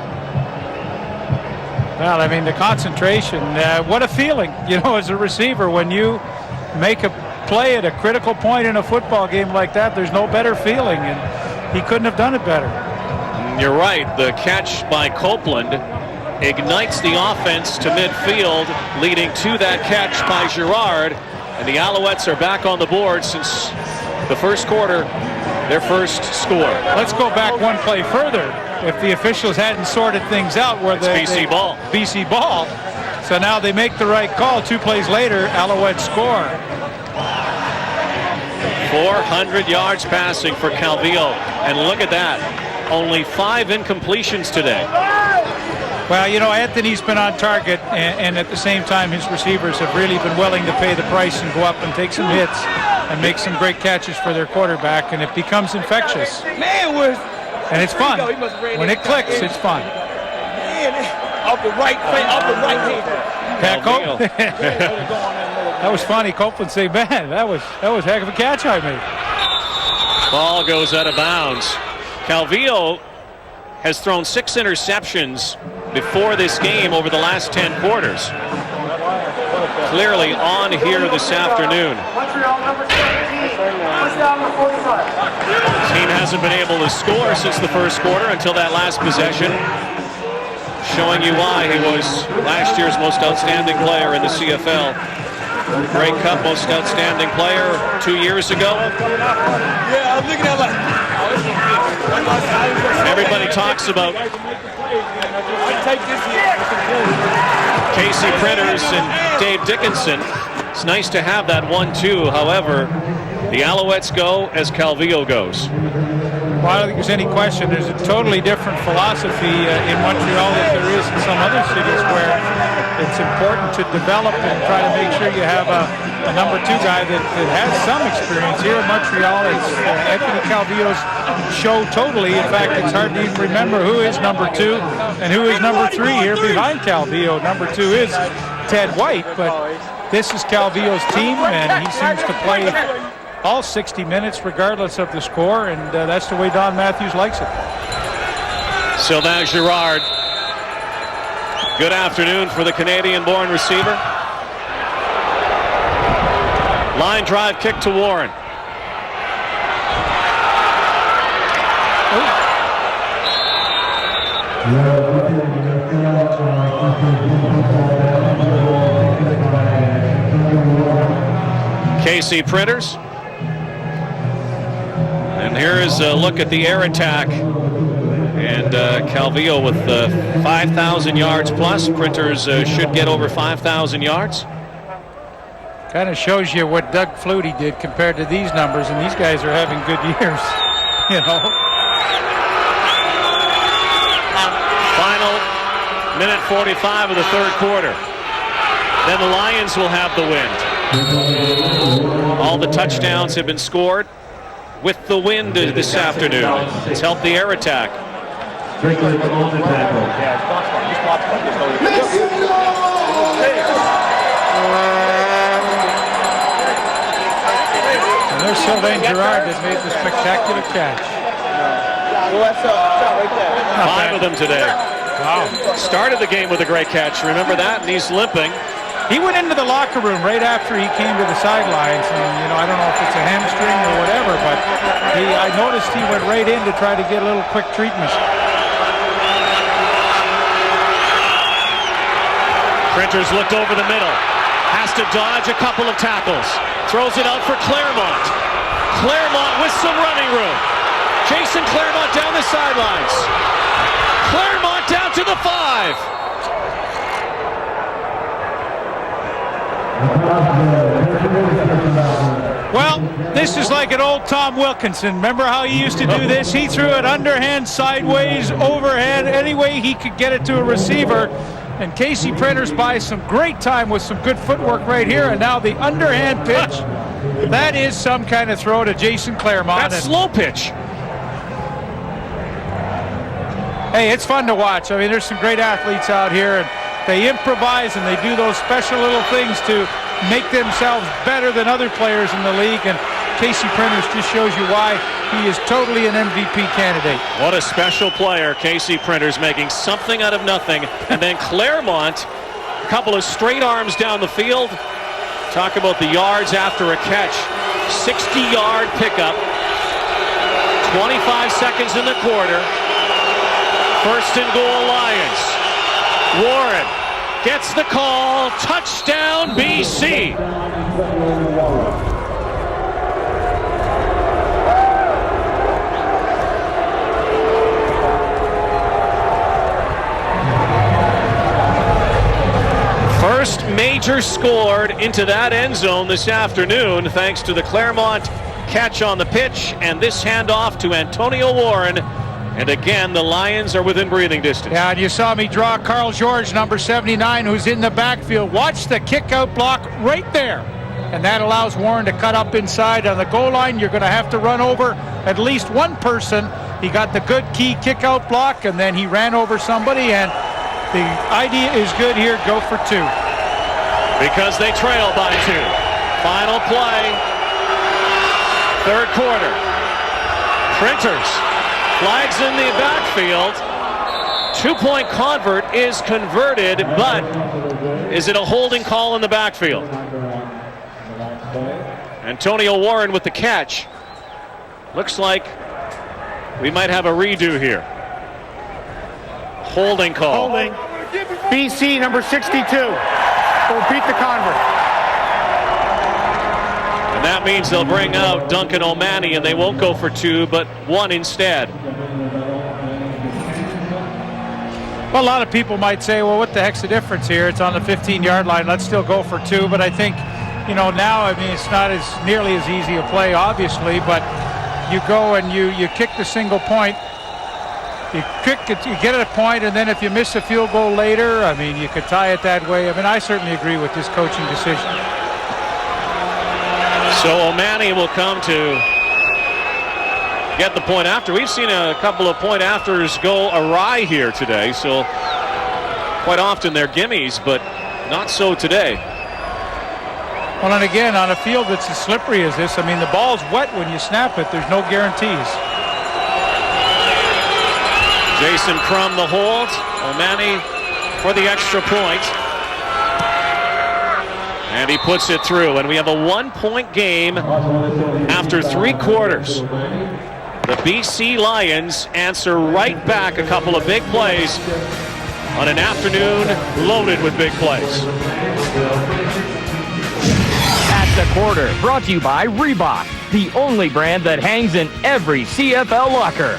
Well, I mean, the concentration, what a feeling, you know, as a receiver, when you make a play at a critical point in a football game like that, there's no better feeling, and he couldn't have done it better. You're right. The catch by Copeland ignites the offense to midfield, leading to that catch by Girard. And the Alouettes are back on the board since the first quarter, their first score. Let's go back one play further. If the officials hadn't sorted things out where BC ball. BC ball. So now they make the right call. 2 plays later, Alouettes score. 400 yards passing for Calvillo. And look at that. Only 5 incompletions today. Well, you know, Anthony's been on target, and at the same time, his receivers have really been willing to pay the price and go up and take some hits and make some great catches for their quarterback, and it becomes infectious. And it's fun. When it clicks, it's fun. Off the right hand. That was funny. Copeland say, man, that was a heck of a catch I made. Ball goes out of bounds. Calvillo has thrown 6 interceptions before this game over the last 10 quarters. Clearly on here this afternoon. Montreal number 17. Team hasn't been able to score since the first quarter until that last possession. Showing you why he was last year's most outstanding player in the CFL. Grey Cup most outstanding player 2 years ago. Yeah, I'm looking at like. Everybody talks about Casey Printers and Dave Dickinson. It's nice to have that 1-2. However, the Alouettes go as Calvillo goes. Well, I don't think there's any question. There's a totally different philosophy in Montreal that there is in some other cities where it's important to develop and try to make sure you have a number 2 guy that has some experience. Here in Montreal, it's Anthony Calvillo's show totally. In fact, it's hard to even remember who is number 2 and who is number 3 here behind Calvillo. Number 2 is Ted White, but this is Calvillo's team, and he seems to play all 60 minutes regardless of the score, and that's the way Don Matthews likes it. Sylvain Girard. Good afternoon for the Canadian-born receiver. Line drive kick to Warren. Casey Printers. And here is a look at the air attack. And Calvillo with 5,000 yards plus. Printers should get over 5,000 yards. Kind of shows you what Doug Flutie did compared to these numbers, and these guys are having good years, you know. Final minute 45 of the third quarter. Then the Lions will have the wind. All the touchdowns have been scored with the wind this afternoon. It's helped the air attack. And there's Sylvain Girard that made the spectacular catch. Five of them today. Wow. Started the game with a great catch. Remember that? And he's limping. He went into the locker room right after he came to the sidelines, and you know, I don't know if it's a hamstring or whatever, but I noticed he went right in to try to get a little quick treatment. Printers looked over the middle. Has to dodge a couple of tackles. Throws it out for Claremont. Claremont with some running room. Jason Claremont down the sidelines. Claremont down to the 5. Well, this is like an old Tom Wilkinson. Remember how he used to do this? He threw it underhand, sideways, overhand, any way he could get it to a receiver. And Casey Printers buys some great time with some good footwork right here. And now the underhand pitch. That is some kind of throw to Jason Claremont. That's slow pitch. Hey, it's fun to watch. I mean, there's some great athletes out here, and they improvise and they do those special little things to make themselves better than other players in the league. And Casey Printers just shows you why he is totally an MVP candidate. What a special player, Casey Printers, making something out of nothing. And then Claremont, a couple of straight arms down the field. Talk about the yards after a catch. 60-yard pickup. 25 seconds in the quarter. First and goal, Lions. Warren gets the call. Touchdown, BC. First major scored into that end zone this afternoon thanks to the Claremont catch on the pitch and this handoff to Antonio Warren. And again, the Lions are within breathing distance. Yeah, and you saw me draw Carl George, number 79, who's in the backfield. Watch the kick-out block right there. And that allows Warren to cut up inside. On the goal line, you're going to have to run over at least one person. He got the good key kick-out block, and then he ran over somebody. And the idea is good here. Go for 2. Because they trail by 2. Final play. Third quarter. Printers. Flags in the backfield. 2-point convert is converted, but is it a holding call in the backfield? Antonio Warren with the catch. Looks like we might have a redo here. Holding call. Holding. BC number 62. Will beat the convert. And that means they'll bring out Duncan O'Mahony, and they won't go for 2, but 1 instead. Well, a lot of people might say, well, what the heck's the difference here? It's on the 15-yard line. Let's still go for 2. But I think, you know, now, I mean, it's not as nearly as easy a play, obviously, but you go and you kick the single point. You get a point, and then if you miss a field goal later, I mean, you could tie it that way. I mean, I certainly agree with this coaching decision. So O'Mahony will come to get the point after. We've seen a couple of point afters go awry here today, so quite often they're gimmies, but not so today. Well, and again, on a field that's as slippery as this, I mean, the ball's wet when you snap it. There's no guarantees. Jason Crum the hold. O'Mahony for the extra point. And he puts it through. And we have a 1-point game after 3 quarters. The BC Lions answer right back a couple of big plays on an afternoon loaded with big plays. At the quarter, brought to you by Reebok, the only brand that hangs in every CFL locker.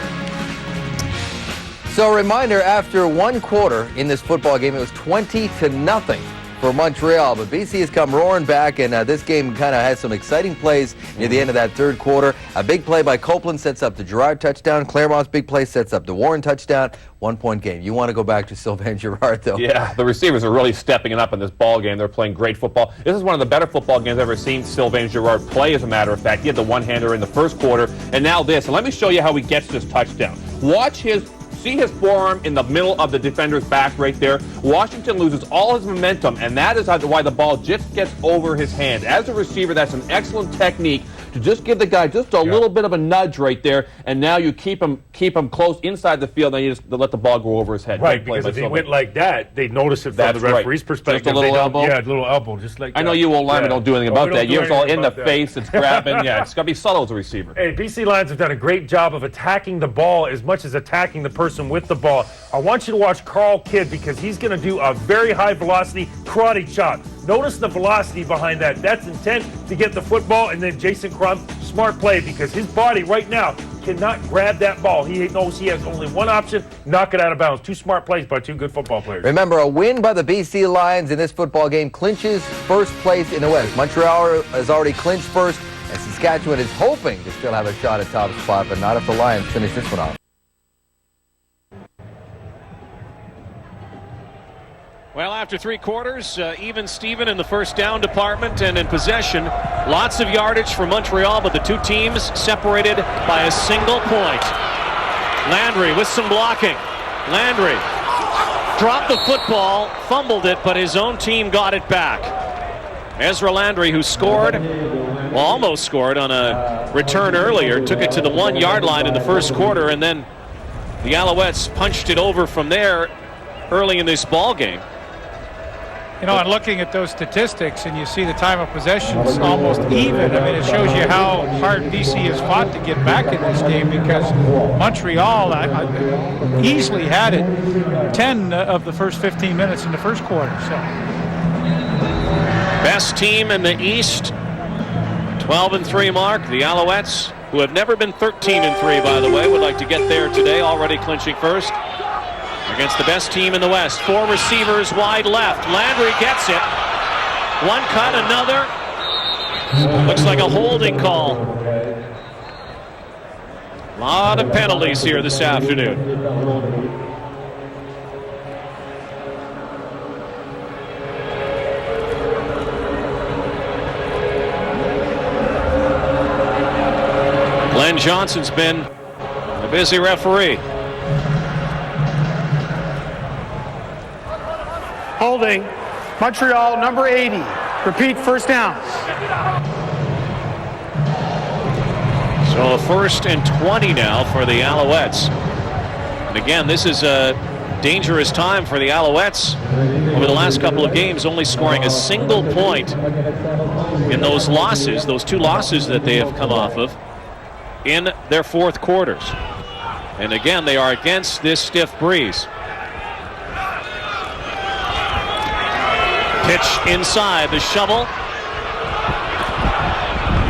So a reminder, after 1 quarter in this football game, it was 20-0 for Montreal. But BC has come roaring back, and this game kind of has some exciting plays near the end of that 3rd quarter. A big play by Copeland sets up the Girard touchdown. Claremont's big play sets up the Warren touchdown. 1-point game. You want to go back to Sylvain Girard, though. Yeah, the receivers are really stepping it up in this ball game. They're playing great football. This is one of the better football games I've ever seen Sylvain Girard play, as a matter of fact. He had the one-hander in the 1st quarter, and now this. And let me show you how he gets this touchdown. See his forearm in the middle of the defender's back right there. Washington loses all his momentum, and that is why the ball just gets over his hand. As a receiver, that's an excellent technique to just give the guy just a little bit of a nudge right there, and now you keep him close inside the field, and you just let the ball go over his head. Right, because if he went like that, they'd notice it from the referee's perspective. Just a little elbow? Yeah, a little elbow, just like that. I know you old linemen don't do anything about that. You're all in the face, it's grabbing. Yeah, it's got to be subtle as a receiver. Hey, BC Lions have done a great job of attacking the ball as much as attacking the person with the ball. I want you to watch Carl Kidd, because he's going to do a very high velocity karate chop. Notice the velocity behind that. That's intent to get the football, and then Jason Crum, smart play, because his body right now cannot grab that ball. He knows he has only one option, knock it out of bounds. 2 smart plays by 2 good football players. Remember, a win by the BC Lions in this football game clinches 1st place in the West. Montreal has already clinched 1st, and Saskatchewan is hoping to still have a shot at top spot, but not if the Lions finish this one off. Well, after 3 quarters, even Steven in the first down department and in possession. Lots of yardage for Montreal, but the 2 teams separated by a single point. Landry with some blocking. Landry dropped the football, fumbled it, but his own team got it back. Ezra Landry, who scored, well, almost scored on a return earlier, took it to the 1-yard line in the 1st quarter, and then the Alouettes punched it over from there early in this ball game. You know, and looking at those statistics, and you see the time of possession is almost even. I mean, it shows you how hard BC has fought to get back in this game, because Montreal easily had it 10 of the first 15 minutes in the 1st quarter. So, best team in the East, 12-3 mark. The Alouettes, who have never been 13-3, by the way, would like to get there today, already clinching 1st. Against the best team in the West. 4 receivers wide left. Landry gets it. 1 cut, another. Looks like a holding call. A lot of penalties here this afternoon. Glenn Johnson's been a busy referee. Holding. Montreal, number 80. Repeat, 1st down. So 1st and 20 now for the Alouettes. And again, this is a dangerous time for the Alouettes over the last couple of games, only scoring a single point in those losses, those 2 losses that they have come off of in their fourth quarters. And again, they are against this stiff breeze. Pitch inside, the shovel.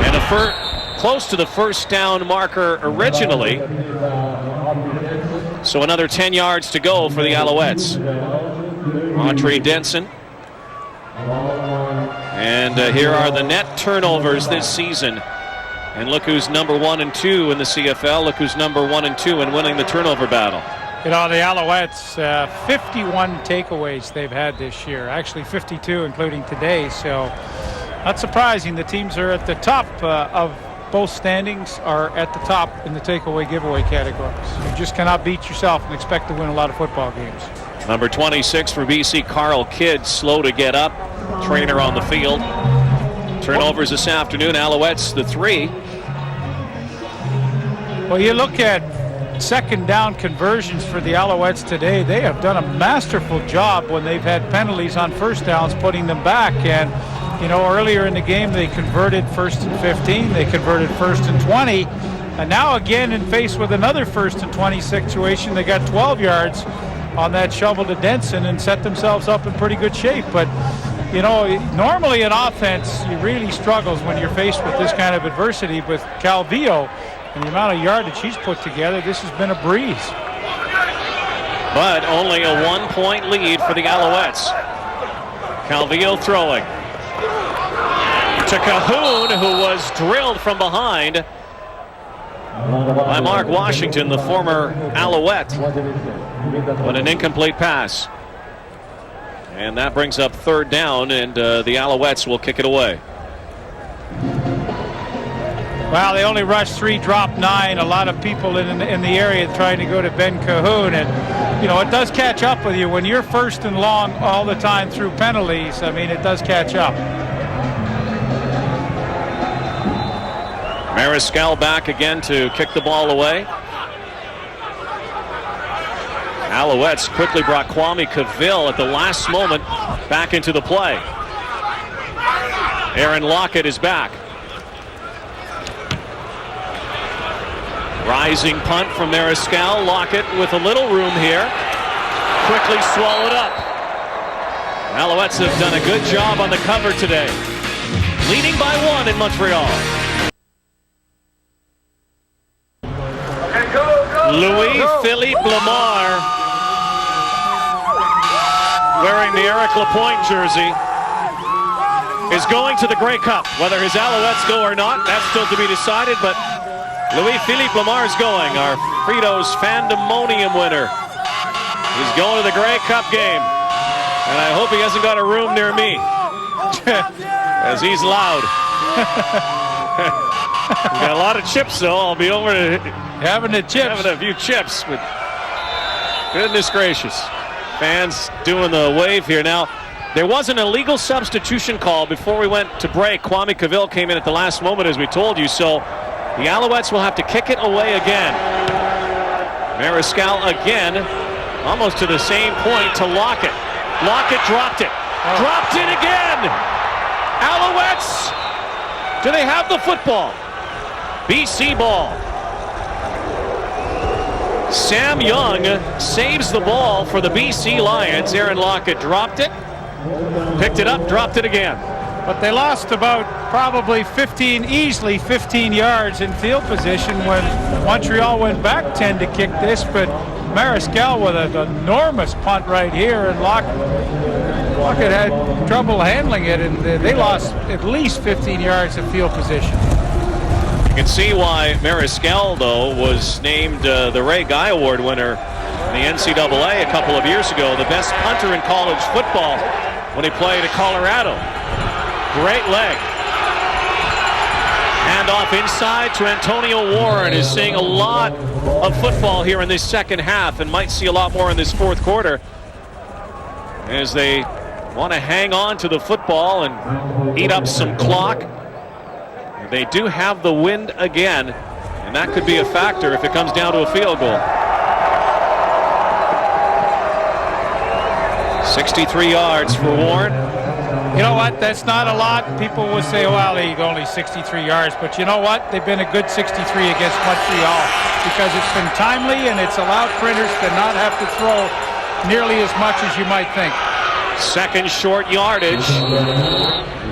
And close to the first down marker originally. So another 10 yards to go for the Alouettes. Andre Denson. And here are the net turnovers this season. And look who's number 1 and 2 in the CFL. Look who's number 1 and 2 in winning the turnover battle. You know, the Alouettes, 51 takeaways they've had this year. Actually 52 including today. So not surprising. The teams are at the top of both standings, are at the top in the takeaway giveaway categories. You just cannot beat yourself and expect to win a lot of football games. Number 26 for BC, Carl Kidd, slow to get up. Trainer on the field. Turnovers this afternoon. Alouettes, the 3. Well, you look at second down conversions for the Alouettes today. They have done a masterful job when they've had penalties on first downs, putting them back. And, you know, earlier in the game, they converted 1st and 15. They converted 1st and 20. And now again, in face with another 1st and 20 situation, they got 12 yards on that shovel to Denson and set themselves up in pretty good shape. But, you know, normally in offense, you really struggles when you're faced with this kind of adversity. With Calvillo and the amount of yardage he's put together, this has been a breeze. But only a 1-point lead for the Alouettes. Calvillo throwing to Cahoon, who was drilled from behind by Mark Washington, the former Alouette. But an incomplete pass. And that brings up 3rd down, and the Alouettes will kick it away. Well, they only rushed 3, dropped 9. A lot of people in the area trying to go to Ben Cahoon. And, you know, it does catch up with you. When you're 1st and long all the time through penalties, I mean, it does catch up. Mariscal back again to kick the ball away. Alouettes quickly brought Kwame Cavill at the last moment back into the play. Aaron Lockett is back. Rising punt from Mariscal. Lockett with a little room here. Quickly swallowed up. Alouettes have done a good job on the cover today. Leading by 1 in Montreal. Louis-Philippe Lamar, wearing the Eric Lapointe jersey, is going to the Grey Cup. Whether his Alouettes go or not, that's still to be decided, but Louis-Philippe Lamar is going, our Fritos Fandemonium winner. He's going to the Grey Cup game, and I hope he hasn't got a room near me, as he's loud. We got a lot of chips, though. I'll be over to having a few chips, but goodness gracious. Fans doing the wave here. Now, there was an illegal substitution call before we went to break. Kwame Cavill came in at the last moment, as we told you, so the Alouettes will have to kick it away again. Mariscal again, almost to the same point to Lockett. Lockett dropped it. Dropped it again! Alouettes, do they have the football? BC ball. Sam Young saves the ball for the BC Lions. Aaron Lockett dropped it, picked it up, dropped it again. But they lost about probably 15 yards in field position when Montreal went back 10 to kick this. But Mariscal with an enormous punt right here, and Lockett had trouble handling it, and they lost at least 15 yards of field position. You can see why Mariscal, though, was named the Ray Guy Award winner in the NCAA a couple of years ago, the best punter in college football when he played at Colorado. Great leg. Hand off inside to Antonio Warren, who's seeing a lot of football here in this second half and might see a lot more in this fourth quarter as they want to hang on to the football and eat up some clock. They do have the wind again, and that could be a factor if it comes down to a field goal. 63 yards for Warren. You know what? That's not a lot. People will say, well, he only 63 yards. But you know what? They've been a good 63 against Montreal because it's been timely and it's allowed Printers to not have to throw nearly as much as you might think. Second short yardage.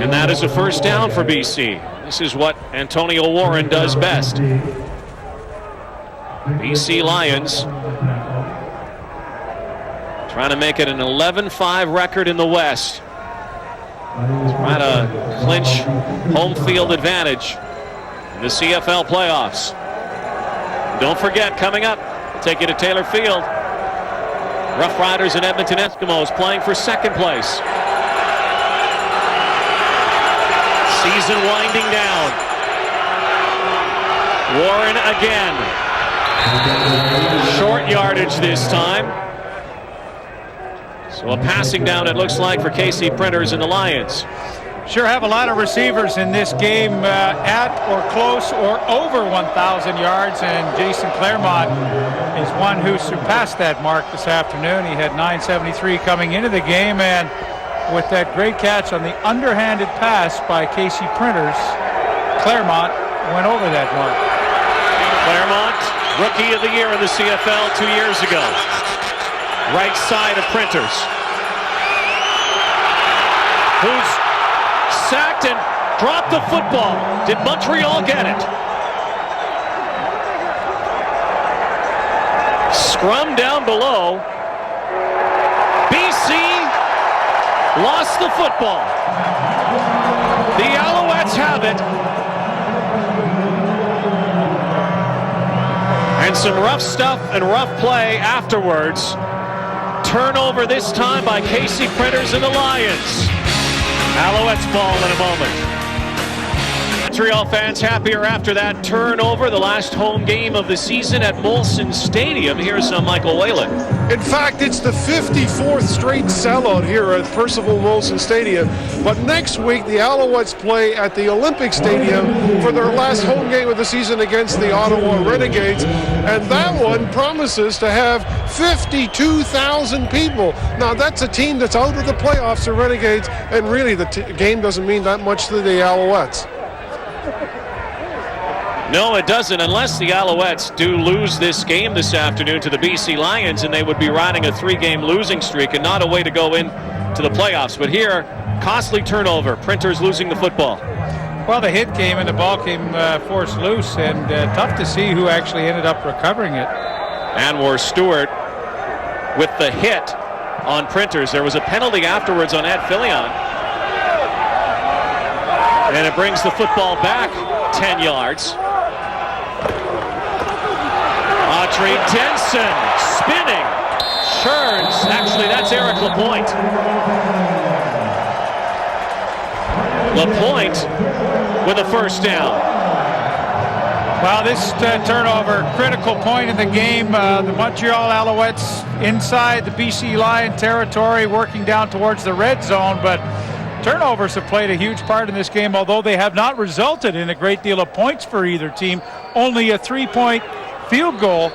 And that is a first down for BC. This is what Antonio Warren does best. BC Lions trying to make it an 11-5 record in the West. Trying to clinch home field advantage in the CFL playoffs. Don't forget, coming up, we'll take you to Taylor Field. Rough Riders and Edmonton Eskimos playing for second place. Season winding down. Warren again. Short yardage this time. So a passing down, it looks like, for KC Printers and the Lions. Sure have a lot of receivers in this game at or close or over 1,000 yards, and Jason Claremont is one who surpassed that mark this afternoon. He had 973 coming into the game, and with that great catch on the underhanded pass by KC Printers, Claremont went over that mark. Claremont, Rookie of the Year in the CFL 2 years ago. Right side of Printers. Who's sacked and dropped the football. Did Montreal get it? Scrum down below. BC lost the football. The Alouettes have it. And some rough stuff and rough play afterwards. Turnover this time by KC Printers and the Lions. Alouettes ball in a moment. Montreal fans happier after that turnover. The last home game of the season at Molson Stadium. Here's Michael Whalen. In fact, it's the 54th straight sellout here at Percival Molson Stadium. But next week, the Alouettes play at the Olympic Stadium for their last home game of the season against the Ottawa Renegades. And that one promises to have 52,000 people. Now, that's a team that's out of the playoffs, the Renegades, and really the game doesn't mean that much to the Alouettes. No, it doesn't, unless the Alouettes do lose this game this afternoon to the BC Lions, and they would be riding a 3-game losing streak and not a way to go into the playoffs. But here, costly turnover. Printers losing the football. Well, the hit came and the ball came forced loose, and tough to see who actually ended up recovering it. Anwar Stewart with the hit on Printers. There was a penalty afterwards on Ed Fillion. And it brings the football back 10 yards. Audrey Denson spinning. Churns. Actually, that's Eric Lapointe. Lapointe with a first down. Well, this turnover, critical point in the game. The Montreal Alouettes inside the BC Lion territory, working down towards the red zone, but turnovers have played a huge part in this game, although they have not resulted in a great deal of points for either team. Only a 3-point field goal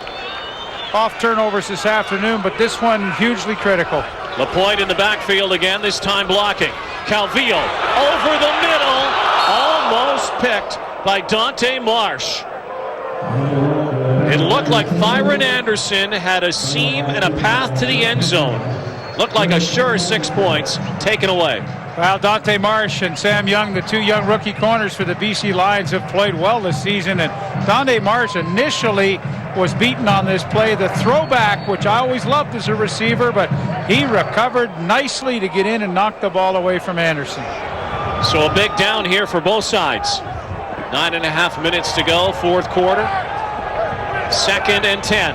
off turnovers this afternoon, but this one hugely critical. Lapointe in the backfield again, this time blocking. Calvillo over the middle, almost picked by Dante Marsh. It looked like Thyron Anderson had a seam and a path to the end zone. Looked like a sure 6 points taken away. Well, Dante Marsh and Sam Young, the two young rookie corners for the BC Lions, have played well this season. And Dante Marsh initially was beaten on this play. The throwback, which I always loved as a receiver, but he recovered nicely to get in and knock the ball away from Anderson. So a big down here for both sides. 9.5 minutes to go, fourth quarter. 2nd and 10.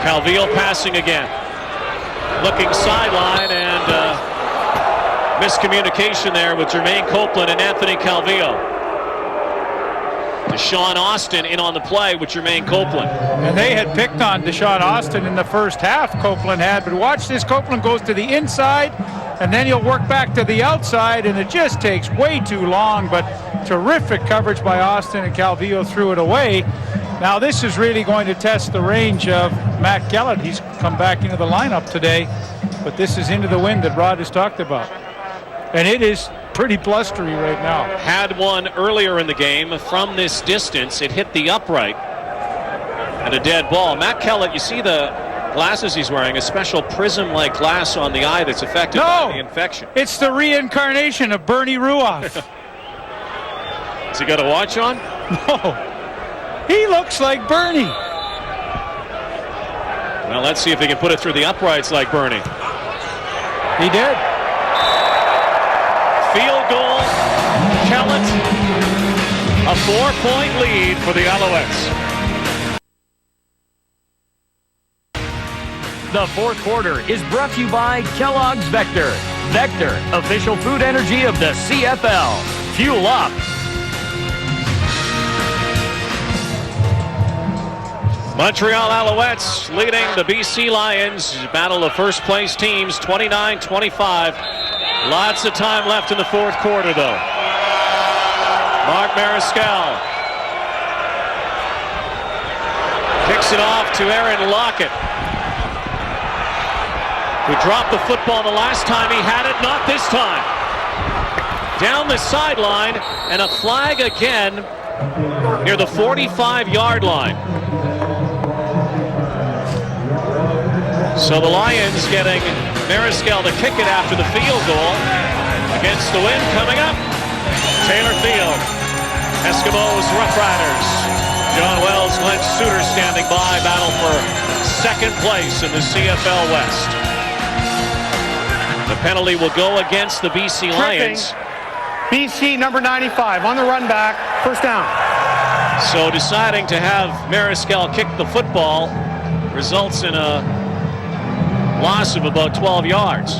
Calvillo passing again. Looking sideline, and miscommunication there with Jermaine Copeland and Anthony Calvillo. Deshaun Austin in on the play with Jermaine Copeland. And they had picked on Deshaun Austin in the first half, Copeland had, but watch this. Copeland goes to the inside, and then he'll work back to the outside, and it just takes way too long, but terrific coverage by Austin, and Calvillo threw it away. Now this is really going to test the range of Matt Kellett. He's come back into the lineup today, but this is into the wind that Rod has talked about. And it is pretty blustery right now. Had one earlier in the game from this distance. It hit the upright and a dead ball. Matt Kellett, you see the glasses he's wearing, a special prism-like glass on the eye that's affected by the infection. It's the reincarnation of Bernie Ruoff. Has he got a watch on? No. He looks like Bernie. Well, let's see if he can put it through the uprights like Bernie. He did. Field goal. Kellett. A 4-point lead for the Alouettes. The fourth quarter is brought to you by Kellogg's Vector. Vector, official food energy of the CFL. Fuel up. Montreal Alouettes leading the BC Lions. Battle of first place teams, 29-25. Lots of time left in the fourth quarter, though. Mark Mariscal kicks it off to Aaron Lockett, who dropped the football the last time he had it, not this time. Down the sideline, and a flag again near the 45-yard line. So the Lions getting Mariscal to kick it after the field goal. Against the wind coming up. Taylor Field. Eskimos, Rough Riders. John Wells, Glenn Suter standing by. Battle for second place in the CFL West. The penalty will go against the BC Lions. BC number 95 on the run back. First down. So deciding to have Mariscal kick the football results in a loss of about 12 yards.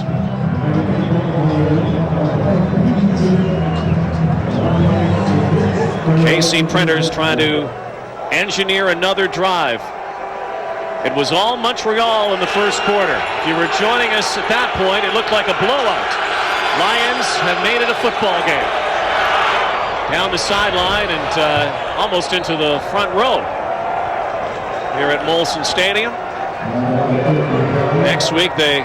KC Printers trying to engineer another drive. It was all Montreal in the first quarter. If you were joining us at that point, it looked like a blowout. Lions have made it a football game. Down the sideline and almost into the front row here at Molson Stadium. Next week they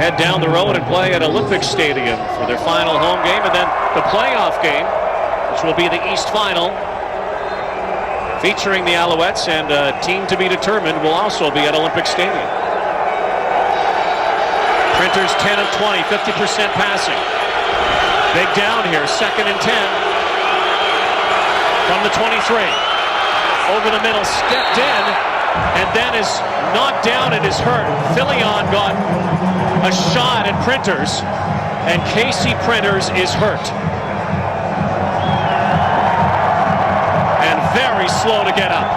head down the road and play at Olympic Stadium for their final home game, and then the playoff game, which will be the East Final, featuring the Alouettes and a team to be determined, will also be at Olympic Stadium. Printers 10 of 20, 50% passing. Big down here, 2nd and 10 from the 23. Over the middle, stepped in, and then is knocked down and is hurt. Filion got a shot at Printers, and KC Printers is hurt. And very slow to get up.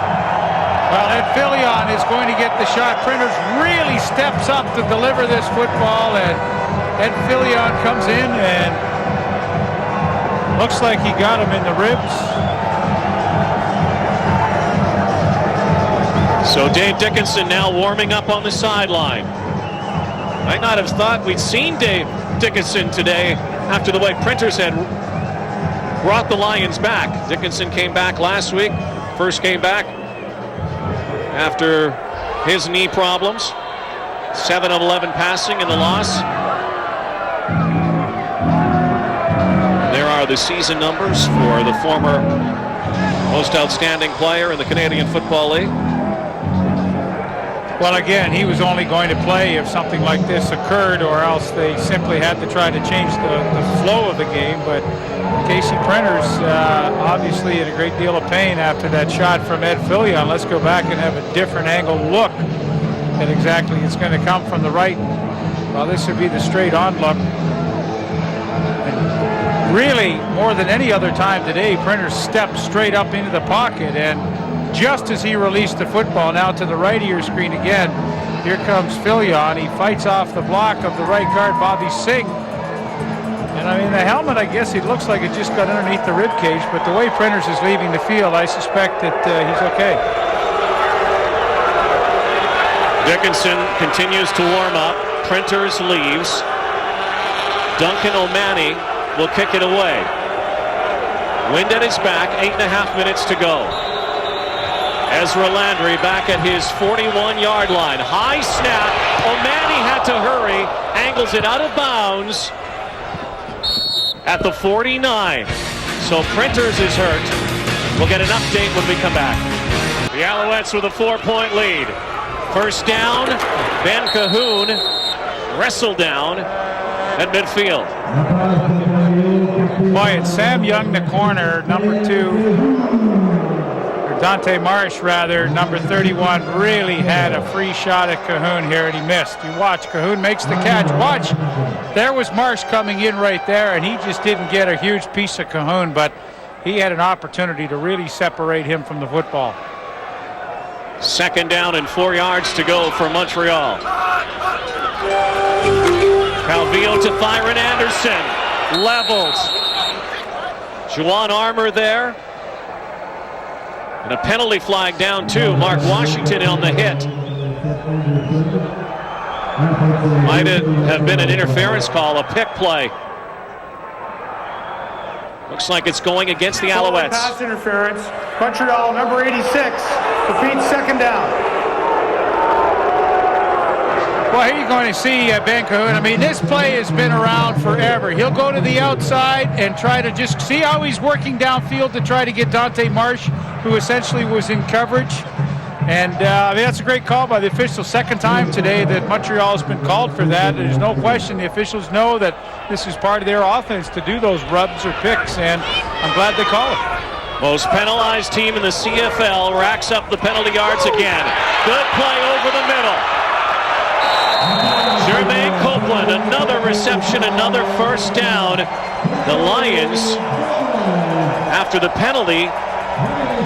Well, Ed Filion is going to get the shot. Printers really steps up to deliver this football, and Ed Filion comes in and looks like he got him in the ribs. So Dave Dickinson now warming up on the sideline. Might not have thought we'd seen Dave Dickinson today after the way Printers had brought the Lions back. Dickinson came back last week, first came back after his knee problems. 7 of 11 passing in the loss. There are the season numbers for the former most outstanding player in the Canadian Football League. Well, again, he was only going to play if something like this occurred, or else they simply had to try to change the flow of the game. But KC Printers obviously in a great deal of pain after that shot from Ed Filion. Let's go back and have a different angle look at exactly it's going to come from the right. Well, this would be the straight on look. And really, more than any other time today, Printers stepped straight up into the pocket, and just as he released the football, now to the right of your screen again, here comes Filion. He fights off the block of the right guard, Bobby Singh. And I mean, the helmet, I guess it looks like it just got underneath the rib cage, but the way Printers is leaving the field, I suspect that he's okay. Dickinson continues to warm up. Printers leaves. Duncan O'Mahony will kick it away. Wind at his back, 8.5 minutes to go. Ezra Landry back at his 41-yard line. High snap. O'Mahony had to hurry. Angles it out of bounds at the 49. So Printers is hurt. We'll get an update when we come back. The Alouettes with a 4-point lead. First down, Ben Cahoon wrestled down at midfield. Boy, it's Sam Young, the corner, number 2. Dante Marsh, rather, number 31, really had a free shot at Cahoon here, and he missed. You watch, Cahoon makes the catch. Watch, there was Marsh coming in right there, and he just didn't get a huge piece of Cahoon, but he had an opportunity to really separate him from the football. Second down and 4 yards to go for Montreal. Calvillo to Thyron Anderson. Levels. Juwan Armour there. And a penalty flag down too. Mark Washington on the hit. Might have been an interference call, a pick play. Looks like it's going against the Alouettes. Pass interference. Montreal, number 86, repeats second down. Well, here you're going to see Ben Cahoon. I mean, this play has been around forever. He'll go to the outside and try to just see how he's working downfield to try to get Dante Marsh, who essentially was in coverage. And I mean, that's a great call by the official. Second time today that Montreal has been called for that. There's no question the officials know that this is part of their offense to do those rubs or picks, and I'm glad they call it. Most penalized team in the CFL racks up the penalty yards again. Good play over the middle. Jermaine Copeland, another reception, another first down. The Lions, after the penalty,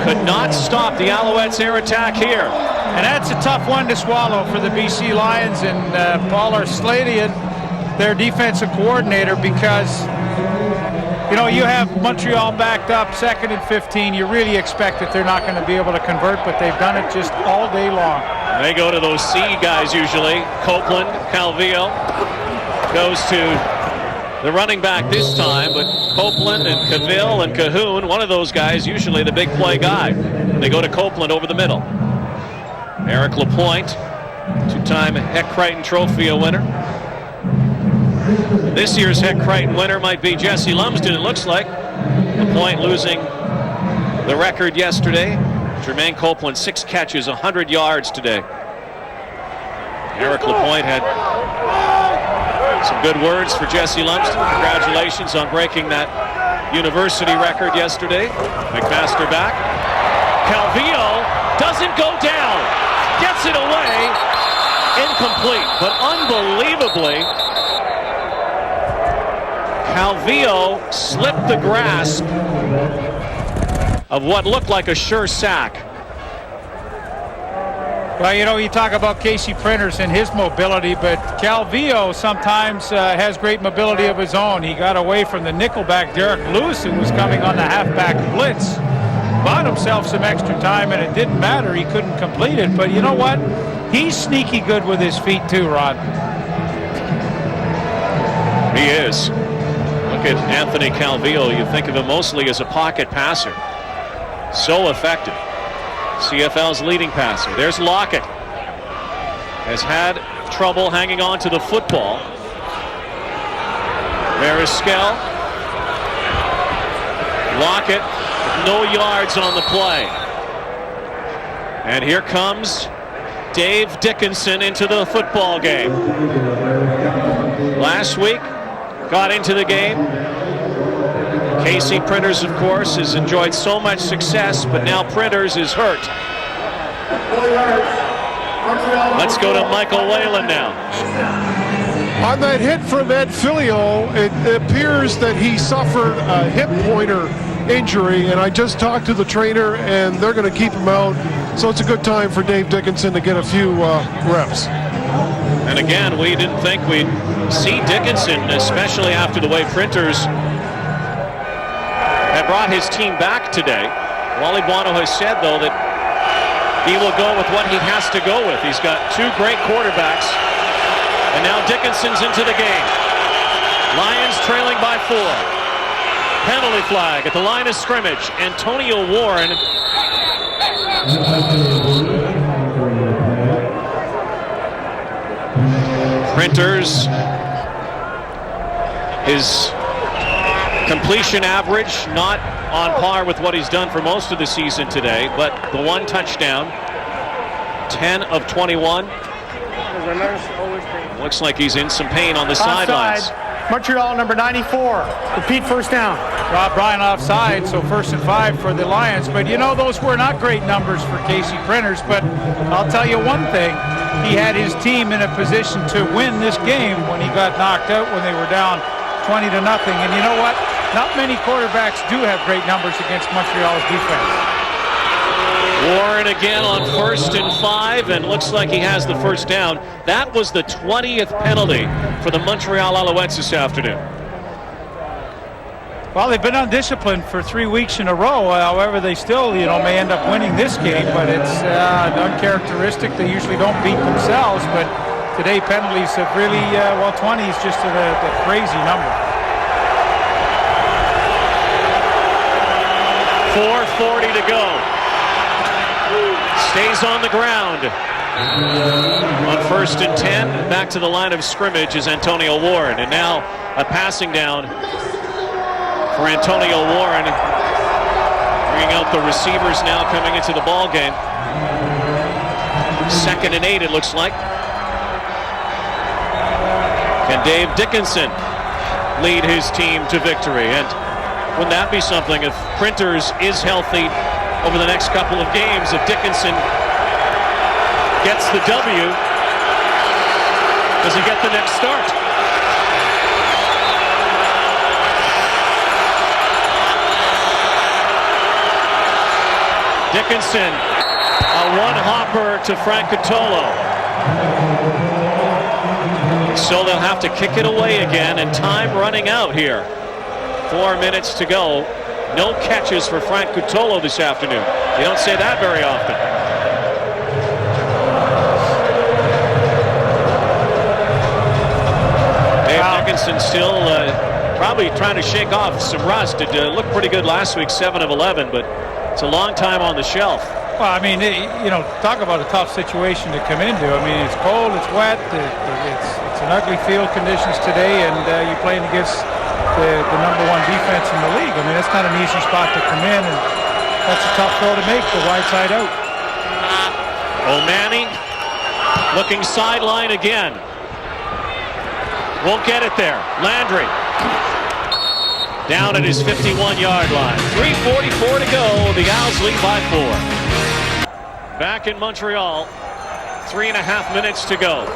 could not stop the Alouettes' air attack here. And that's a tough one to swallow for the BC Lions and Paul Arslanian, their defensive coordinator, because you know, you have Montreal backed up, 2nd and 15. You really expect that they're not going to be able to convert, but they've done it just all day long. They go to those C guys usually. Copeland, Calvillo goes to the running back this time, but Copeland and Cavill and Cahoon, one of those guys, usually the big play guy. They go to Copeland over the middle. Eric Lapointe, two-time Heck Crichton Trophy winner. This year's Heck Crichton winner might be Jesse Lumsden, it looks like. Lapointe losing the record yesterday. Jermaine Copeland, 6 catches, 100 yards today. Eric Lapointe had some good words for Jesse Lumsden. Congratulations on breaking that university record yesterday. McMaster back. Calvillo doesn't go down. Gets it away. Incomplete, but unbelievably, Calvillo slipped the grasp of what looked like a sure sack. Well, you know, you talk about Casey Printers and his mobility, but Calvillo sometimes has great mobility of his own. He got away from the nickelback Derek Lewis, who was coming on the halfback blitz. Bought himself some extra time, and it didn't matter. He couldn't complete it. But you know what? He's sneaky good with his feet too, Rod. He is. Look at Anthony Calvillo. You think of him mostly as a pocket passer. So effective. CFL's leading passer. There's Lockett. Has had trouble hanging on to the football. There is Skell. Lockett with no yards on the play. And here comes Dave Dickinson into the football game. Last week, got into the game. Casey Printers, of course, has enjoyed so much success, but now Printers is hurt. Let's go to Michael Whalen now. On that hit from Ed Filio, it appears that he suffered a hip pointer injury, and I just talked to the trainer, and they're going to keep him out. So it's a good time for Dave Dickinson to get a few reps. And again, we didn't think we'd see Dickinson, especially after the way Printers had brought his team back today. Wally Buono has said, though, that he will go with what he has to go with. He's got 2 great quarterbacks, and now Dickinson's into the game. Lions trailing by 4. Penalty flag at the line of scrimmage. Antonio Warren Printers, his completion average not on par with what he's done for most of the season today, but the one touchdown, 10 of 21. Looks like he's in some pain on the sidelines. Montreal number 94. Repeat first down. Rob Bryan offside, so 1st and 5 for the Lions. But you know, those were not great numbers for Casey Printers, but I'll tell you one thing. He had his team in a position to win this game when he got knocked out when they were down 20-0. And you know what? Not many quarterbacks do have great numbers against Montreal's defense. Warren again on 1st and 5, and looks like he has the first down. That was the 20th penalty for the Montreal Alouettes this afternoon. Well, they've been undisciplined for 3 weeks in a row. However, they still, may end up winning this game, but it's uncharacteristic. They usually don't beat themselves, but today penalties have really, 20 is just a crazy number. 4:40 to go. Stays on the ground. On 1st and 10, back to the line of scrimmage is Antonio Warren. And now a passing down for Antonio Warren. Bringing out the receivers now coming into the ball game. 2nd and 8 it looks like. Can Dave Dickinson lead his team to victory? And wouldn't that be something if Printers is healthy over the next couple of games? If Dickinson gets the W, does he get the next start? Dickinson, a one-hopper to Frank Cutolo. So they'll have to kick it away again, and time running out here. 4 minutes to go. No catches for Frank Cutolo this afternoon. You don't say that very often. Dave Dickinson still probably trying to shake off some rust. It looked pretty good last week, 7 of 11, but it's a long time on the shelf. Well, I mean, talk about a tough situation to come into. I mean, it's cold, it's wet, it's an ugly field conditions today, and you're playing against the number 1 defense in the league. I mean, that's not an easy spot to come in, and that's a tough throw to make, the wide side out. O'Mani looking sideline again. Won't get it there. Landry down at his 51-yard line. 3:44 to go. The Owls lead by 4. Back in Montreal. 3.5 minutes to go.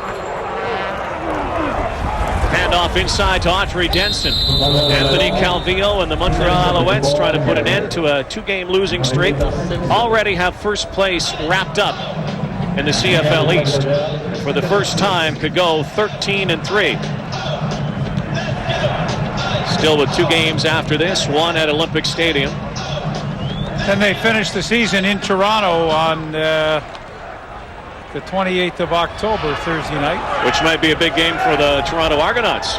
Handoff inside to Autry Denson. Anthony Calvillo and the Montreal Alouettes trying to put an end to a 2-game losing streak. Already have first place wrapped up in the CFL East. For the first time could go 13-3. Still with 2 games after this, 1 at Olympic Stadium. Then they finished the season in Toronto on the 28th of October, Thursday night. Which might be a big game for the Toronto Argonauts.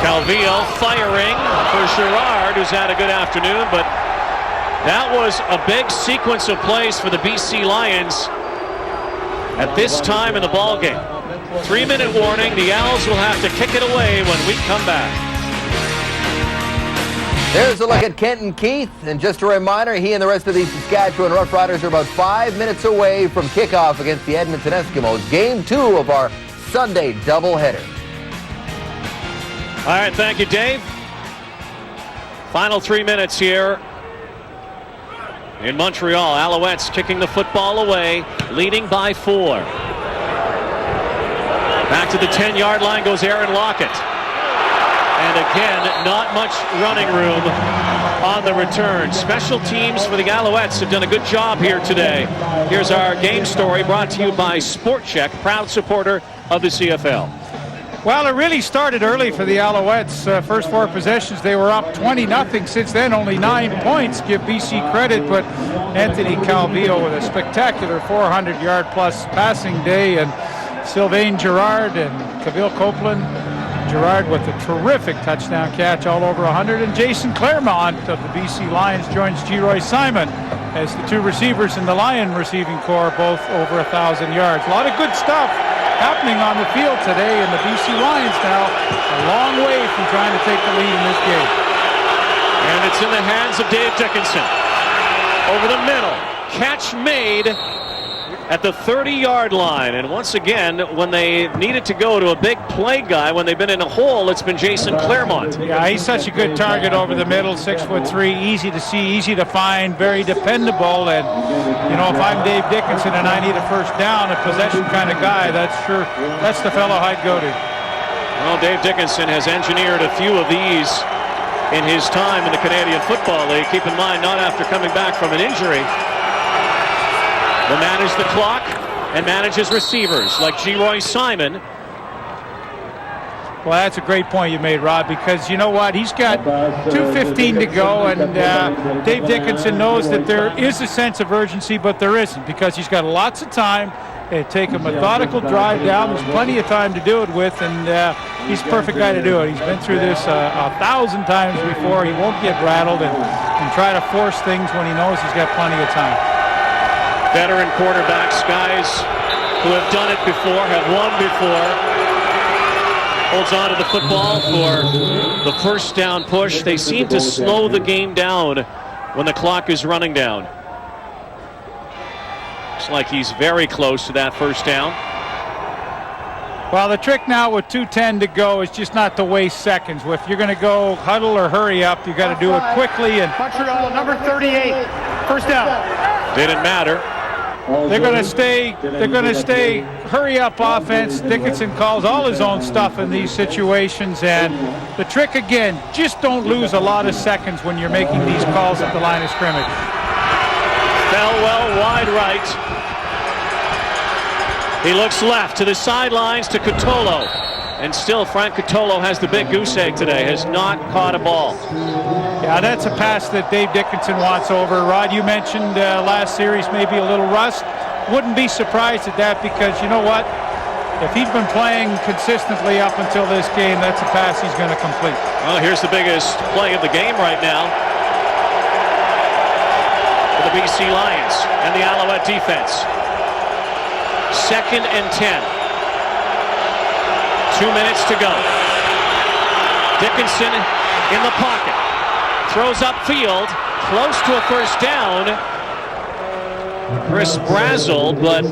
Calvillo firing for Girard, who's had a good afternoon, but that was a big sequence of plays for the BC Lions at this time in the ball game. 3-minute warning. The Owls will have to kick it away when we come back. There's a look at Kenton Keith, and just a reminder, he and the rest of the Saskatchewan Roughriders are about 5 minutes away from kickoff against the Edmonton Eskimos. Game 2 of our Sunday doubleheader. All right, thank you, Dave. Final 3 minutes here in Montreal. Alouettes kicking the football away, leading by 4. Back to the 10-yard line goes Aaron Lockett. And again, not much running room on the return. Special teams for the Alouettes have done a good job here today. Here's our game story brought to you by Sport Check, proud supporter of the CFL. Well, it really started early for the Alouettes. First 4 possessions, they were up 20-0. Since then, only 9 points. Give BC credit, but Anthony Calvillo with a spectacular 400-yard plus passing day, and Sylvain Girard and Kavil Copeland Gerard with a terrific touchdown catch, all over 100. And Jason Claremont of the BC Lions joins G-Roy Simon as the two receivers in the Lion receiving corps, both over 1,000 yards. A lot of good stuff happening on the field today, and the BC Lions now a long way from trying to take the lead in this game. And it's in the hands of Dave Dickinson. Over the middle. Catch made at the 30-yard line. And once again, when they needed to go to a big play guy, when they've been in a hole, it's been Jason Claremont. Yeah, he's such a good target over the middle, 6'3", easy to see, easy to find, very dependable. And, you know, if I'm Dave Dickinson and I need a first down, a possession kind of guy, that's the fellow I'd go to. Well, Dave Dickinson has engineered a few of these in his time in the Canadian Football League. Keep in mind, not after coming back from an injury. Will manage the clock and manages receivers like G-Roy Simon. Well, that's a great point you made, Rod, because you know what? He's got 2:15 to go, and Dave Dickinson knows that there is a sense of urgency, but there isn't, because he's got lots of time. It'd take a methodical drive down. There's plenty of time to do it with, and he's the perfect guy to do it. He's been through this 1,000 times before. He won't get rattled and try to force things when he knows he's got plenty of time. Veteran quarterbacks, guys who have done it before, have won before. Holds on to the football for the first down push. They seem to slow the game down when the clock is running down. Looks like he's very close to that first down. Well, the trick now with 2:10 to go is just not to waste seconds. If you're going to go huddle or hurry up, you got to do it quickly. And Montreal, number 38, first down. Didn't matter. They're going to stay hurry up offense. Dickinson calls all his own stuff in these situations, and the trick again, just don't lose a lot of seconds when you're making these calls at the line of scrimmage. Felwell wide right. He looks left to the sidelines to Cotolo, and still Frank Cotolo has the big goose egg today, has not caught a ball. Yeah, that's a pass that Dave Dickinson wants over. Rod, you mentioned last series maybe a little rust. Wouldn't be surprised at that, because you know what? If he's been playing consistently up until this game, that's a pass he's going to complete. Well, here's the biggest play of the game right now for the BC Lions and the Alouette defense. 2nd and 10. 2 minutes to go. Dickinson in the pocket. Throws upfield, close to a first down. Chris Brazel, but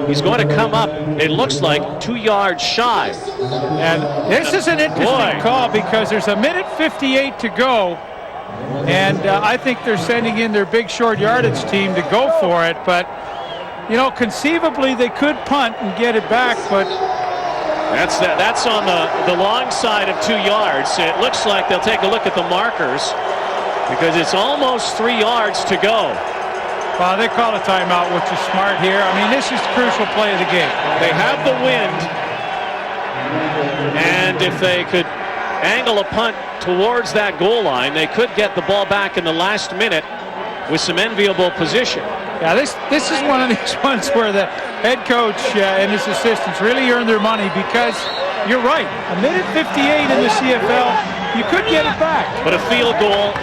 he's going to come up, it looks like, 2 yards shy. And this is an interesting call, because there's 1:58 to go. And I think they're sending in their big short yardage team to go for it. But, you know, conceivably they could punt and get it back, but That's on the long side of 2 yards. It looks like they'll take a look at the markers, because it's almost 3 yards to go. Well, they call a timeout, which is smart here. I mean, this is the crucial play of the game. They have the wind, and if they could angle a punt towards that goal line, they could get the ball back in the last minute with some enviable position. Yeah, this is one of these ones where the head coach and his assistants really earn their money, because you're right, 1:58 in the CFL, you could get it back. But a field goal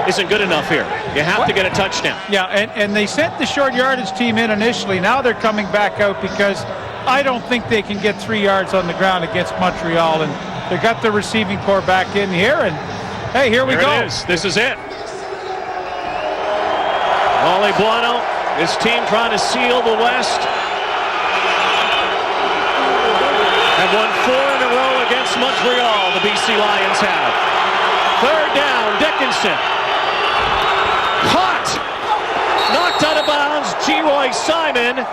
isn't good enough here. You have to get a touchdown. Yeah, and they sent the short yardage team in initially. Now they're coming back out, because I don't think they can get 3 yards on the ground against Montreal, and they got the receiving corps back in here, and hey, here we go. It is. This is it. Wally Buono, his team trying to seal the West. Have won 4 in a row against Montreal, the BC Lions have. 3rd down, Dickinson. Caught! Knocked out of bounds, G-Roy Simon.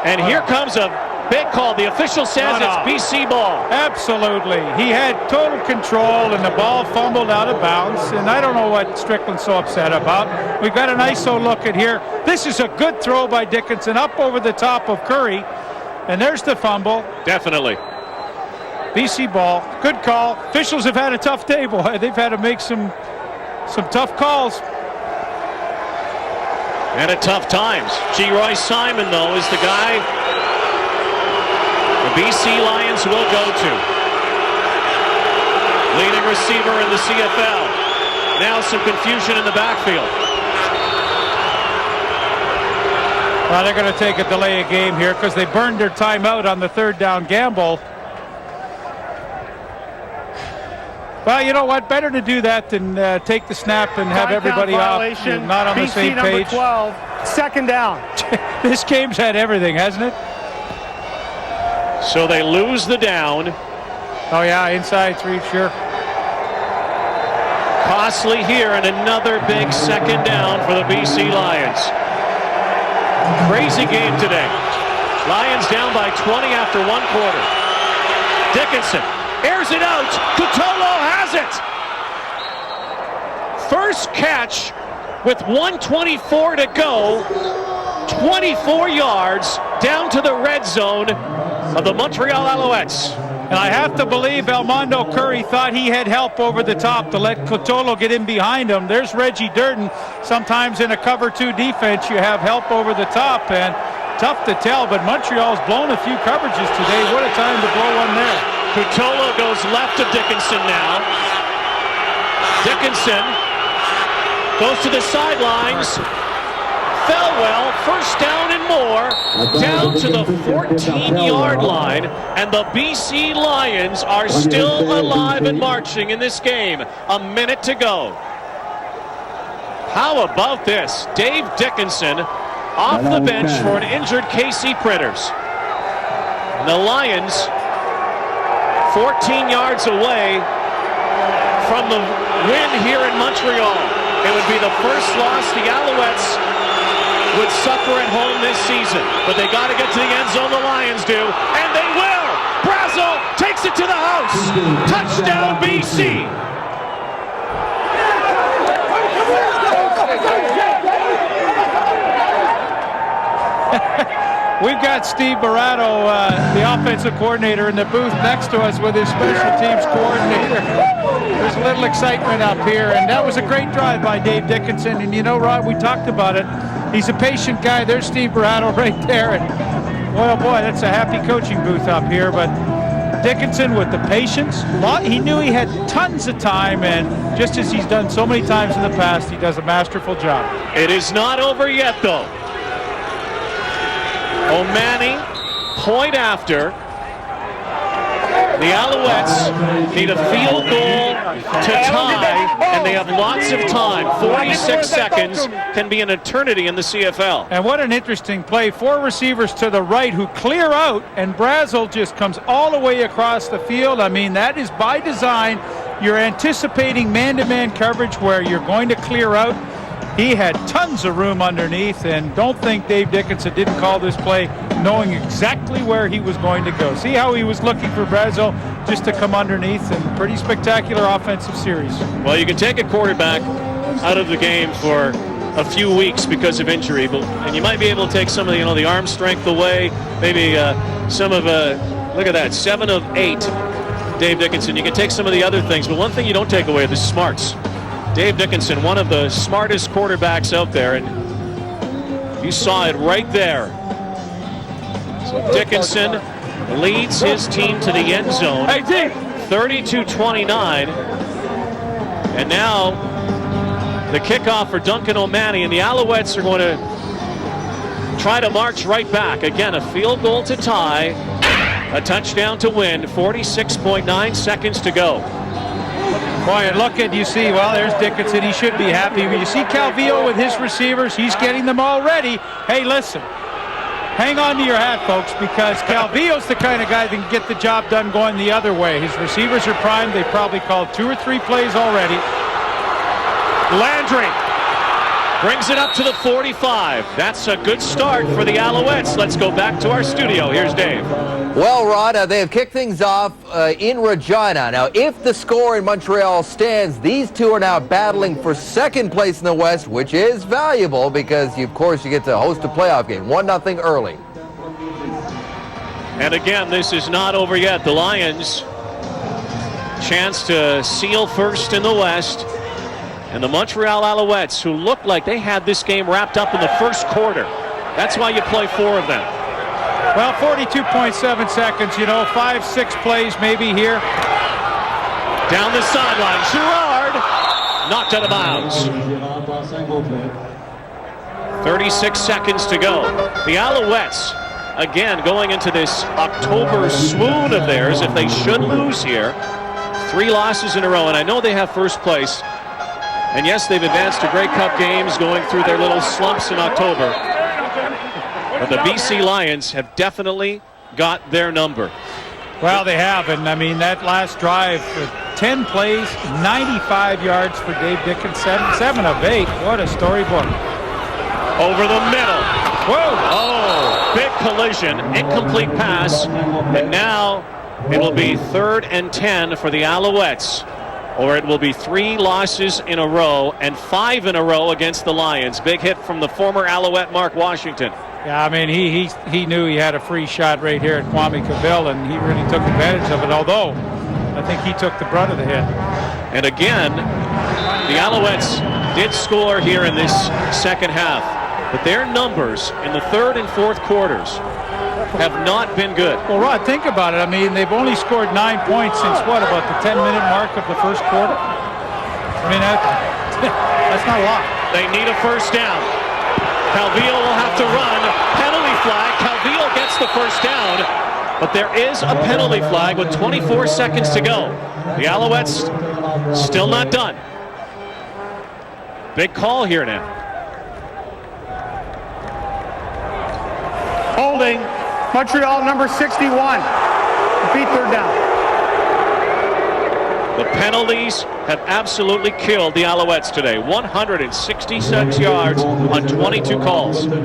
And here comes a big call. The official says it's BC ball. Absolutely. He had total control, and the ball fumbled out of bounds. And I don't know what Strickland's so upset about. We've got an ISO look at here. This is a good throw by Dickinson up over the top of Curry. And there's the fumble. Definitely. BC ball. Good call. Officials have had a tough day, boy. They've had to make some tough calls. And at tough times. G-Roy Simon, though, is the guy the BC Lions will go to. leading receiver in the CFL. Now some confusion in the backfield. Well, they're going to take a delay of game here because they burned their timeout on the third down gamble. Well, you know what? Better to do that than take the snap and have everybody off, not on the same page. Number 12, second down. This game's had everything, hasn't it? So they lose the down. Oh, yeah, inside 3, sure. Costly here, and another big second down for the BC Lions. Crazy game today. Lions down by 20 after 1 quarter. Dickinson airs it out. Tutolo has it. First catch with 1:24 to go. 24 yards down to the red zone of the Montreal Alouettes. And I have to believe Elmondo Curry thought he had help over the top to let Cotolo get in behind him. There's Reggie Durden. Sometimes in a cover 2 defense, you have help over the top, and tough to tell, but Montreal's blown a few coverages today. What a time to blow one there. Cotolo goes left of Dickinson now. Dickinson goes to the sidelines. Felwell, first down and more, down to the 14-yard line, and the BC Lions are still alive and marching in this game. A minute to go. How about this? Dave Dickinson off the bench for an injured KC Printers. And the Lions 14 yards away from the win here in Montreal. It would be the first loss the Alouettes would suffer at home this season. But they got to get to the end zone, the Lions do, and they will! Brazel takes it to the house! Touchdown BC! We've got Steve Barato, the offensive coordinator, in the booth next to us with his special teams coordinator. There's a little excitement up here, and that was a great drive by Dave Dickinson. And you know, Rod, we talked about it. He's a patient guy. There's Steve Barato right there. And well, boy, that's a happy coaching booth up here. But Dickinson with the patience. He knew he had tons of time, and just as he's done so many times in the past, he does a masterful job. It is not over yet, though. O'Mani, point after. The Alouettes need a field goal to tie, and they have lots of time. 46 seconds can be an eternity in the CFL. And what an interesting play. 4 receivers to the right who clear out, and Brazel just comes all the way across the field. I mean, that is by design. You're anticipating man-to-man coverage where you're going to clear out. He had tons of room underneath, and don't think Dave Dickinson didn't call this play knowing exactly where he was going to go. See how he was looking for Brazel just to come underneath, and pretty spectacular offensive series. Well, you can take a quarterback out of the game for a few weeks because of injury, and you might be able to take some of the, the arm strength away, maybe some of, look at that, 7 of 8, Dave Dickinson. You can take some of the other things, but one thing you don't take away are the smarts. Dave Dickinson, one of the smartest quarterbacks out there, and you saw it right there. So Dickinson leads his team to the end zone, 32-29. And now the kickoff for Duncan O'Mani, and the Alouettes are going to try to march right back. Again, a field goal to tie, a touchdown to win, 46.9 seconds to go. Boy, and look at, you see, well, there's Dickinson. He should be happy. You see Calvillo with his receivers. He's getting them all ready. Hey, listen, hang on to your hat, folks, because Calvillo's the kind of guy that can get the job done going the other way. His receivers are primed. They probably called 2 or 3 plays already. Landry brings it up to the 45. That's a good start for the Alouettes. Let's go back to our studio. Here's Dave. Well, Rod, they have kicked things off in Regina. Now, if the score in Montreal stands, these two are now battling for second place in the West, which is valuable because, of course, you get to host a playoff game. 1-0 early. And again, this is not over yet. The Lions, chance to seal first in the West. And the Montreal Alouettes, who looked like they had this game wrapped up in the first quarter. That's why you play 4 of them. Well, 42.7 seconds, 5-6 plays maybe here. Down the sideline, Girard knocked out of bounds. 36 seconds to go. The Alouettes, again, going into this October swoon of theirs, if they should lose here. 3 losses in a row, and I know they have first place. And yes, they've advanced to Grey Cup games, going through their little slumps in October. But the BC Lions have definitely got their number. Well, they have, and I mean, that last drive, 10 plays, 95 yards for Dave Dickinson, 7 of 8. What a storybook. Over the middle. Whoa! Oh, big collision, incomplete pass, and now it will be 3rd and 10 for the Alouettes, or it will be 3 losses in a row and 5 in a row against the Lions. Big hit from the former Alouette, Mark Washington. Yeah, I mean, he knew he had a free shot right here at Kwame Cavill, and he really took advantage of it, although I think he took the brunt of the hit. And again, the Alouettes did score here in this second half, but their numbers in the 3rd and 4th quarters have not been good. Well, Rod, think about it. I mean, they've only scored 9 points since, what, about the 10-minute mark of the first quarter? I mean, that's not a lot. They need a first down. Calvillo will have to run. Penalty flag. Calvillo gets the first down, but there is a penalty flag with 24 seconds to go. The Alouettes still not done. Big call here now. Holding. Montreal, number 61. Repeat, 3rd down. The penalties have absolutely killed the Alouettes today. 166 yards on 22 calls. It's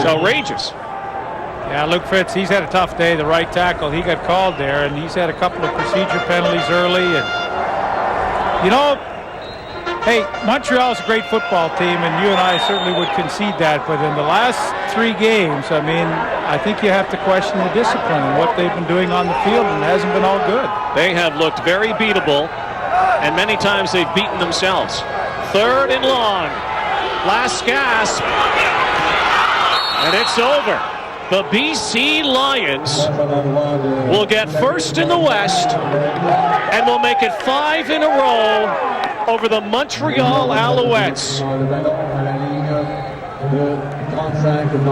outrageous. Yeah, Luke Fitz, he's had a tough day. The right tackle, he got called there, and he's had a couple of procedure penalties early. And you know, hey, Montreal's a great football team, and you and I certainly would concede that. But in the last 3 games, I mean, I think you have to question the discipline and what they've been doing on the field, and it hasn't been all good. They have looked very beatable, and many times they've beaten themselves. 3rd and long. Last gasp. And it's over. The BC Lions will get first in the West and will make it 5 in a row over the Montreal Alouettes.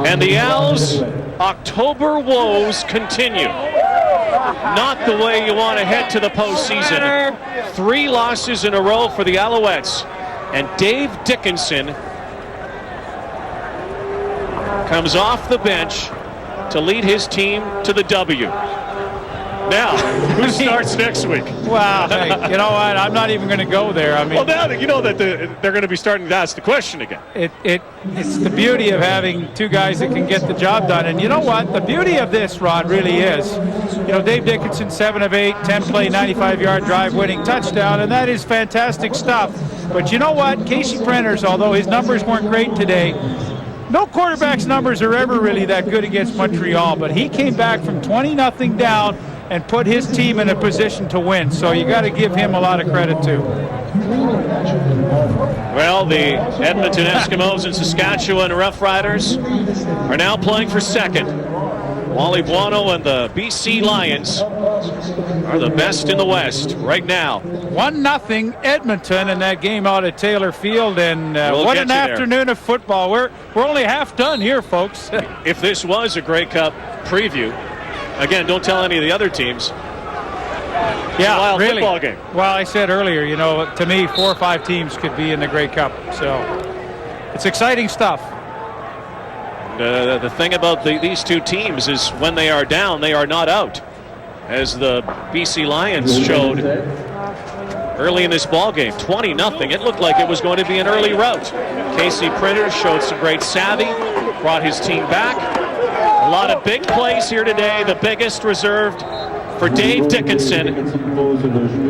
And the Owls' October woes continue. Not the way you want to head to the postseason. 3 losses in a row for the Alouettes. And Dave Dickinson comes off the bench to lead his team to the W. Now, who starts next week? Well, hey, you know what? I'm not even going to go there. I mean, well, now that you know that they're going to be starting to ask the question again. It's the beauty of having 2 guys that can get the job done. And you know what? The beauty of this, Rod, really is, you know, Dave Dickinson, 7 of 8, 10-play, 95-yard drive, winning touchdown, and that is fantastic stuff. But you know what? Casey Prenters, although his numbers weren't great today, no quarterback's numbers are ever really that good against Montreal, but he came back from 20-0 down and put his team in a position to win. So you got to give him a lot of credit too. Well, the Edmonton Eskimos and Saskatchewan Roughriders are now playing for second. Wally Buono and the BC Lions are the best in the West right now. 1-0 Edmonton in that game out at Taylor Field, and what an afternoon of football. We're only half done here, folks. If this was a Grey Cup preview, again, don't tell any of the other teams. Yeah, wild really. Football game. Well, I said earlier, you know, to me, 4 or 5 teams could be in the Grey Cup. So it's exciting stuff. The thing about these 2 teams is when they are down, they are not out. As the BC Lions showed early in this ball game, 20-0. It looked like it was going to be an early rout. Casey Printers showed some great savvy, brought his team back. A lot of big plays here today, the biggest reserved for Dave Dickinson,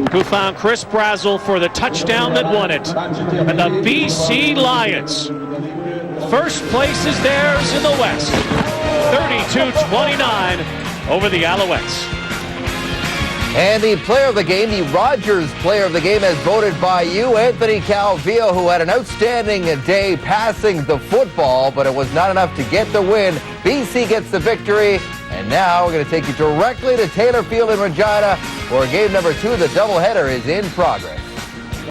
who found Chris Brazel for the touchdown that won it. And the BC Lions, first place is theirs in the West, 32-29 over the Alouettes. And the player of the game, the Rogers player of the game, as voted by you, Anthony Calvillo, who had an outstanding day passing the football, but it was not enough to get the win. BC gets the victory And now we're going to take you directly to Taylor Field in Regina, where game number 2 of the doubleheader is in progress.